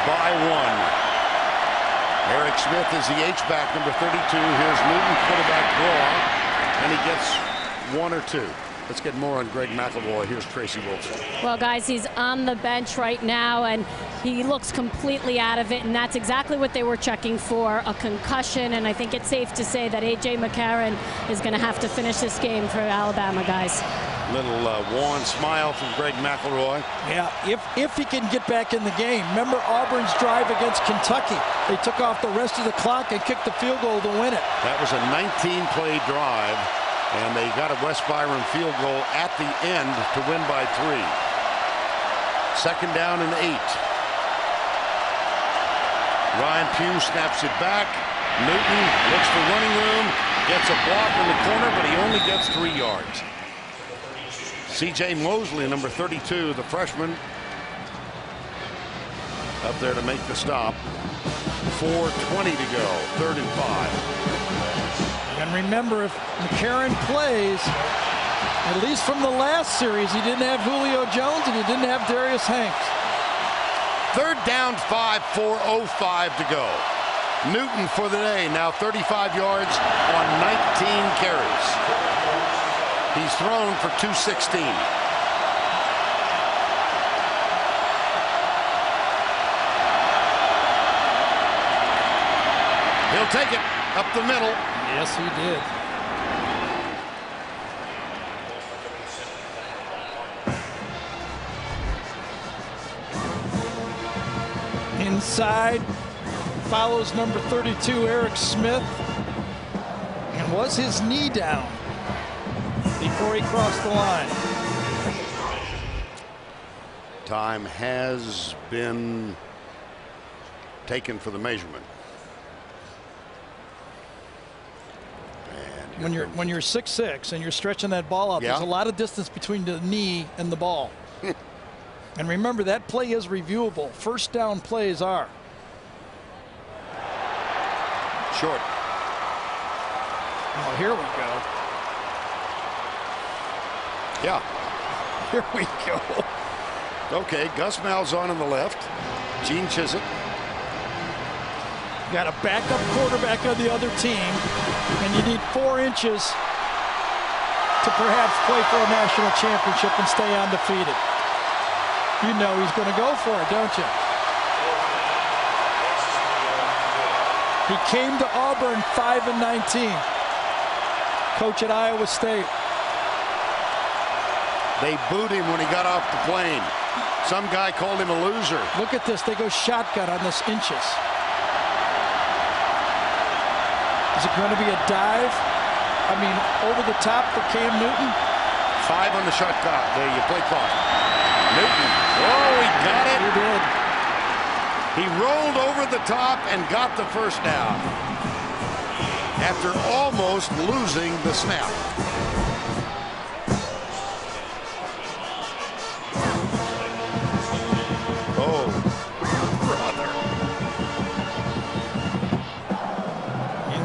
by 1. Eric Smith is the H-back, number 32. Here's Newton, quarterback draw, and he gets 1 or 2. Let's get more on Greg McElroy. Here's Tracy Wilson. Well, guys, he's on the bench right now, and he looks completely out of it, and that's exactly what they were checking for, a concussion. And I think it's safe to say that A.J. McCarron is going to have to finish this game for Alabama, guys. Little wan smile from Greg McElroy. Yeah, if he can get back in the game. Remember Auburn's drive against Kentucky. They took off the rest of the clock and kicked the field goal to win it. That was a 19-play drive, and they got a West Byram field goal at the end to win by 3. 2nd down and 8. Ryan Pugh snaps it back. Newton looks for running room, gets a block in the corner, but he only gets 3 yards. C.J. Mosley, number 32, the freshman, up there to make the stop. 4:20 to go, 3rd and 5. And remember, if McCarron plays, at least from the last series, he didn't have Julio Jones and he didn't have Darius Hanks. 3rd down, 5, 4:05 to go. Newton for the day, now 35 yards on 19 carries. He's thrown for 216. He'll take it up the middle. Yes, he did. Inside, follows number 32, Eric Smith. And was his knee down before he crossed the line? Time has been taken for the measurement. When you're 6'6" and you're stretching that ball out, there's a lot of distance between the knee and the ball. And remember, that play is reviewable. First down plays are. Short. Oh, here we go. Yeah. Here we go. Okay, Gus Malzahn on the left. Gene Chizik. Got a backup quarterback on the other team, and you need 4 inches to perhaps play for a national championship and stay undefeated. You know he's going to go for it, don't you? He came to Auburn 5-19. Coach at Iowa State. They booed him when he got off the plane. Some guy called him a loser. Look at this. They go shotgun on this inches. Is it going to be a dive? I mean, over the top for Cam Newton? 5 on the shot clock. There you play clock. Newton. Oh, he got it. He did. He rolled over the top and got the first down after almost losing the snap. Oh, brother.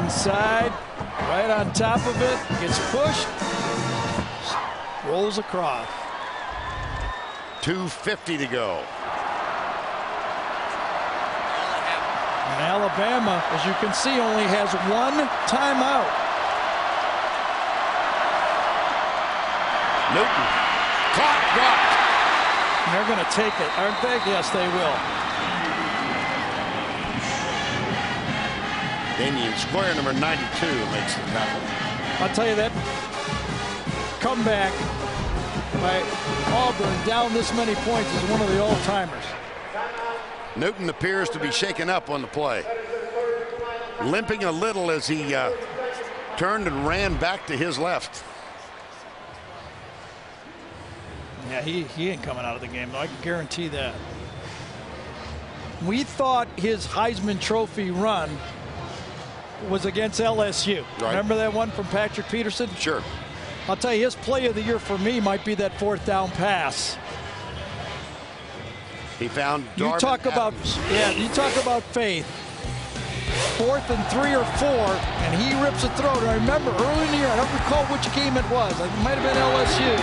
Inside, right on top of it, gets pushed, rolls across. 2:50 to go. And Alabama, as you can see, only has 1 timeout. Newton. Clock dropped. And they're going to take it, aren't they? Yes, they will. Damian Square, number 92, makes the tackle. I'll tell you that comeback by Auburn down this many points is one of the all-timers. Newton appears to be shaken up on the play. Limping a little as he turned and ran back to his left. Yeah, he ain't coming out of the game, though. I can guarantee that. We thought his Heisman Trophy run was against LSU. Right. Remember that one from Patrick Peterson? Sure. I'll tell you, his play of the year for me might be that 4th down pass. He found Darvin You talk about faith. 4th and 3 or 4, and he rips a throw. And I remember early in the year, I don't recall which game it was. It might have been LSU.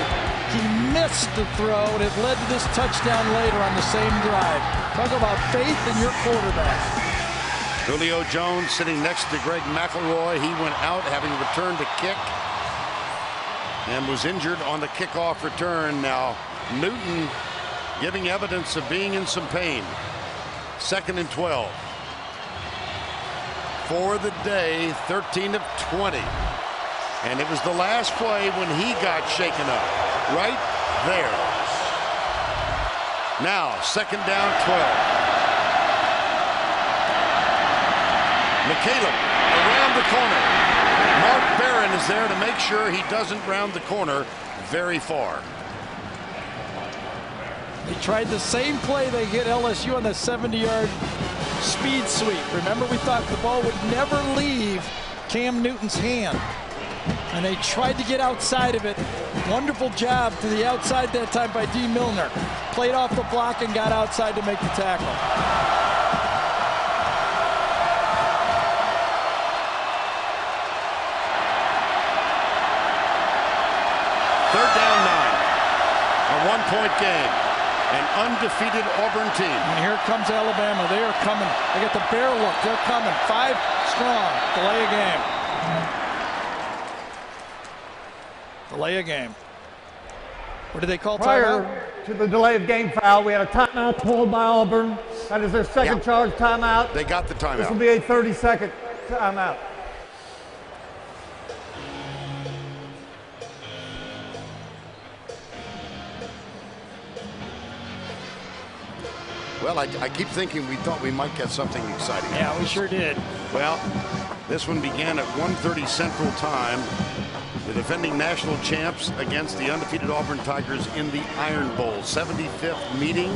He missed the throw, and it led to this touchdown later on the same drive. Talk about faith in your quarterback. Julio Jones sitting next to Greg McElroy. He went out having returned a kick and was injured on the kickoff return. Now Newton giving evidence of being in some pain. 2nd and 12. For the day, 13 of 20. And it was the last play when he got shaken up. Right there. Now, 2nd down, 12. McCaleb around the corner. Mark Barron is there to make sure he doesn't round the corner very far. They tried the same play they hit LSU on the 70-yard speed sweep. Remember, we thought the ball would never leave Cam Newton's hand. And they tried to get outside of it. Wonderful job to the outside that time by D. Milner. Played off the block and got outside to make the tackle. 3rd down, 9. A 1-point game. An undefeated Auburn team. And here comes Alabama. They are coming. They got the bear look. They're coming. 5 strong. Delay a game. Delay a game. What do they call timeout? Prior to the delay of game foul, we had a timeout called by Auburn. That is their second charge timeout. They got the timeout. This will be a 30-second timeout. Well, I keep thinking we thought we might get something exciting. Yeah, we sure did. Well, this one began at 1:30 Central Time. The defending national champs against the undefeated Auburn Tigers in the Iron Bowl, 75th meeting.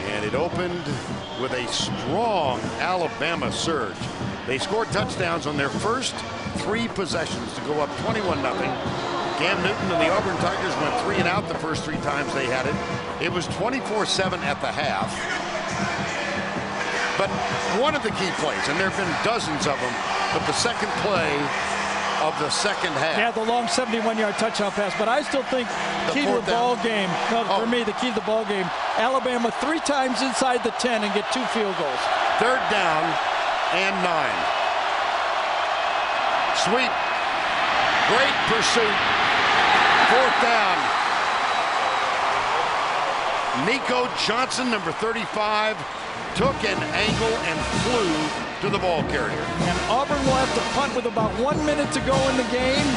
And it opened with a strong Alabama surge. They scored touchdowns on their first 3 possessions to go up 21-0. Cam Newton and the Auburn Tigers went 3 and out the first 3 times they had it. It was 24-7 at the half. But one of the key plays, and there have been dozens of them, but the second play of the second half. Yeah, the long 71-yard touchdown pass. But I still think key to the ball game, for me, the key to the ball game, Alabama 3 times inside the 10 and get 2 field goals. 3rd down and 9. Sweep. Great pursuit. 4th down. Nico Johnson, number 35, took an angle and flew to the ball carrier. And Auburn will have to punt with about 1 minute to go in the game,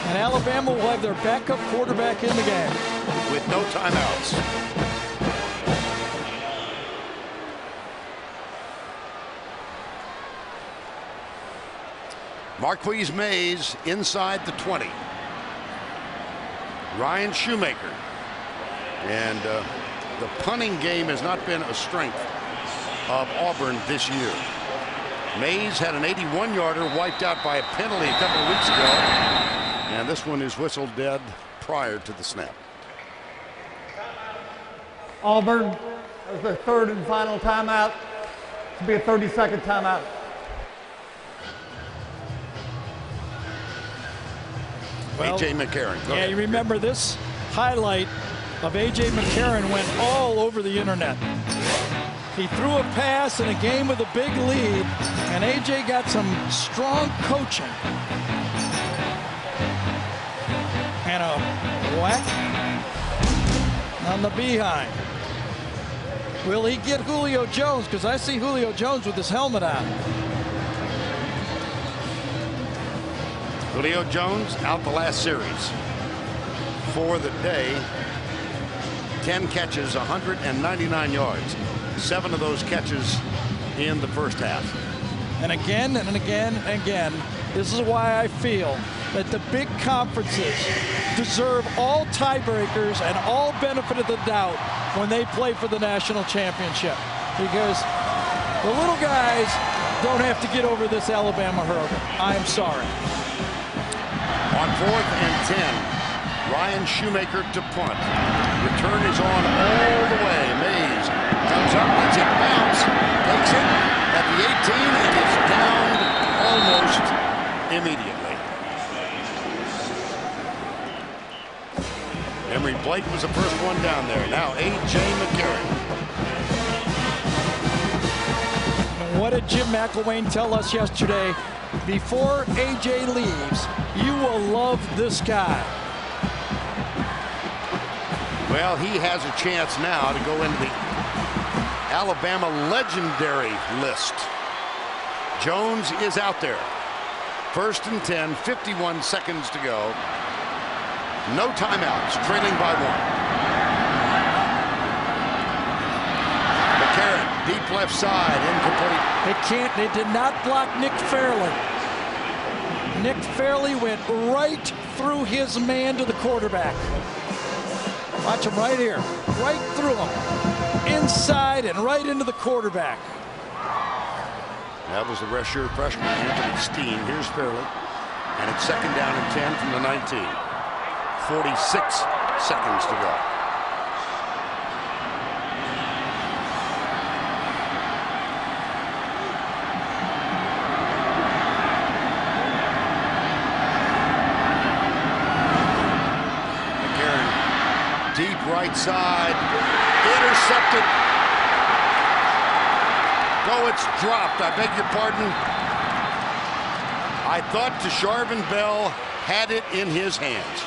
and Alabama will have their backup quarterback in the game. With no timeouts. Marquise Mays inside the 20. Ryan Shoemaker. And the punting game has not been a strength of Auburn this year. Mays had an 81-yarder wiped out by a penalty a couple of weeks ago. And this one is whistled dead prior to the snap. Auburn, that was their 3rd and final timeout. This will be a 30-second timeout. Well, A.J. McCarron. Go ahead. You remember this highlight of A.J. McCarron went all over the internet. He threw a pass in a game with a big lead, and A.J. got some strong coaching. And a whack on the behind. Will he get Julio Jones? Because I see Julio Jones with his helmet on. Julio Jones out the last series for the day. 10 catches, 199 yards. 7 of those catches in the first half. And again and again and again, this is why I feel that the big conferences deserve all tiebreakers and all benefit of the doubt when they play for the national championship. Because the little guys don't have to get over this Alabama hurdle. I'm sorry. On 4th and 10, Ryan Shoemaker to punt. Return is on all the way. Mays comes up, lets it bounce, takes it at the 18, and is down almost immediately. Emory Blake was the first one down there. Now A.J. McCarron. What did Jim McElwain tell us yesterday? Before A.J. leaves, you will love this guy. Well, he has a chance now to go into the Alabama legendary list. Jones is out there. 1st and 10, 51 seconds to go. No timeouts, trailing by 1. McCarron, deep left side, incomplete. They did not block Nick Fairley. Nick Fairley went right through his man to the quarterback. Watch him right here. Right through him. Inside and right into the quarterback. That was the redshirt freshman, Anthony Steen. Here's Fairley. And it's 2nd down and 10 from the 19. 46 seconds to go. Deep right side, intercepted. Oh, it's dropped. I beg your pardon. I thought Tasharvin Bell had it in his hands.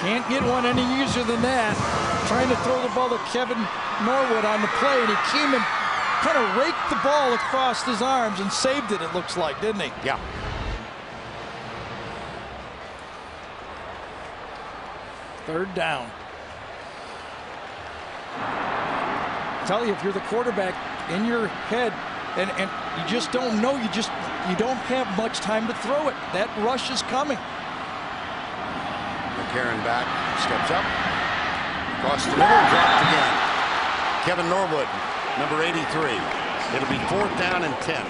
Can't get one any easier than that. Trying to throw the ball to Kevin Norwood on the play, and he came and kind of raked the ball across his arms and saved it, it looks like, didn't he? Yeah. Third down. I tell you, if you're the quarterback, in your head, and you just don't know, you don't have much time to throw it. That rush is coming. McCarron back, steps up, across the middle, dropped again. Kevin Norwood, number 83. It'll be 4th down and 10.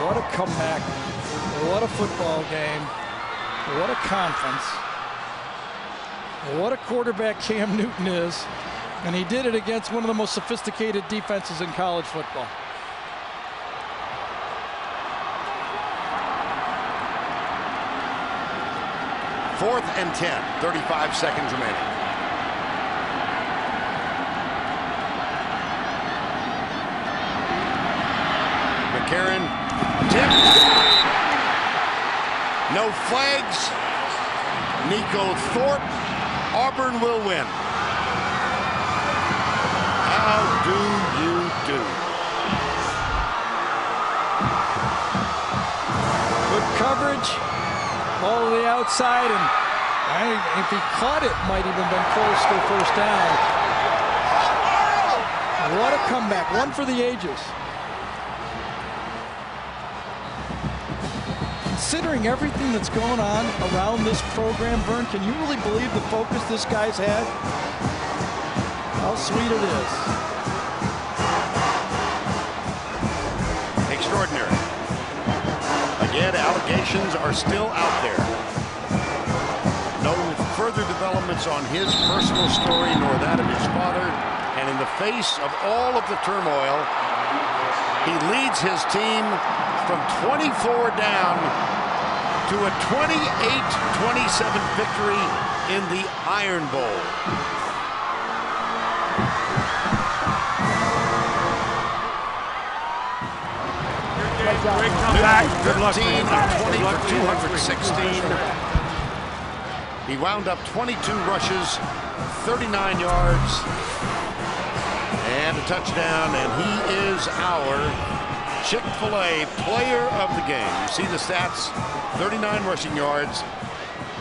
What a comeback. What a football game. What a conference. What a quarterback Cam Newton is. And he did it against one of the most sophisticated defenses in college football. Fourth and 10, 35 seconds remaining. McCarron tipped. No flags. Nico Thorpe. Auburn will win. How do you do? Good coverage. Ball to the outside, and if he caught it, might even been close to a first down. What a comeback. One for the ages. Considering everything that's going on around this program, Vern, can you really believe the focus this guy's had? How sweet it is. Extraordinary. Again, allegations are still out there. No further developments on his personal story nor that of his father. And in the face of all of the turmoil, he leads his team from 24 down to a 28-27 victory in the Iron Bowl. Great comeback. Good luck. 13 of 20 for 216. He wound up 22 rushes, 39 yards, and a touchdown, and he is our Chick-fil-A player of the game. You see the stats, 39 rushing yards,